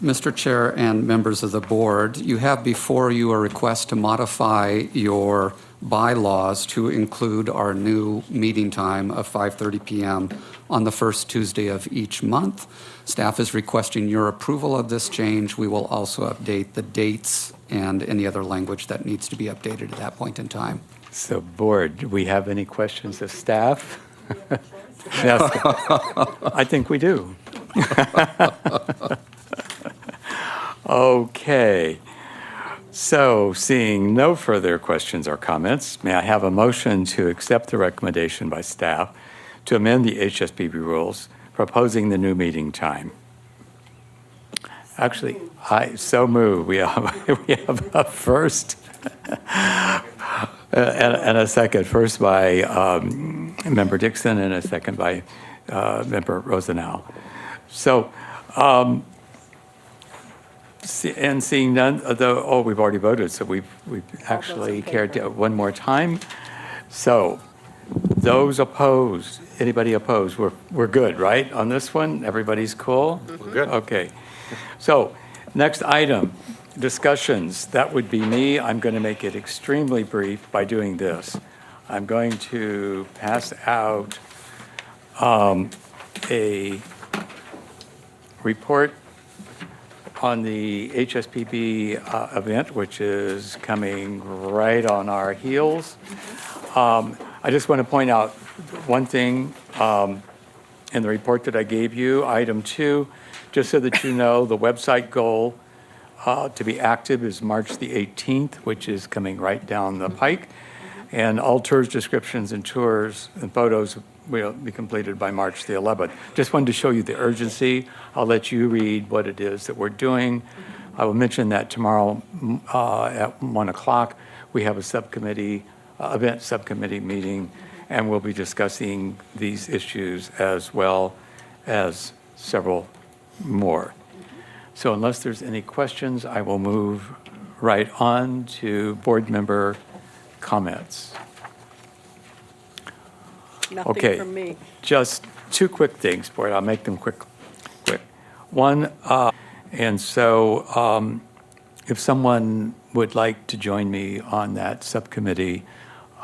M: Mr. Chair and members of the board, you have before you a request to modify your bylaws to include our new meeting time of 5:30 p.m. on the first Tuesday of each month. Staff is requesting your approval of this change. We will also update the dates and any other language that needs to be updated at that point in time.
A: So, board, do we have any questions of staff? Yes, I think we do. Okay. So, seeing no further questions or comments, may I have a motion to accept the recommendation by staff to amend the HSPB rules, proposing the new meeting time? Actually, I so move. We have a first and a second. First by Member Dixon and a second by Member Rosenau. So, and seeing none, we've already voted, so we've actually carried one more time. So, those opposed, anybody opposed? We're good, right, on this one? Everybody's cool?
E: We're good.
A: Okay. So, next item, discussions. That would be me. I'm going to make it extremely brief by doing this. I'm going to pass out a report on the HSPB event, which is coming right on our heels. I just want to point out one thing in the report that I gave you, item 2, just so that you know, the website goal to be active is March the 18th, which is coming right down the pike. And all tours, descriptions, and tours and photos will be completed by March the 11th. Just wanted to show you the urgency. I'll let you read what it is that we're doing. I will mention that tomorrow at 1 o'clock, we have a subcommittee, event subcommittee meeting, and we'll be discussing these issues as well as several more. So unless there's any questions, I will move right on to board member comments.
G: Nothing
A: Okay.
G: from me.
A: Just two quick things, board. I'll make them quick. One, and so if someone would like to join me on that subcommittee,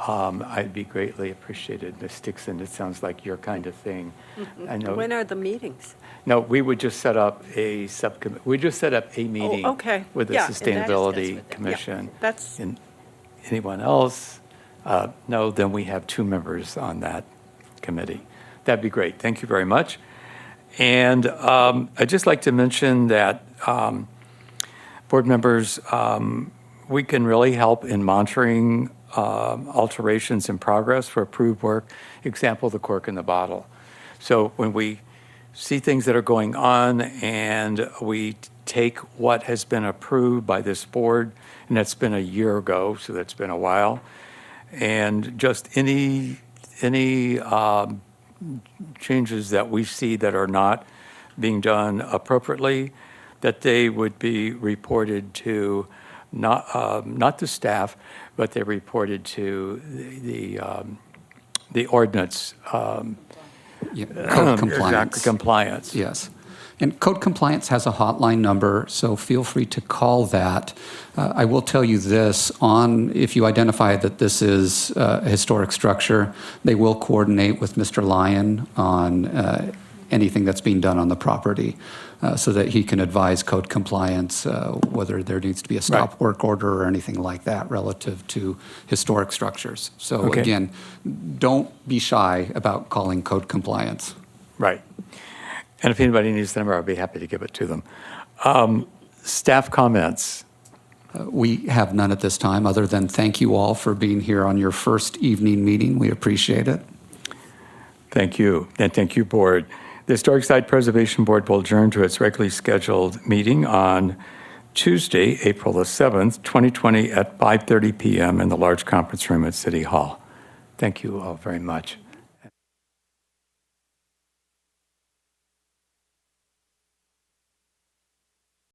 A: I'd be greatly appreciated. Ms. Dixon, it sounds like your kind of thing. I know.
G: When are the meetings?
A: No, we would just set up a subcommittee. We just set up a meeting
G: okay.
A: with the
G: Yeah, and that is
A: Sustainability
G: with it.
A: Commission.
G: Yeah, that's-
A: And anyone else? No, then we have two members on that committee. That'd be great. Thank you very much. And I'd just like to mention that board members, we can really help in monitoring alterations in progress for approved work. Example, the cork in the bottle. So when we see things that are going on and we take what has been approved by this board, and that's been a year ago, so that's been a while, and just any changes that we see that are not being done appropriately, that they would be reported to not the staff, but they reported to the ordinance
M: Code compliance.
A: compliance.
M: Yes. And code compliance has a hotline number, so feel free to call that. I will tell you this, if you identify that this is a historic structure, they will coordinate with Mr. Lyon on anything that's being done on the property so that he can advise code compliance, whether there needs to be a stop work order or anything like that relative to historic structures. So
A: Okay.
M: again, don't be shy about calling code compliance.
A: Right. And if anybody needs the number, I'd be happy to give it to them. Staff comments.
M: We have none at this time, other than thank you all for being here on your first evening meeting. We appreciate it.
A: Thank you. And thank you, Board. The Historic Site Preservation Board will adjourn to its regularly scheduled meeting on Tuesday, April the 7th, 2020 at 5:30 p.m. in the large conference room at City Hall. Thank you all very much.